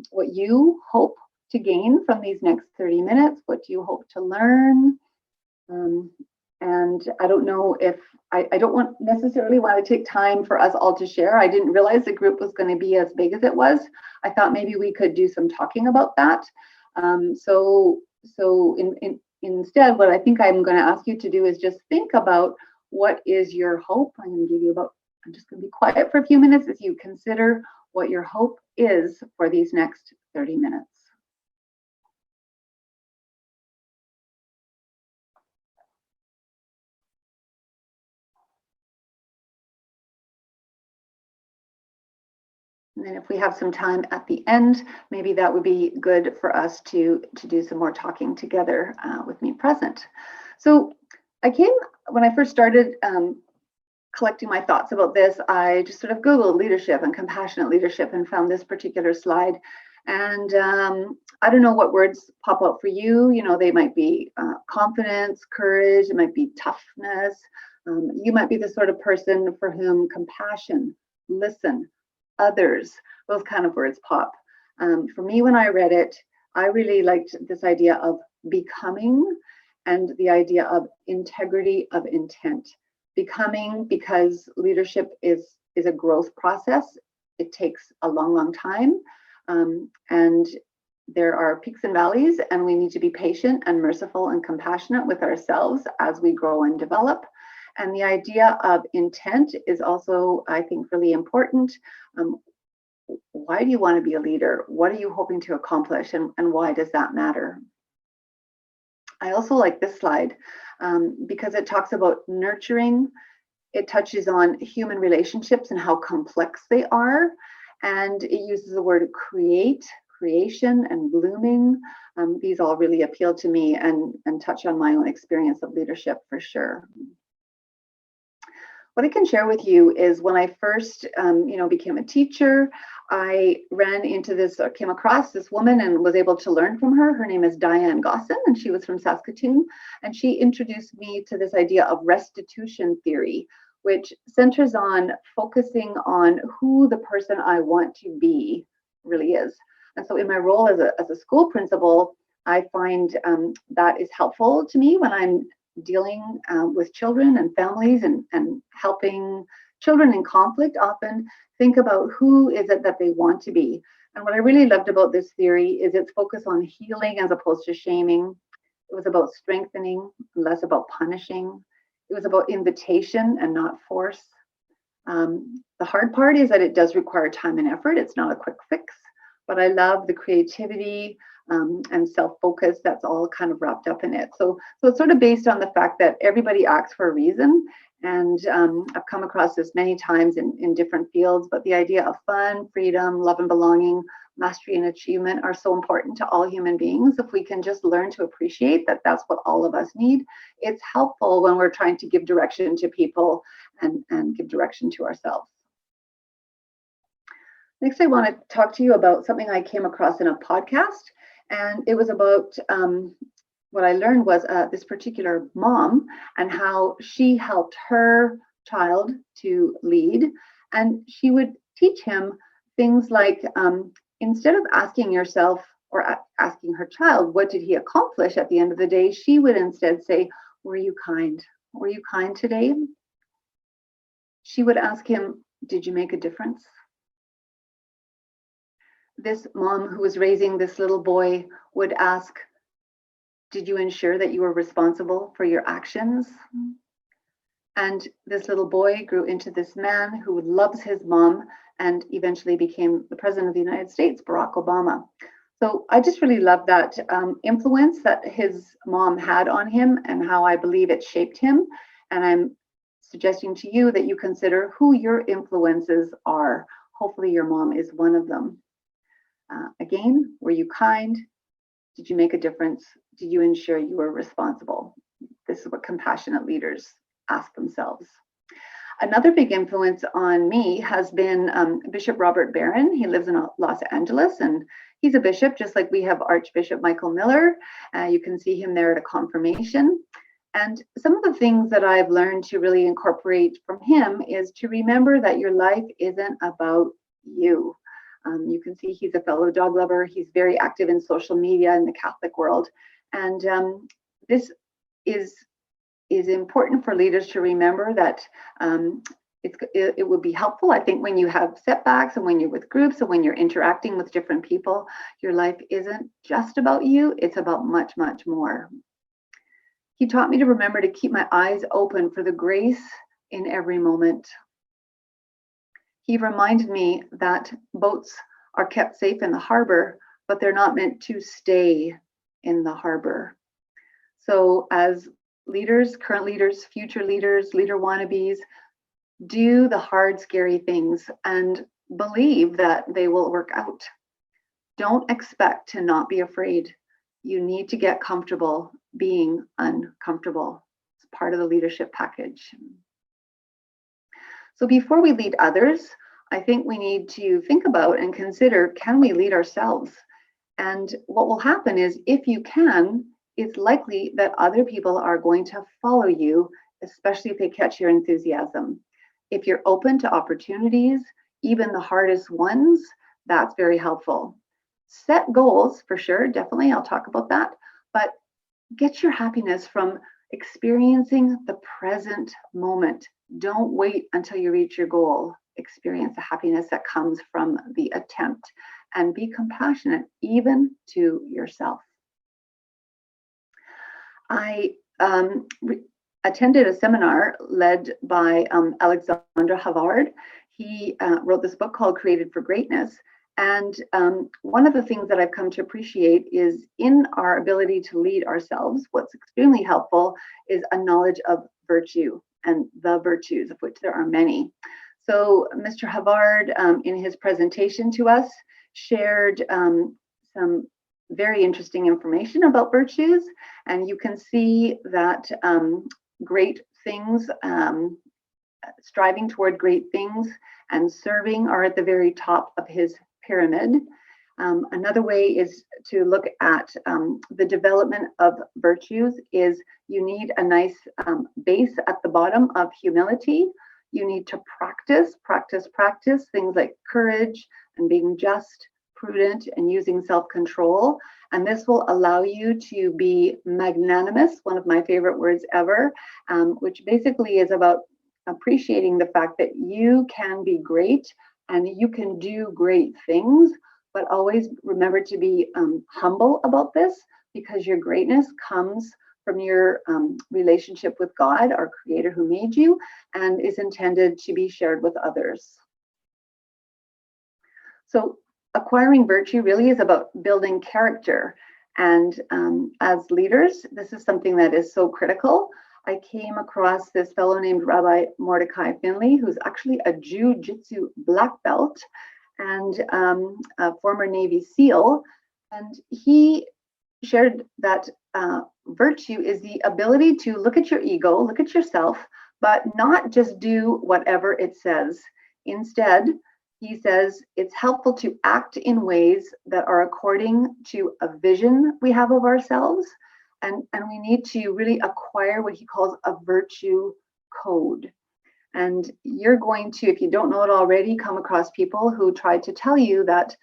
what you hope to gain from these next 30 minutes. What do you hope to learn? And I don't know if, I don't necessarily want to take time for us all to share. I didn't realize the group was going to be as big as it was. I thought maybe we could do some talking about that. Instead, what I think I'm going to ask you to do is just think about what is your hope. I'm just going to be quiet for a few minutes as you consider what your hope is for these next 30 minutes. And then if we have some time at the end, maybe that would be good for us to do some more talking together with me present. So when I first started collecting my thoughts about this, I just sort of Googled leadership and compassionate leadership and found this particular slide. And I don't know what words pop out for you. You know, they might be confidence, courage, it might be toughness. You might be the sort of person for whom compassion, listen, others, those kind of words pop. For me, when I read it, I really liked this idea of becoming and the idea of integrity of intent. Becoming, because leadership is a growth process. It takes a long, long time. And there are peaks and valleys, and we need to be patient and merciful and compassionate with ourselves as we grow and develop. And the idea of intent is also, I think, really important. Why do you want to be a leader? What are you hoping to accomplish, and why does that matter? I also like this slide because it talks about nurturing. It touches on human relationships and how complex they are. And it uses the word create, creation, and blooming. These all really appeal to me and touch on my own experience of leadership for sure. What I can share with you is when I first became a teacher, I ran into this, or came across this woman and was able to learn from her. Her name is Diane Gosson, and she was from Saskatoon. And she introduced me to this idea of restitution theory, which centers on focusing on who the person I want to be really is. And so in my role as a school principal, I find that is helpful to me when I'm dealing with children and families and helping children in conflict often think about who is it that they want to be. And what I really loved about this theory is its focus on healing as opposed to shaming. It was about strengthening, less about punishing. It was about invitation and not force. The hard part is that it does require time and effort. It's not a quick fix, but I love the creativity and self-focus that's all kind of wrapped up in it. So it's sort of based on the fact that everybody acts for a reason. And I've come across this many times in different fields, but the idea of fun, freedom, love and belonging, mastery and achievement are so important to all human beings. If we can just learn to appreciate that that's what all of us need, it's helpful when we're trying to give direction to people and give direction to ourselves. Next, I want to talk to you about something I came across in a podcast, and it was about what I learned was this particular mom and how she helped her child to lead, and she would teach him things like instead of asking yourself or asking her child, what did he accomplish at the end of the day, she would instead say, were you kind? Were you kind today? She would ask him, did you make a difference? This mom who was raising this little boy would ask, did you ensure that you were responsible for your actions? And this little boy grew into this man who loves his mom and eventually became the president of the United States, Barack Obama. So I just really love that influence that his mom had on him and how I believe it shaped him. And I'm suggesting to you that you consider who your influences are. Hopefully your mom is one of them. Again, were you kind? Did you make a difference? Did you ensure you were responsible? This is what compassionate leaders ask themselves. Another big influence on me has been Bishop Robert Barron. He lives in Los Angeles, and he's a bishop, just like we have Archbishop Michael Miller. You can see him there at a confirmation. And some of the things that I've learned to really incorporate from him is to remember that your life isn't about you. You can see he's a fellow dog lover. He's very active in social media in the Catholic world. And this is important for leaders to remember that it would be helpful, I think, when you have setbacks and when you're with groups and when you're interacting with different people. Your life isn't just about you. It's about much, much more. He taught me to remember to keep my eyes open for the grace in every moment. He reminded me that boats are kept safe in the harbor, but they're not meant to stay in the harbor. So as leaders, current leaders, future leaders, leader wannabes, do the hard, scary things and believe that they will work out. Don't expect to not be afraid. You need to get comfortable being uncomfortable. It's part of the leadership package. So before we lead others, I think we need to think about and consider, can we lead ourselves? And what will happen is, if you can, it's likely that other people are going to follow you, especially if they catch your enthusiasm. If you're open to opportunities, even the hardest ones, that's very helpful. Set goals for sure, definitely, I'll talk about that, but get your happiness from experiencing the present moment. Don't wait until you reach your goal. Experience the happiness that comes from the attempt, and be compassionate even to yourself. I attended a seminar led by Alexandre Havard. He wrote this book called Created for Greatness. And one of the things that I've come to appreciate is, in our ability to lead ourselves, what's extremely helpful is a knowledge of virtue and the virtues, of which there are many. So Mr. Havard, in his presentation to us, shared some very interesting information about virtues. And you can see that great things, striving toward great things and serving are at the very top of his pyramid. Another way is to look at the development of virtues is you need a nice base at the bottom of humility. You need to practice things like courage and being just, prudent, and using self-control. And this will allow you to be magnanimous, one of my favorite words ever, which basically is about appreciating the fact that you can be great and you can do great things, but always remember to be humble about this, because your greatness comes from your relationship with God, our creator who made you, and is intended to be shared with others. So acquiring virtue really is about building character. And as leaders, this is something that is so critical. I came across this fellow named Rabbi Mordecai Finley, who's actually a Jiu-Jitsu black belt and a former Navy SEAL. And he shared that virtue is the ability to look at your ego, look at yourself, but not just do whatever it says. Instead, he says it's helpful to act in ways that are according to a vision we have of ourselves. And we need to really acquire what he calls a virtue code. And you're going to, if you don't know it already, come across people who try to tell you that,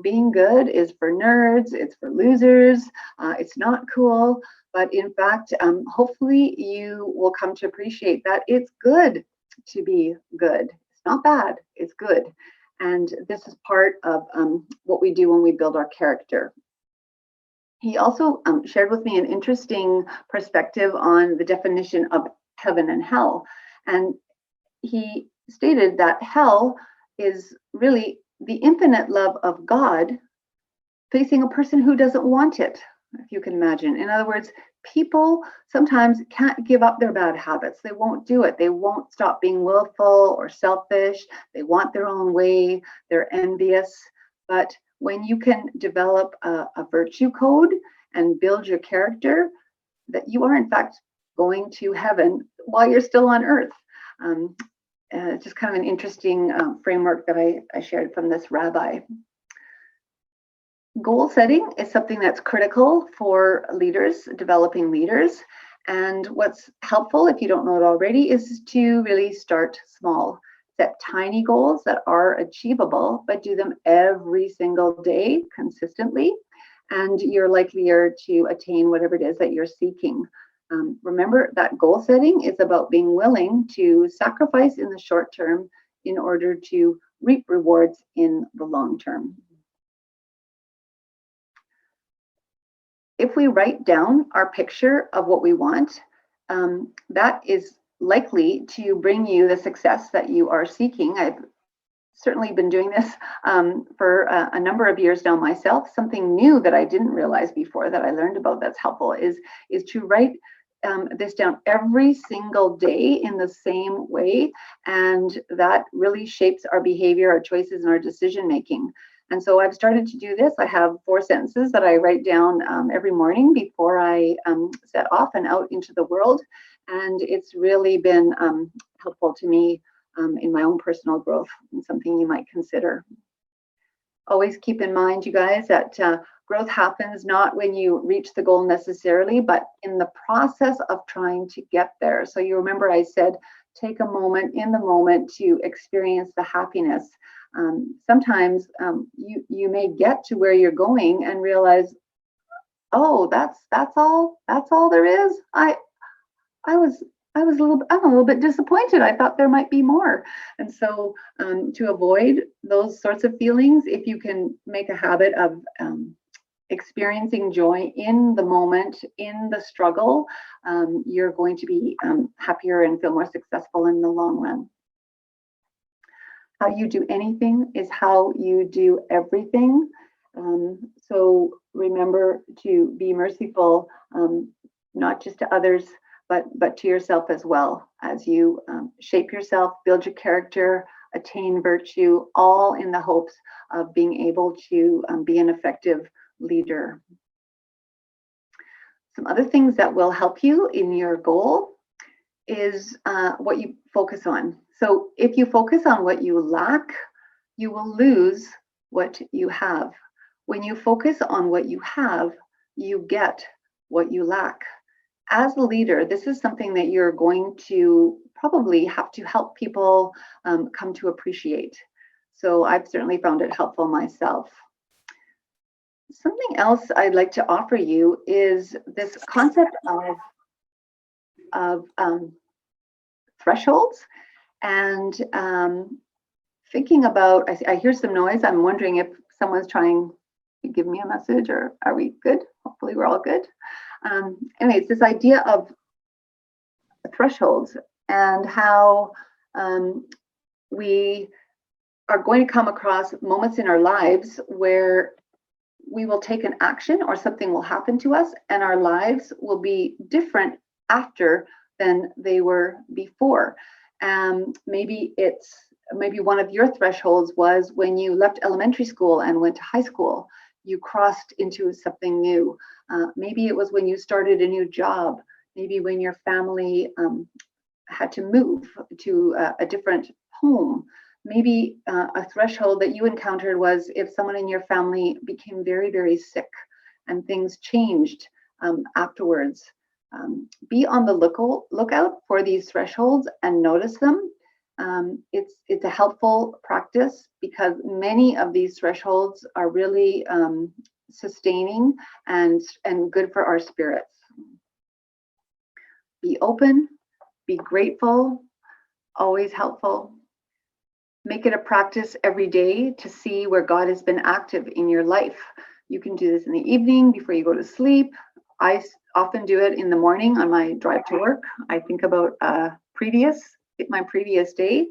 being good is for nerds, it's for losers, it's not cool. But in fact, hopefully you will come to appreciate that it's good to be good. It's not bad, it's good. And this is part of what we do when we build our character. He also shared with me an interesting perspective on the definition of heaven and hell. And he stated that hell is really the infinite love of God facing a person who doesn't want it, if you can imagine. In other words, people sometimes can't give up their bad habits. They won't do it. They won't stop being willful or selfish. They want their own way. They're envious. But when you can develop a virtue code and build your character, that you are in fact going to heaven while you're still on earth. Just kind of an interesting framework that I shared from this rabbi. Goal setting is something that's critical for leaders, developing leaders. And what's helpful, if you don't know it already, is to really start small. Set tiny goals that are achievable, but do them every single day consistently. And you're likelier to attain whatever it is that you're seeking. Remember that goal setting is about being willing to sacrifice in the short term in order to reap rewards in the long term. If we write down our picture of what we want, that is likely to bring you the success that you are seeking. I've certainly been doing this for a number of years now myself. Something new that I didn't realize before that I learned about that's helpful is to write this down every single day in the same way, and that really shapes our behavior, our choices, and our decision making. And so I've started to do this. I have 4 sentences that I write down every morning before I set off and out into the world, and it's really been helpful to me in my own personal growth, and something you might consider. Always keep in mind, you guys, that growth happens not when you reach the goal necessarily, but in the process of trying to get there. So you remember I said, take a moment in the moment to experience the happiness. Sometimes you may get to where you're going and realize, oh, that's all there is. I'm a little bit disappointed. I thought there might be more. And so to avoid those sorts of feelings, if you can make a habit of experiencing joy in the moment, in the struggle, you're going to be happier and feel more successful in the long run. How you do anything is how you do everything. So remember to be merciful, not just to others, but to yourself as well, as you shape yourself, build your character, attain virtue, all in the hopes of being able to be an effective leader. Some other things that will help you in your goal is what you focus on. So if you focus on what you lack, you will lose what you have. When you focus on what you have, you get what you lack. As a leader, this is something that you're going to probably have to help people come to appreciate. So I've certainly found it helpful myself. Something else I'd like to offer you is this concept of thresholds, and thinking about, I hear some noise. I'm wondering if someone's trying to give me a message, or are we good? Hopefully we're all good. Anyways, this idea of thresholds and how we are going to come across moments in our lives where we will take an action or something will happen to us and our lives will be different after than they were before. Maybe one of your thresholds was when you left elementary school and went to high school. You crossed into something new. Maybe it was when you started a new job. Maybe when your family had to move to a different home. Maybe a threshold that you encountered was if someone in your family became very, very sick and things changed afterwards. Be on the lookout for these thresholds and notice them. It's a helpful practice because many of these thresholds are really sustaining and good for our spirits. Be open, be grateful, always helpful. Make it a practice every day to see where God has been active in your life. You can do this in the evening before you go to sleep. I often do it in the morning on my drive to work. I think about my previous day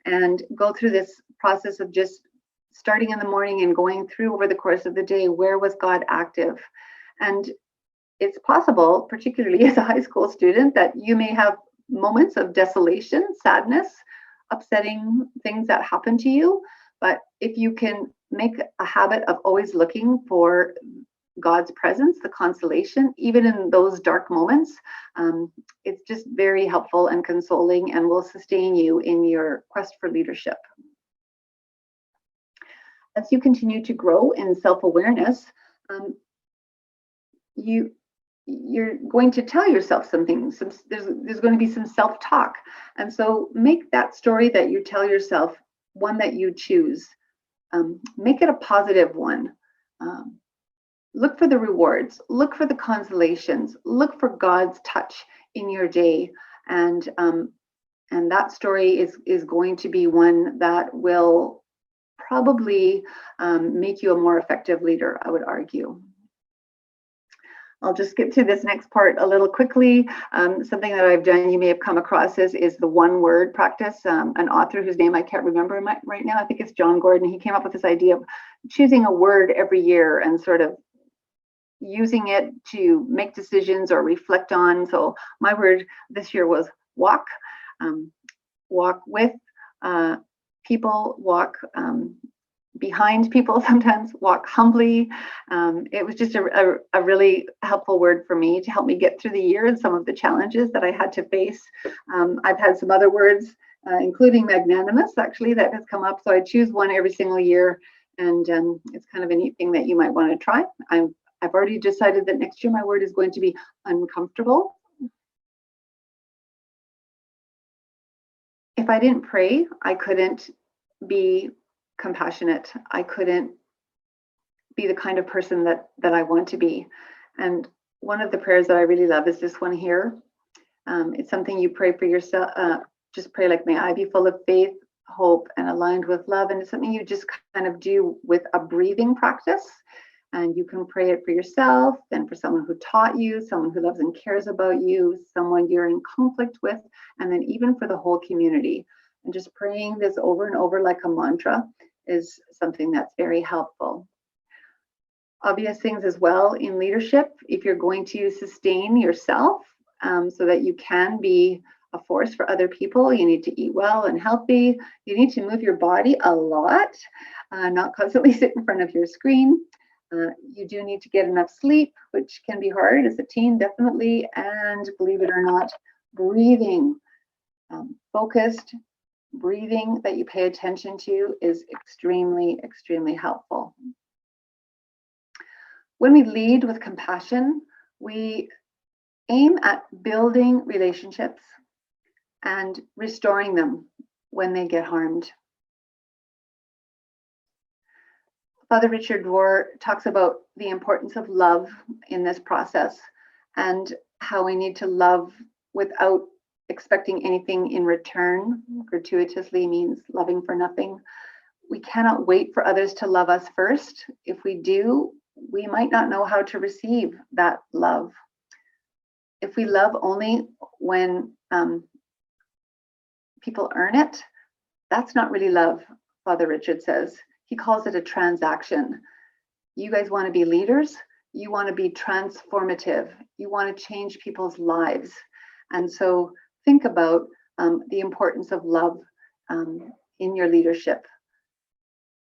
and go through this process of just starting in the morning and going through over the course of the day, where was God active? And it's possible, particularly as a high school student, that you may have moments of desolation, sadness, upsetting things that happen to you. But if you can make a habit of always looking for God's presence, the consolation, even in those dark moments, it's just very helpful and consoling and will sustain you in your quest for leadership. As you continue to grow in self-awareness, you're going to tell yourself some things. There's going to be some self-talk. And so make that story that you tell yourself one that you choose. Make it a positive one. Look for the rewards, look for the consolations, look for God's touch in your day. And that story is going to be one that will probably make you a more effective leader, I would argue. I'll just skip to this next part a little quickly. Something that I've done, you may have come across this, is the one word practice. An author whose name I can't remember right now, I think it's John Gordon, he came up with this idea of choosing a word every year and sort of using it to make decisions or reflect on. So my word this year was walk. Walk with people, walk behind people, sometimes walk humbly. It was just a really helpful word for me to help me get through the year and some of the challenges that I had to face. I've had some other words, including magnanimous, actually, that has come up. So I choose one every single year, and it's kind of a neat thing that you might want to try. I've already decided that next year my word is going to be uncomfortable. If I didn't pray, I couldn't be compassionate. I couldn't be the kind of person that I want to be. And one of the prayers that I really love is this one here. It's something you pray for yourself. Just pray like, may I be full of faith, hope, and aligned with love. And it's something you just kind of do with a breathing practice. And you can pray it for yourself, then for someone who taught you, someone who loves and cares about you, someone you're in conflict with, and then even for the whole community. And just praying this over and over like a mantra is something that's very helpful. Obvious things as well in leadership, if you're going to sustain yourself so that you can be a force for other people, you need to eat well and healthy. You need to move your body a lot, not constantly sit in front of your screen. You do need to get enough sleep, which can be hard as a teen, definitely. And believe it or not, breathing, focused breathing that you pay attention to is extremely, extremely helpful. When we lead with compassion, we aim at building relationships and restoring them when they get harmed. Father Richard Rohr talks about the importance of love in this process and how we need to love without expecting anything in return. Gratuitously means loving for nothing. We cannot wait for others to love us first. If we do, we might not know how to receive that love. If we love only when people earn it, that's not really love, Father Richard says. He calls it a transaction. You guys want to be leaders. You want to be transformative. You want to change people's lives. And so think about the importance of love in your leadership.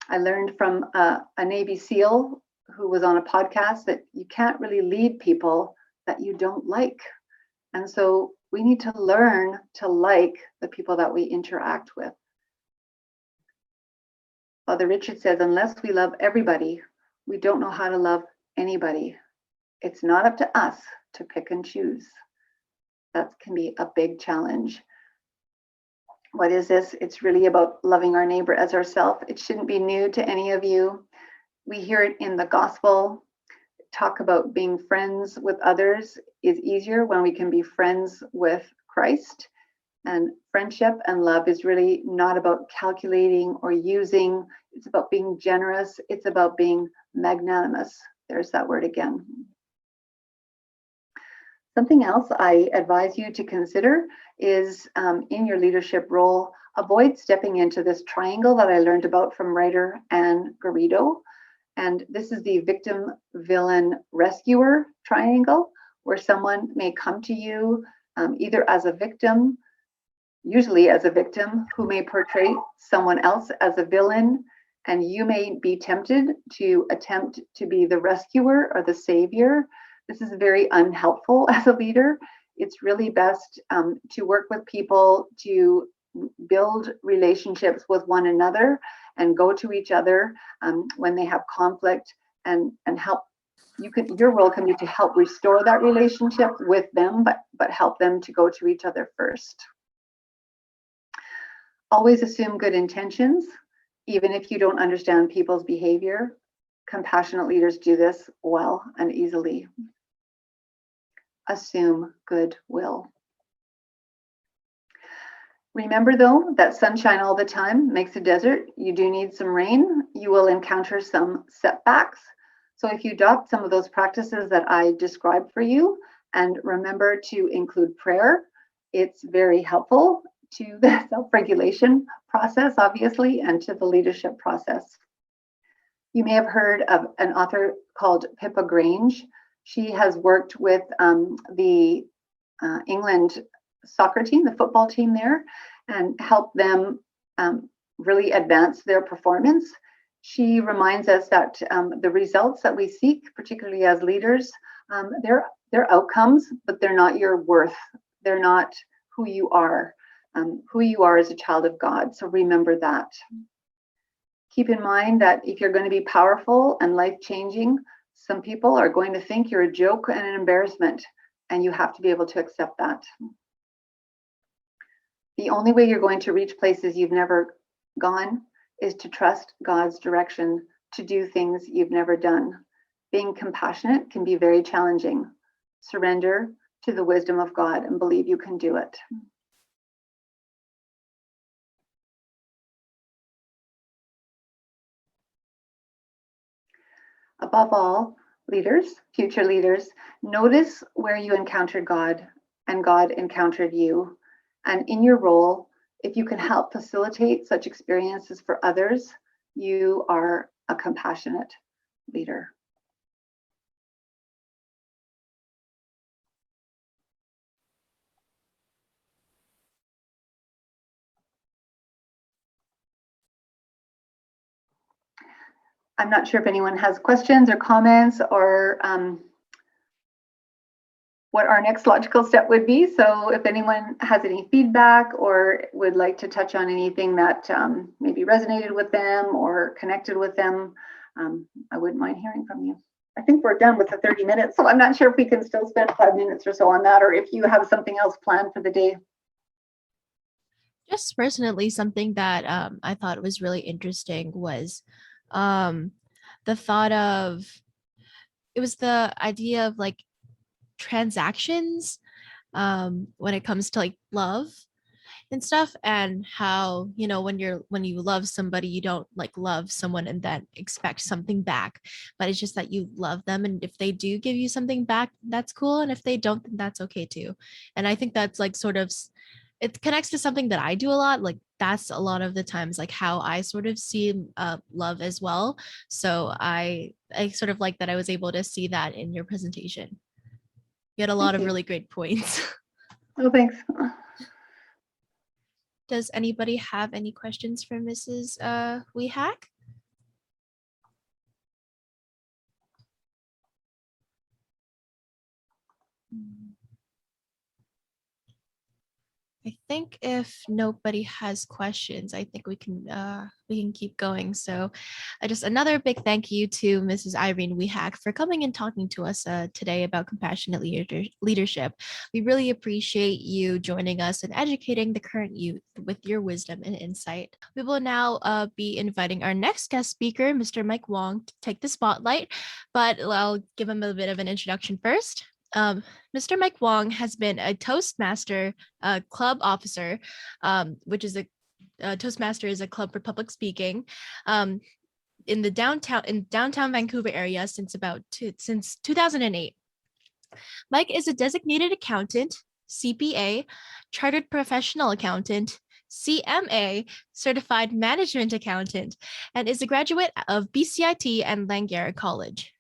I learned from a Navy SEAL who was on a podcast that you can't really lead people that you don't like. And so we need to learn to like the people that we interact with. Father Richard says, unless we love everybody, we don't know how to love anybody. It's not up to us to pick and choose. That can be a big challenge. What is this? It's really about loving our neighbor as ourselves. It shouldn't be new to any of you. We hear it in the gospel. Talk about being friends with others is easier when we can be friends with Christ. And friendship and love is really not about calculating or using. It's about being generous. It's about being magnanimous. There's that word again. Something else I advise you to consider is in your leadership role, avoid stepping into this triangle that I learned about from writer Anne Garrido. And this is the victim, villain, rescuer triangle, where someone may come to you either as a victim, usually as a victim, who may portray someone else as a villain, and you may be tempted to attempt to be the rescuer or the savior. This is very unhelpful as a leader. It's really best to work with people, to build relationships with one another and go to each other when they have conflict and help. Your role can be to help restore that relationship with them, but help them to go to each other first. Always assume good intentions, even if you don't understand people's behavior. Compassionate leaders do this well and easily. Assume goodwill. Remember, though, that sunshine all the time makes a desert. You do need some rain. You will encounter some setbacks. So if you adopt some of those practices that I described for you, and remember to include prayer, it's very helpful to the self-regulation process, obviously, and to the leadership process. You may have heard of an author called Pippa Grange. She has worked with the England soccer team, the football team there, and helped them really advance their performance. She reminds us that the results that we seek, particularly as leaders, they're outcomes, but they're not your worth. They're not who you are as a child of God. So remember that. Keep in mind that if you're going to be powerful and life-changing, some people are going to think you're a joke and an embarrassment, and you have to be able to accept that. The only way you're going to reach places you've never gone is to trust God's direction to do things you've never done. Being compassionate can be very challenging. Surrender to the wisdom of God and believe you can do it. Above all, leaders, future leaders, notice where you encountered God and God encountered you. And in your role, if you can help facilitate such experiences for others, you are a compassionate leader. I'm not sure if anyone has questions or comments or what our next logical step would be. So if anyone has any feedback or would like to touch on anything that maybe resonated with them or connected with them, I wouldn't mind hearing from you. I think we're done with the 30 minutes, so I'm not sure if we can still spend 5 minutes or so on that, or if you have something else planned for the day. Just personally, something that I thought was really interesting was the thought of, it was the idea of like transactions when it comes to like love and stuff, and how, you know, when you love somebody, you don't like love someone and then expect something back, but it's just that you love them, and if they do give you something back, that's cool, and if they don't, then that's okay too. And I think that's like sort of, it connects to something that I do a lot. Like that's a lot of the times like how I sort of see love as well. So I sort of like that I was able to see that in your presentation. You had a lot of really great points. Oh, thanks. Does anybody have any questions for Mrs. Wihak? I think if nobody has questions, I think we can keep going. So just another big thank you to Mrs. Irene Wihak for coming and talking to us today about compassionate leadership. We really appreciate you joining us and educating the current youth with your wisdom and insight. We will now be inviting our next guest speaker, Mr. Mike Wong, to take the spotlight, but I'll give him a bit of an introduction first. Mr. Mike Wong has been a Toastmaster club officer, which is a Toastmaster is a club for public speaking, in downtown Vancouver area since 2008. Mike is a designated accountant, CPA, chartered professional accountant, CMA, Certified Management Accountant, and is a graduate of BCIT and Langara College.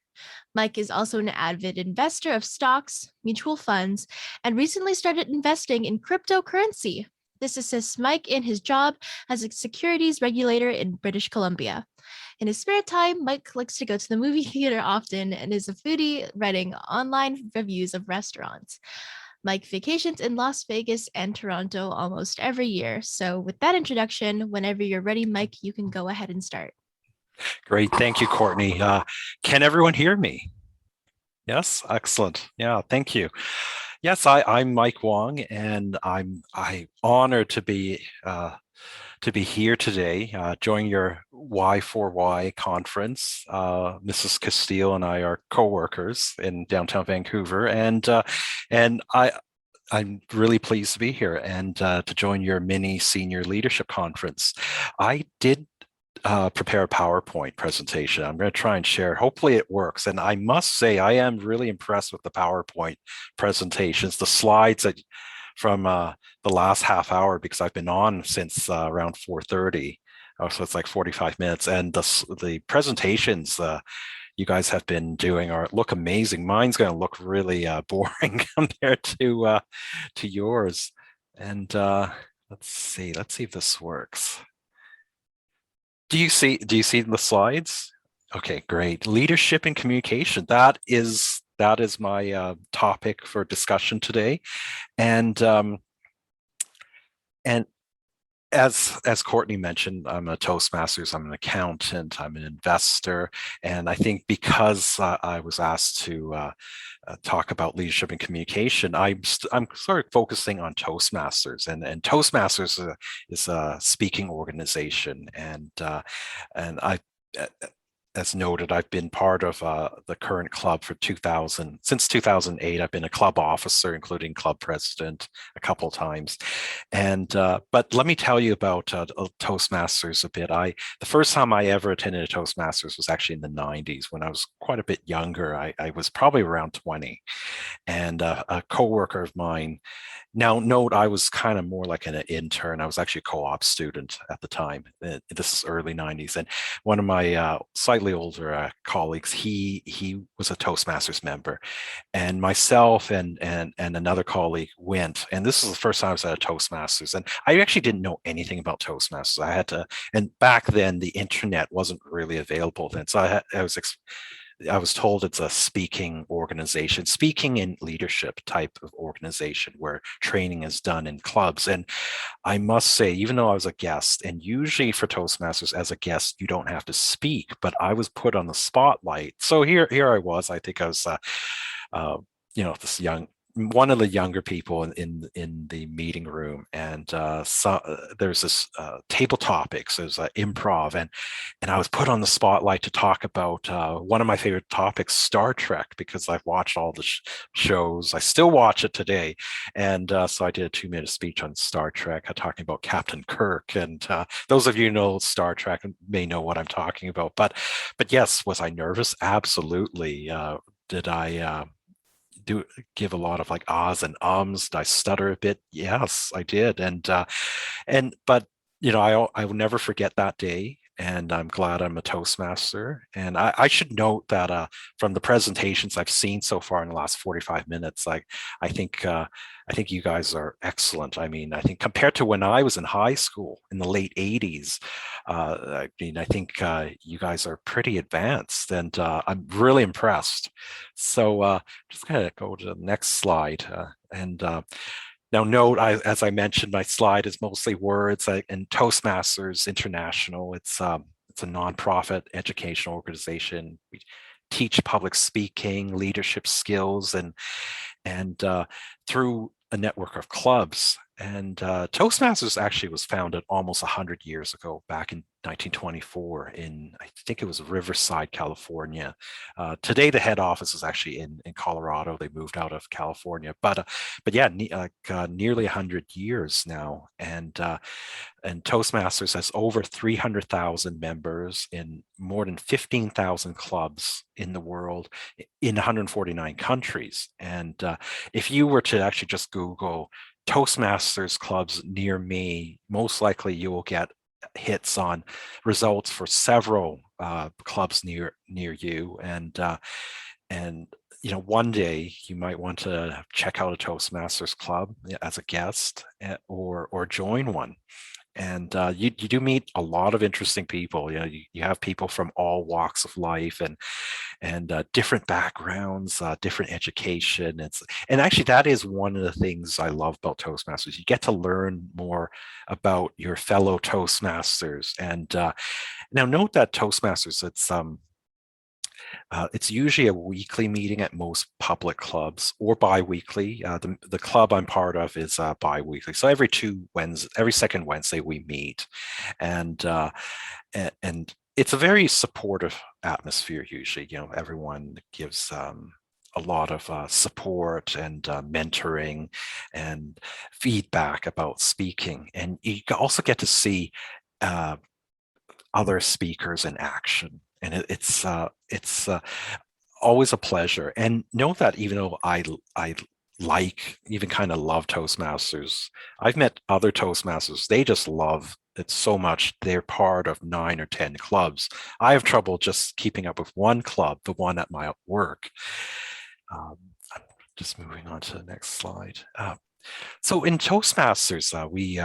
Mike is also an avid investor of stocks, mutual funds, and recently started investing in cryptocurrency. This assists Mike in his job as a securities regulator in British Columbia. In his spare time, Mike likes to go to the movie theater often and is a foodie, writing online reviews of restaurants. Mike vacations in Las Vegas and Toronto almost every year. So with that introduction, whenever you're ready, Mike, you can go ahead and start. Great. Thank you, Courtney. Can everyone hear me? Yes, excellent. Yeah, thank you. Yes, I'm Mike Wong, and I'm honored to be here today, joining your Y4Y conference. Mrs. Castile and I are co-workers in downtown Vancouver, and I'm really pleased to be here and to join your mini senior leadership conference. I did prepare a PowerPoint presentation. I'm going to try and share. Hopefully it works. And I must say, I am really impressed with the PowerPoint presentations, the slides that from the last half hour, because I've been on since around 4:30. So it's like 45 minutes. And the presentations you guys have been doing look amazing. Mine's going to look really boring compared to yours. And let's see if this works. Do you see the slides? Okay, great. Leadership and communication. That is my topic for discussion today. And as Courtney mentioned, I'm a Toastmasters, I'm an accountant, I'm an investor. And I think because I was asked to talk about leadership and communication, I'm sort of focusing on Toastmasters, and Toastmasters is a speaking organization, and I, as noted, I've been part of the current club since 2008. I've been a club officer, including club president a couple times. And but let me tell you about Toastmasters a bit. The first time I ever attended a Toastmasters was actually in the 90s when I was quite a bit younger. I was probably around 20, and a coworker of mine. Now, note, I was kind of more like an intern. I was actually a co-op student at the time. This is early 90s. And one of my slightly older colleagues, he was a Toastmasters member. And myself and another colleague went. And this was the first time I was at a Toastmasters. And I actually didn't know anything about Toastmasters. And back then, the internet wasn't really available then. So I was told it's a speaking organization, speaking and leadership type of organization where training is done in clubs. And I must say, even though I was a guest, and usually for Toastmasters as a guest, you don't have to speak, but I was put on the spotlight. So here I was. I think I was, this one of the younger people in the meeting room, and there's this table topics, there's improv, and I was put on the spotlight to talk about one of my favorite topics, Star Trek, because I've watched all the shows. I still watch it today, and so I did a 2-minute speech on Star Trek, talking about Captain Kirk, and those of you who know Star Trek may know what I'm talking about. But yes, was I nervous? Absolutely. Did I give a lot of like ahs and ums? Did I stutter a bit? Yes, I did. But I will never forget that day. And I'm glad I'm a Toastmaster. And I should note that from the presentations I've seen so far in the last 45 minutes, I think you guys are excellent. I mean, I think compared to when I was in high school in the late 80s, I think you guys are pretty advanced, and I'm really impressed. So just kind of go to the next slide. Now note, as I mentioned, my slide is mostly words, and Toastmasters International, it's a nonprofit educational organization. We teach public speaking, leadership skills, and through a network of clubs. And Toastmasters actually was founded almost 100 years ago, back in 1924 in, I think it was Riverside, California. Today, the head office is actually in Colorado. They moved out of California, but yeah, nearly 100 years now. And Toastmasters has over 300,000 members in more than 15,000 clubs in the world, in 149 countries. And if you were to actually just Google Toastmasters clubs near me, most likely you will get hits on results for several clubs near you, and one day you might want to check out a Toastmasters club as a guest, or join one. And you do meet a lot of interesting people. You have people from all walks of life, and different backgrounds, different education. And actually that is one of the things I love about Toastmasters. You get to learn more about your fellow Toastmasters. And now note that Toastmasters, it's usually a weekly meeting at most public clubs, or bi-weekly. The club I'm part of is bi-weekly. So every second Wednesday we meet, and it's a very supportive atmosphere usually. Everyone gives a lot of support and mentoring and feedback about speaking. And you also get to see other speakers in action. And it's always a pleasure. And know that even though I even kind of love Toastmasters, I've met other Toastmasters, they just love it so much. They're part of 9 or 10 clubs. I have trouble just keeping up with one club, the one at my work. I'm just moving on to the next slide. So in Toastmasters, we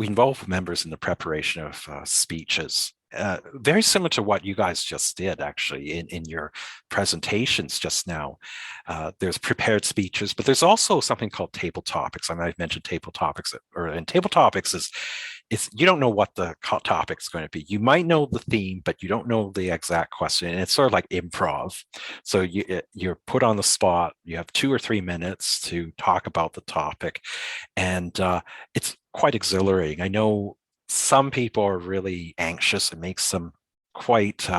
involve members in the preparation of speeches. Very similar to what you guys just did, actually, in your presentations just now. There's prepared speeches, but there's also something called table topics. I mean, I've mentioned table topics, and table topics is you don't know what the topic is going to be. You might know the theme, but you don't know the exact question. And it's sort of like improv. So you're put on the spot. You have 2 or 3 minutes to talk about the topic, and it's quite exhilarating. I know some people are really anxious. It makes them quite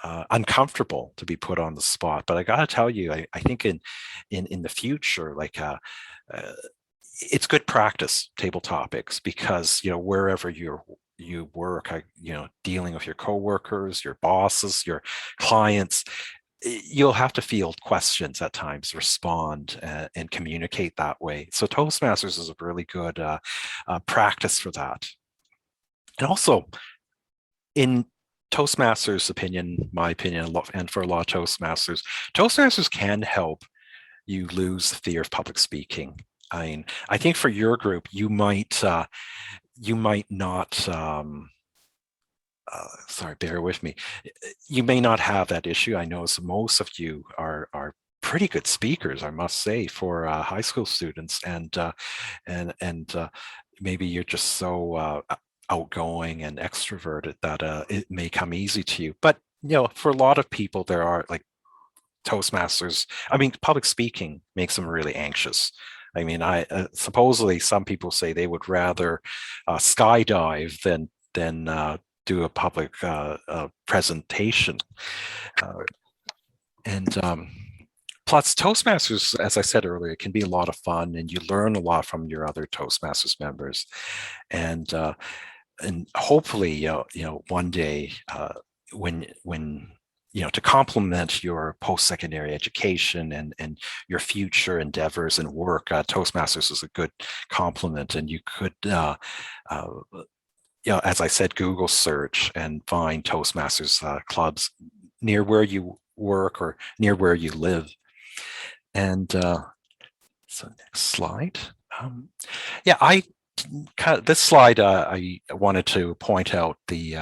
uncomfortable to be put on the spot. But I got to tell you, I think in the future, it's good practice, table topics, because wherever you work, dealing with your coworkers, your bosses, your clients, you'll have to field questions at times, respond and communicate that way. So Toastmasters is a really good practice for that. And also, in Toastmasters' opinion, my opinion, and for a lot of Toastmasters can help you lose the fear of public speaking. I mean, I think for your group, you might not. Sorry, bear with me. You may not have that issue. I know most of you are pretty good speakers, I must say, for high school students, and maybe you're just so outgoing and extroverted that it may come easy to you. But for a lot of people, there are Toastmasters. I mean, public speaking makes them really anxious. I mean, supposedly some people say they would rather skydive than do a public presentation. Plus, Toastmasters, as I said earlier, can be a lot of fun, and you learn a lot from your other Toastmasters members. And hopefully, one day, when to complement your post-secondary education and your future endeavors and work, Toastmasters is a good complement, and you could, as I said, Google search and find Toastmasters clubs near where you work or near where you live. And so next slide. This slide, I wanted to point out the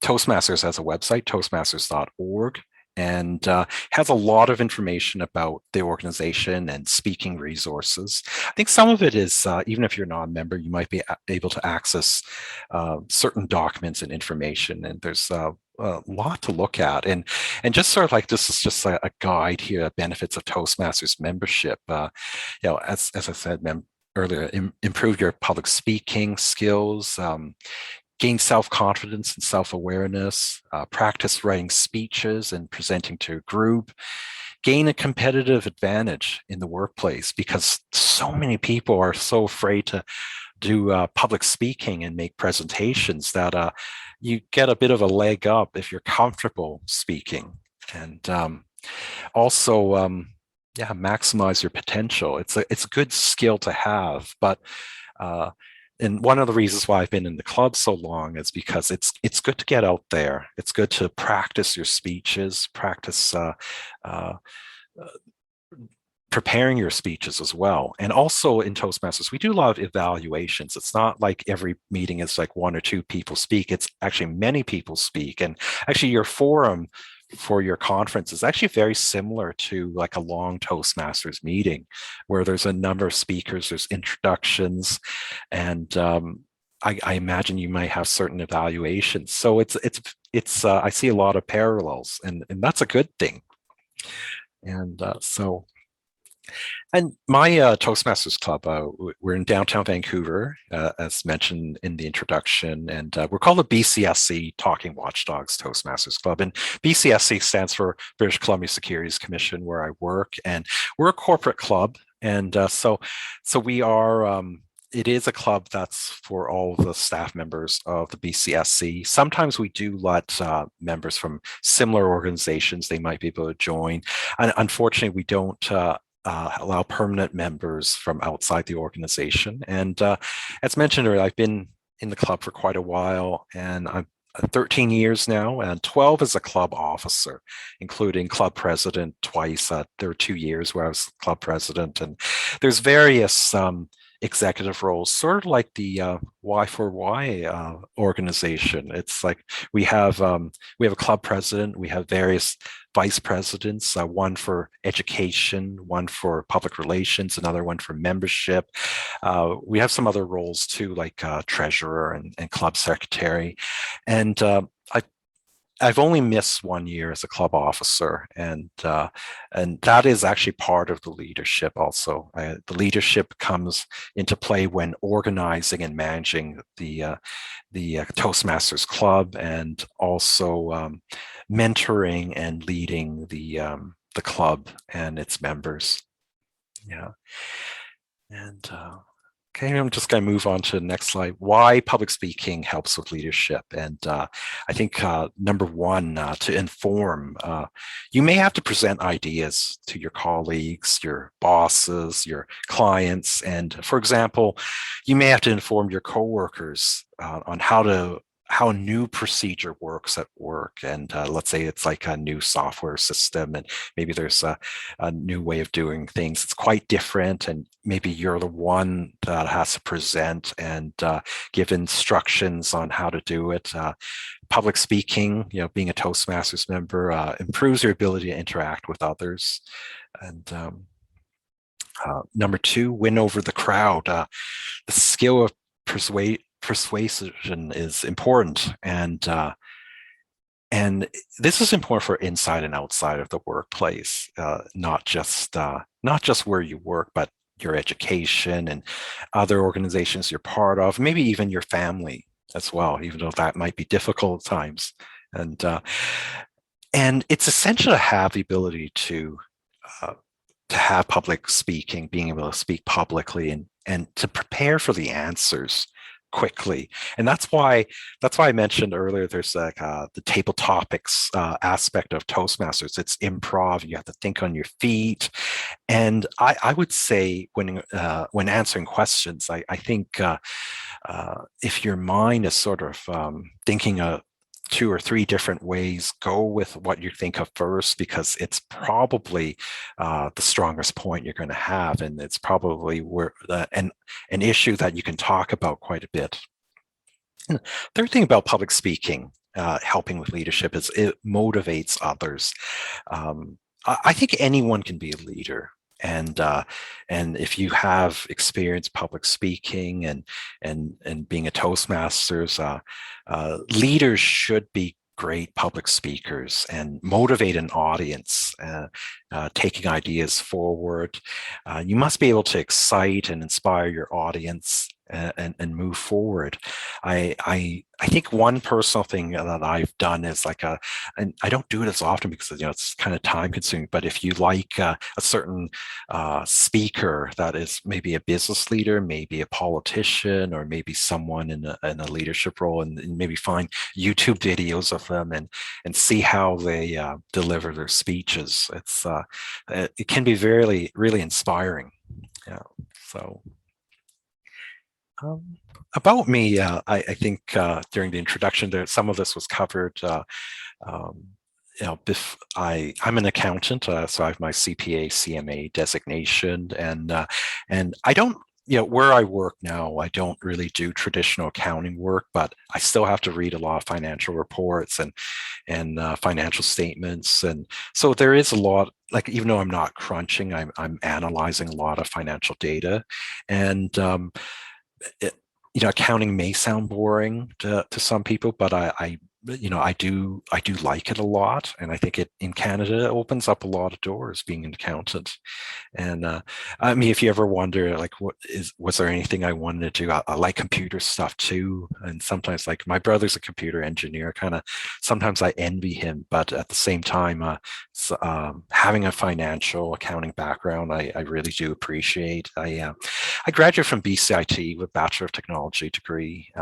Toastmasters has a website, toastmasters.org, and has a lot of information about the organization and speaking resources. I think some of it is, even if you're not a member, you might be able to access certain documents and information, and there's a lot to look at. And just sort of this is just a guide here, benefits of Toastmasters membership. As I said earlier, improve your public speaking skills, gain self-confidence and self-awareness, practice writing speeches and presenting to a group, gain a competitive advantage in the workplace, because so many people are so afraid to do public speaking and make presentations that you get a bit of a leg up if you're comfortable speaking. And also, yeah, maximize your potential. It's a good skill to have, but and one of the reasons why I've been in the club so long is because it's good to get out there. It's good to practice your speeches, practice preparing your speeches as well. And also in Toastmasters, we do a lot of evaluations. It's not like every meeting is like one or two people speak. It's actually many people speak. And actually your forum for your conference is actually very similar to like a long Toastmasters meeting where there's a number of speakers, there's introductions, and I imagine you might have certain evaluations. So it's I see a lot of parallels, and that's a good thing. And and my Toastmasters Club, we're in downtown Vancouver, as mentioned in the introduction, and we're called the BCSC Talking Watchdogs Toastmasters Club. And BCSC stands for British Columbia Securities Commission, where I work, and we're a corporate club. And so we are, it is a club that's for all the staff members of the BCSC. Sometimes we do let members from similar organizations, they might be able to join. And unfortunately, we don't allow permanent members from outside the organization. And as mentioned earlier, I've been in the club for quite a while, and I'm 13 years now, and 12 as a club officer, including club president twice. There were 2 years where I was club president, and there's various executive roles, sort of like the Y4Y organization. It's like we have a club president, we have various vice presidents, one for education, one for public relations, another one for membership. We have some other roles too, like treasurer and club secretary. And I've only missed 1 year as a club officer, and that is actually part of the leadership also. The leadership comes into play when organizing and managing the Toastmasters Club, and also mentoring and leading the club and its members. Yeah, and okay, I'm just going to move on to the next slide. Why public speaking helps with leadership. And I think number one, to inform. You may have to present ideas to your colleagues, your bosses, your clients. And for example, you may have to inform your coworkers on how a new procedure works at work. And let's say it's like a new software system, and maybe there's a new way of doing things. It's quite different, and maybe you're the one that has to present and give instructions on how to do it. Public speaking, being a Toastmasters member, improves your ability to interact with others. And number two, win over the crowd. The skill of persuasion is important, and this is important for inside and outside of the workplace, not just where you work, but your education and other organizations you're part of, maybe even your family as well, even though that might be difficult at times. And it's essential to have the ability to have public speaking, being able to speak publicly, and to prepare for the answers quickly. And that's why I mentioned earlier there's like the table topics aspect of Toastmasters. It's improv. You have to think on your feet. And I would say when answering questions, I think if your mind is sort of thinking of 2 or 3 different ways, go with what you think of first, because it's probably the strongest point you're going to have, and it's probably where an issue that you can talk about quite a bit. And third thing about public speaking, helping with leadership, is it motivates others. I think anyone can be a leader. And if you have experience public speaking and being a Toastmasters, leaders should be great public speakers and motivate an audience, taking ideas forward. You must be able to excite and inspire your audience, and move forward. I think one personal thing that I've done is and I don't do it as often because it's kind of time consuming, but if you like a certain speaker that is maybe a business leader, maybe a politician, or maybe someone in a leadership role, and maybe find YouTube videos of them and see how they deliver their speeches. It can be really inspiring. Yeah. So about me, I think during the introduction, some of this was covered. I'm an accountant, so I have my CPA, CMA designation, and I don't. Where I work now, I don't really do traditional accounting work, but I still have to read a lot of financial reports and financial statements, and so there is a lot. Like, even though I'm not crunching, I'm analyzing a lot of financial data, and accounting may sound boring to some people, but I do like it a lot, and I think in Canada it opens up a lot of doors being an accountant. And I mean, if you ever wonder, like, was there anything I wanted to do? I like computer stuff too, and sometimes, like, my brother's a computer engineer. Sometimes I envy him, but at the same time, having a financial accounting background, I really do appreciate. I graduated from BCIT with Bachelor of Technology degree.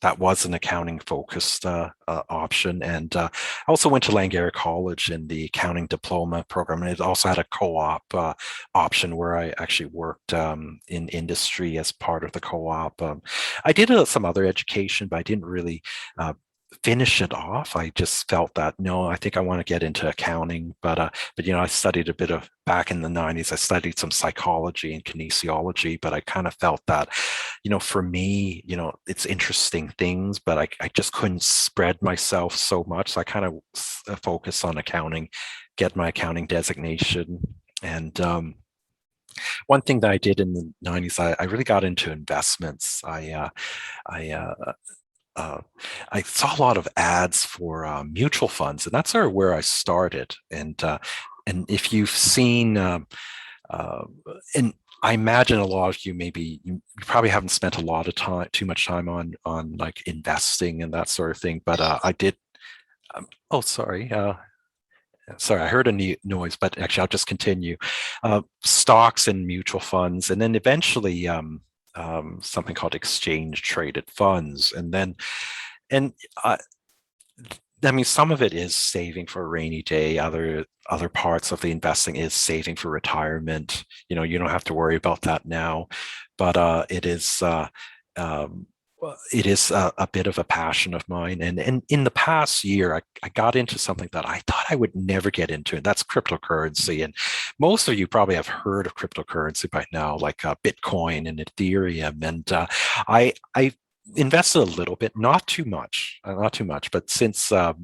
That was an accounting focused option. And I also went to Langara College in the accounting diploma program. And it also had a co-op option where I actually worked in industry as part of the co-op. I did some other education, but I didn't really finish it off. I just felt that, no, I think I want to get into accounting. But I studied a bit of, back in the 90s, I studied some psychology and kinesiology, but I kind of felt that, for me, it's interesting things, but I just couldn't spread myself so much. So I kind of focused on accounting, get my accounting designation. And one thing that I did in the 90s, I really got into investments. I saw a lot of ads for mutual funds, and that's sort of where I started. And if you've seen, and I imagine a lot of you, maybe you probably haven't spent too much time on like investing and that sort of thing. But I did. Oh, sorry. Sorry, I heard a noise, but actually I'll just continue. Stocks and mutual funds, and then eventually something called exchange traded funds. I mean, some of it is saving for a rainy day. Other parts of the investing is saving for retirement. You don't have to worry about that now, but it is a bit of a passion of mine. And in the past year, I got into something that I thought I would never get into, and that's cryptocurrency. And most of you probably have heard of cryptocurrency by now, like Bitcoin and Ethereum. And I invested a little bit, not too much, but since the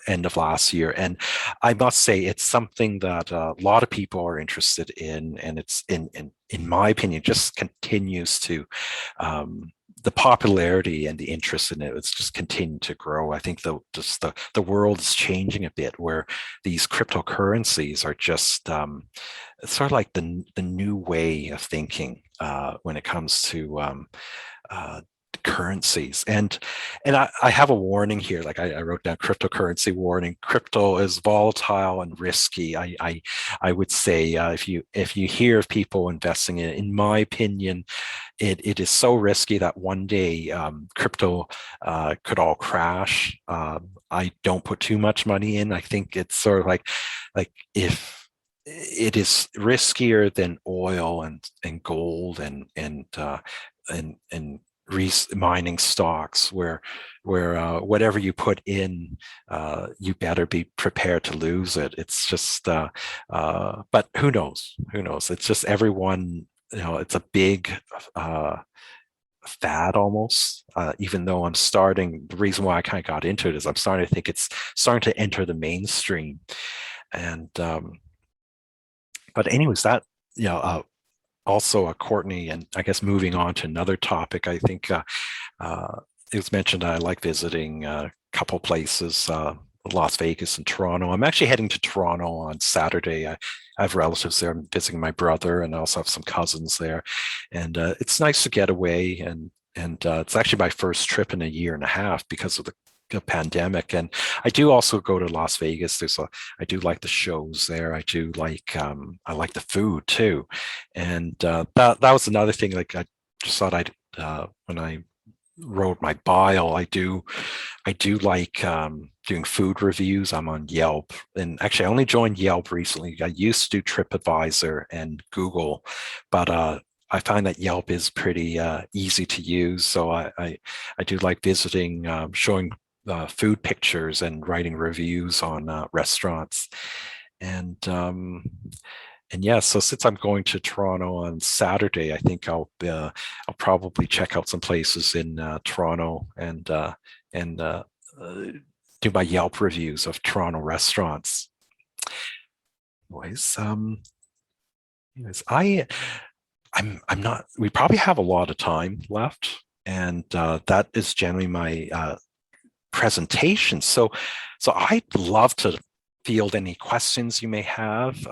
end of last year. And I must say, it's something that a lot of people are interested in, and it's in my opinion, just continues to the popularity and the interest in it's just continued to grow. I think the world is changing a bit, where these cryptocurrencies are just sort of like the new way of thinking when it comes to currencies. And I have a warning here, like I wrote down cryptocurrency warning. Crypto is volatile and risky. I would say if you hear of people investing in my opinion, it is so risky that one day crypto could all crash. I don't put too much money in. I think it's sort of like if it is riskier than oil and gold and mining stocks, where whatever you put in, you better be prepared to lose it. It's just but who knows? It's just everyone, it's a big fad almost, even though the reason why I kind of got into it is I'm starting to think it's starting to enter the mainstream. And but anyways, that also, Courtney, and I guess moving on to another topic, I think it was mentioned I like visiting a couple places Las Vegas and Toronto. I'm actually heading to Toronto on Saturday. I have relatives there. I'm visiting my brother, and I also have some cousins there. And it's nice to get away. And it's actually my first trip in a year and a half because of the pandemic. And I do also go to Las Vegas. I do like the shows there. I do like I like the food too. And that was another thing. Like I just thought when I wrote my bio, I do like doing food reviews. I'm on Yelp, and actually I only joined Yelp recently. I used to do TripAdvisor and Google, but I find that Yelp is pretty easy to use. So I do like visiting, showing food pictures and writing reviews on restaurants. And yeah, so since I'm going to Toronto on Saturday, I think I'll probably check out some places in Toronto and do my Yelp reviews of Toronto restaurants. Anyways, I'm not. We probably have a lot of time left, and that is generally my presentation. So I'd love to field any questions you may have,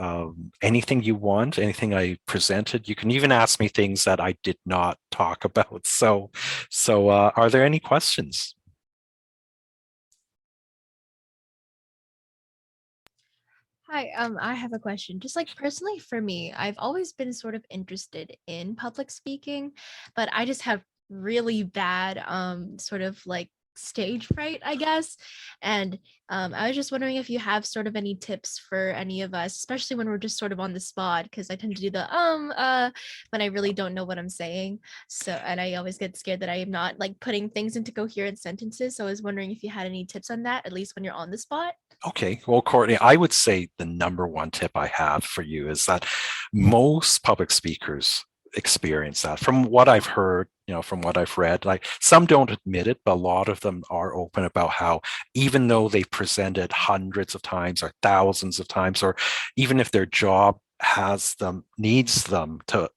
anything you want, anything I presented. You can even ask me things that I did not talk about. So are there any questions? Hi, I have a question. Just like personally for me, I've always been sort of interested in public speaking, but I just have really bad sort of like stage fright, I guess. And I was just wondering if you have sort of any tips for any of us, especially when we're just sort of on the spot, because I tend to do the when I really don't know what I'm saying. So, and I always get scared that I am not like putting things into coherent sentences. So I was wondering if you had any tips on that, at least when you're on the spot. Okay, well, Courtney, I would say the number one tip I have for you is that most public speakers experience that. From what I've heard, from what I've read, like some don't admit it, but a lot of them are open about how even though they presented hundreds of times or thousands of times, or even if their job needs them to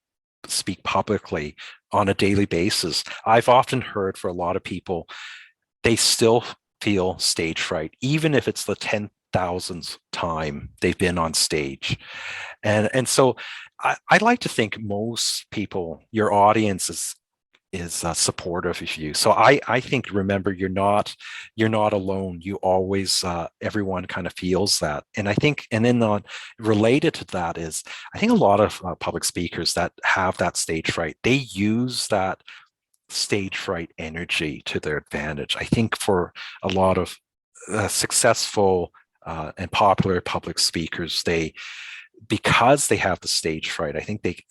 speak publicly on a daily basis, I've often heard for a lot of people, they still feel stage fright, even if it's the 10,000th time they've been on stage. And so I'd like to think most people, your audience is supportive of you. So I think, remember, you're not alone. You always, everyone kind of feels that. And I think, and then related to that is, I think a lot of public speakers that have that stage fright, they use that stage fright energy to their advantage. I think for a lot of successful and popular public speakers, because they have the stage fright, I think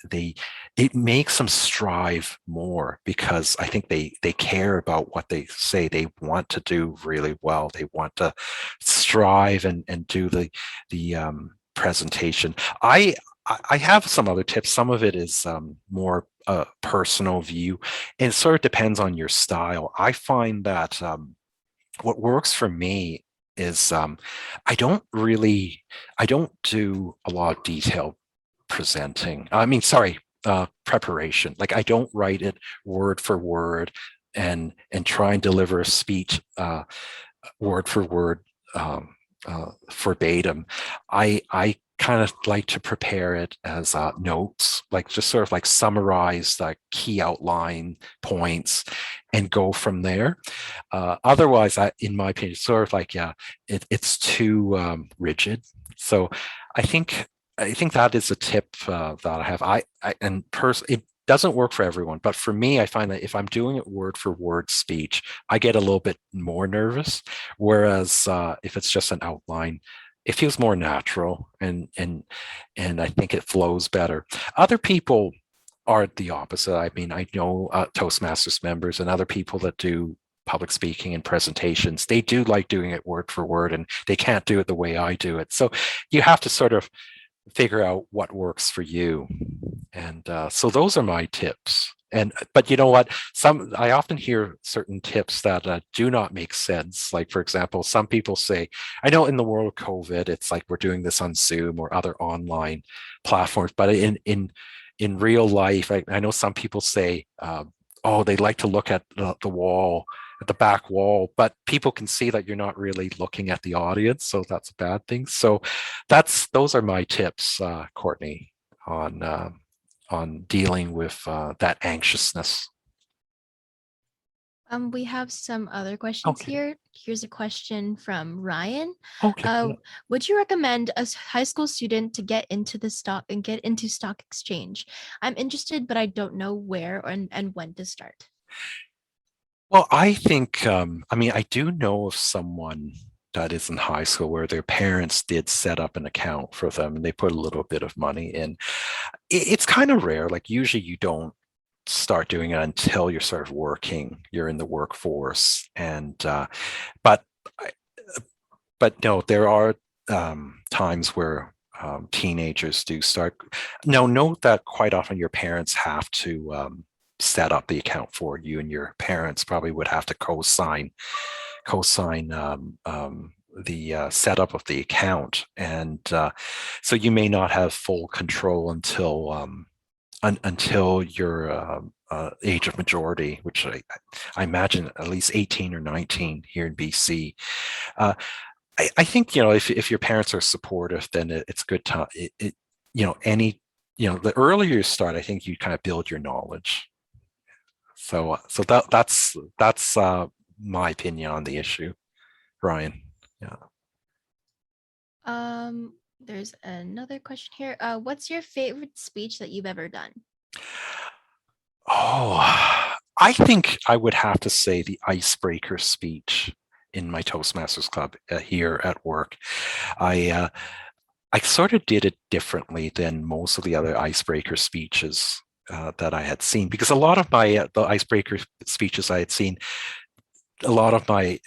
it makes them strive more, because I think they care about what they say. They want to do really well. They want to strive and do the presentation. I have some other tips. Some of it is more personal view, and it sort of depends on your style. I find that what works for me is I don't do a lot of detailed presenting. Preparation. Like I don't write it word for word and try and deliver a speech word for word verbatim. I kind of like to prepare it as notes, like just sort of like summarize the key outline points and go from there. Otherwise, in my opinion, it's sort of like, it's too rigid. So I think that is a tip that I have. It doesn't work for everyone, but for me, I find that if I'm doing it word for word speech, I get a little bit more nervous. Whereas if it's just an outline, it feels more natural, and I think it flows better. Other people are the opposite. I mean, I know Toastmasters members and other people that do public speaking and presentations, they do like doing it word for word, and they can't do it the way I do it. So you have to sort of figure out what works for you. And so those are my tips. But you know what? I often hear certain tips that do not make sense. Like, for example, some people say, I know in the world of COVID, it's like we're doing this on Zoom or other online platforms, but in real life, I know some people say, they like to look at the wall at the back wall, but people can see that you're not really looking at the audience, so that's a bad thing. So those are my tips, Courtney, on dealing with that anxiousness. We have some other questions Okay. here. Here's a question from Ryan. Okay. Would you recommend a high school student to get into stock exchange? I'm interested, but I don't know where and when to start. Well, I think, I do know of someone that is in high school where their parents did set up an account for them and they put a little bit of money in. It's kind of rare. Like usually you don't start doing it until you're sort of working, you're in the workforce. And, but no, there are times where teenagers do start. Now, note that quite often your parents have to set up the account for you, and your parents probably would have to co-sign the setup of the account, and so you may not have full control until your age of majority, which I imagine at least 18 or 19 here in BC. I think, if your parents are supportive, then it's good to the earlier you start, I think you kind of build your knowledge. So that's my opinion on the issue, Ryan. Yeah. There's another question here. What's your favorite speech that you've ever done? Oh, I think I would have to say the icebreaker speech in my Toastmasters Club here at work. I sort of did it differently than most of the other icebreaker speeches that I had seen, because a lot of the icebreaker speeches I had seen, a lot of my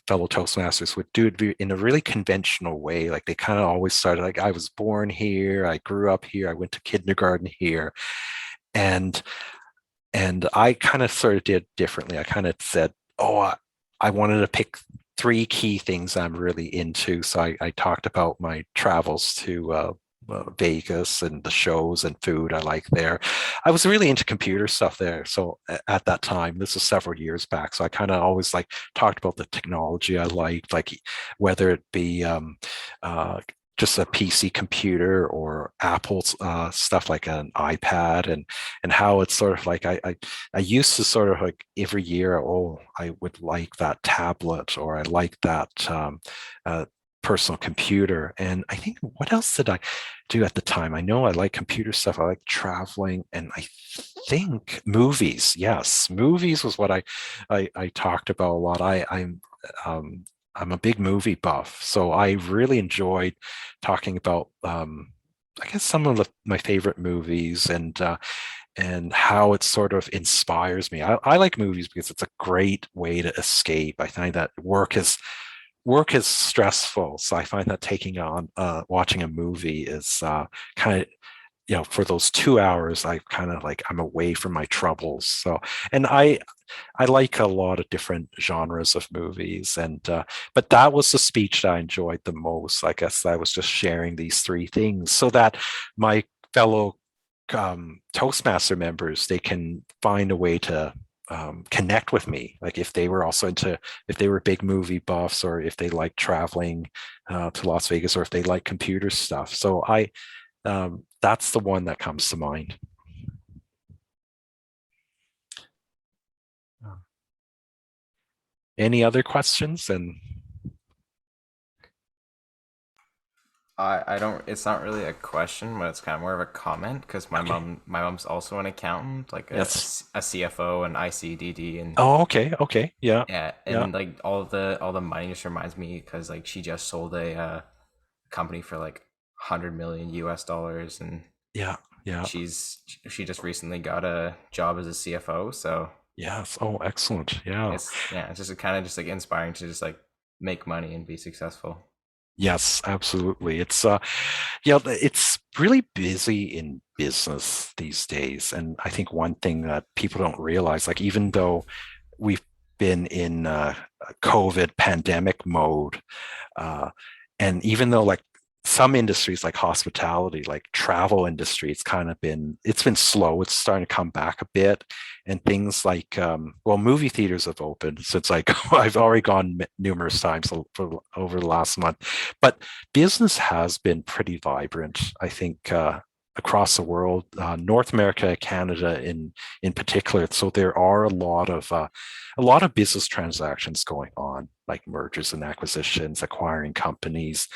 fellow Toastmasters would do it in a really conventional way. Like they kind of always started like, I was born here, I grew up here, I went to kindergarten here. And I kind of sort of did differently. I kind of said, I wanted to pick 3 key things I'm really into. So I talked about my travels to Vegas and the shows and food I like there. I was really into computer stuff there. So at that time, this was several years back. So I kind of always talked about the technology I liked, like whether it be just a PC computer or Apple's stuff like an iPad, and how it's sort of like I used to sort of like every year, I would like that tablet, or I like that personal computer. And I think, what else did I do at the time? I know I like computer stuff, I like traveling, and I think movies. Yes, movies was what I talked about a lot. I'm a big movie buff, so I really enjoyed talking about, I guess, some of my favorite movies and how it sort of inspires me. I like movies because it's a great way to escape. I find that work is stressful, so I find that taking on watching a movie is kind of, for those 2 hours, I'm away from my troubles. So, and I like a lot of different genres of movies, and but that was the speech that I enjoyed the most. I guess I was just sharing these 3 things so that my fellow Toastmaster members, they can find a way to connect with me. Like if they were big movie buffs, or if they like traveling to Las Vegas, or if they like computer stuff. So that's the one that comes to mind. Any other questions? And I don't, it's not really a question, but it's kind of more of a comment, because my mom's also an accountant, like a CFO and ICDD, and okay, yeah, and like all the money just reminds me, because like she just sold a company for like $100 million US, and she just recently got a job as a CFO. So yes, excellent, it's just kind of just like inspiring to just like make money and be successful. Yes, absolutely. It's it's really busy in business these days, and I think one thing that people don't realize, like even though we've been in COVID pandemic mode, and even though like some industries like hospitality, like travel industry, it's been slow. It's starting to come back a bit, and things like well, movie theaters have opened since I've already gone numerous times over the last month. But business has been pretty vibrant, I think, across the world, North America, Canada in particular. So there are a lot of business transactions going on, like mergers and acquisitions, acquiring companies,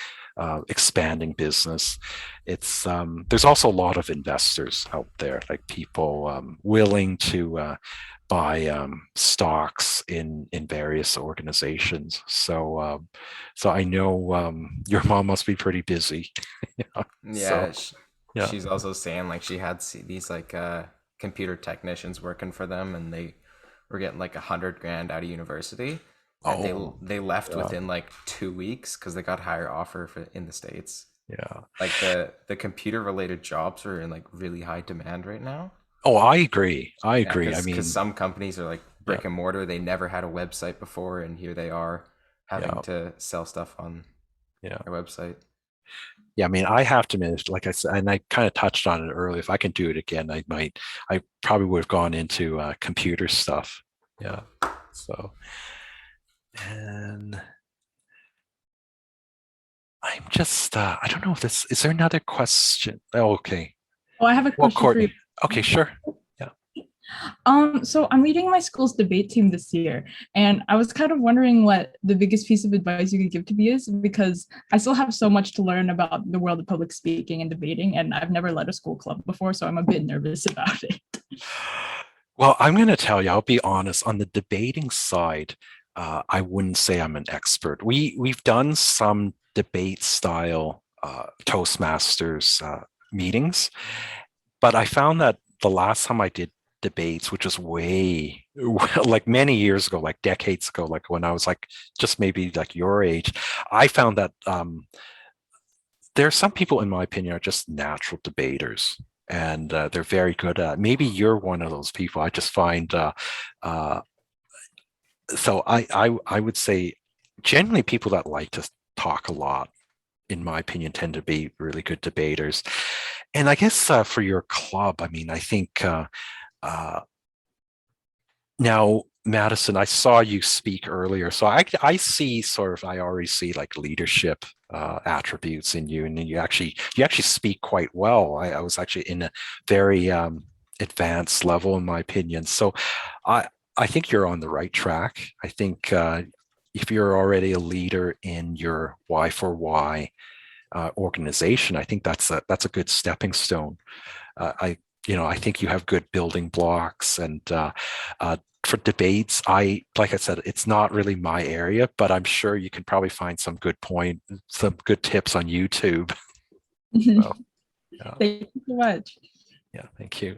expanding business. It's there's also a lot of investors out there, like people willing to buy stocks in various organizations. So so I know your mom must be pretty busy. Yeah. Yeah, So yeah. she's also saying like she had these like computer technicians working for them, and they were getting like 100 grand out of university. And they left within like 2 weeks because they got a higher offer in the States. Yeah. Like the computer related jobs are in like really high demand right now. Oh, I agree. I agree. I mean, because some companies are like brick and mortar, they never had a website before, and here they are having to sell stuff on their website. Yeah, I mean, I have to admit, like I said, and I kind of touched on it earlier. If I can do it again, I probably would have gone into computer stuff. Yeah. So, and I'm just, I don't know if is there another question? Oh, okay. Oh, I have a question for you. Okay, sure. Yeah. So I'm leading my school's debate team this year, and I was kind of wondering what the biggest piece of advice you could give to me is, because I still have so much to learn about the world of public speaking and debating, and I've never led a school club before, so I'm a bit nervous about it. Well, I'm going to tell you, I'll be honest, on the debating side, I wouldn't say I'm an expert. We've done some debate style Toastmasters meetings, but I found that the last time I did debates, which was way like many years ago, like decades ago, like when I was like just maybe like your age, I found that there are some people, in my opinion, are just natural debaters, and they're very good at. Maybe you're one of those people. I just find so I would say generally people that like to talk a lot, in my opinion, tend to be really good debaters. And I guess for your club, I mean, I think now, Madison, I saw you speak earlier, so I see I already see like leadership attributes in you, and you actually speak quite well. I was actually in a very advanced level, in my opinion. So I think you're on the right track. I think if you're already a leader in your Y4Y organization, I think that's a good stepping stone. I think you have good building blocks, and for debates, like I said, it's not really my area, but I'm sure you can probably find some good tips on YouTube. So, yeah. Thank you so much. Yeah, thank you.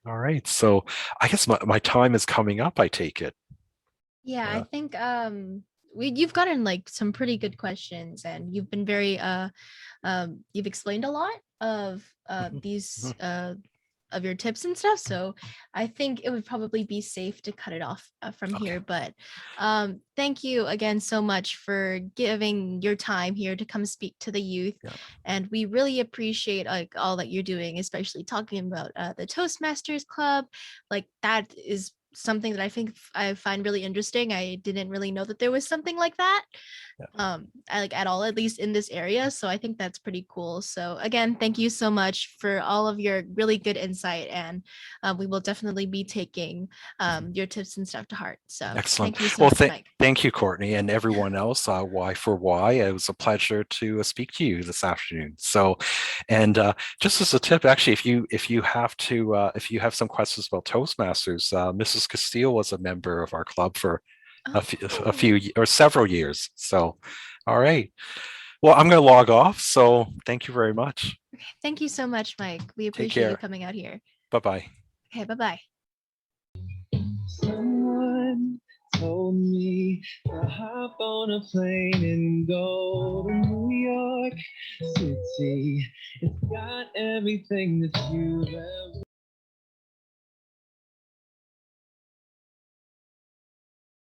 All right, so I guess my time is coming up, I take it. Yeah, I think you've gotten like some pretty good questions, and you've been very you've explained a lot of these of your tips and stuff, so I think it would probably be safe to cut it off from here. But thank you again so much for giving your time here to come speak to the youth. And we really appreciate like all that you're doing, especially talking about the Toastmasters Club. Like that is something that I find really interesting. I didn't really know that there was something like that at all, at least in this area. So I think that's pretty cool. So again, thank you so much for all of your really good insight, and we will definitely be taking your tips and stuff to heart. So excellent. Thank you so much, Mike. Thank you, Courtney, and everyone else. Y4Y. It was a pleasure to speak to you this afternoon. So, and just as a tip, actually, if you have some questions about Toastmasters, Mrs. Castile was a member of our club for a few or several years. So, all right. Well, I'm going to log off. So thank you very much. Thank you so much, Mike. We appreciate you coming out here. Bye-bye. Okay, bye-bye. Someone told me to hop on a plane and go to New York City. It's got everything that you've ever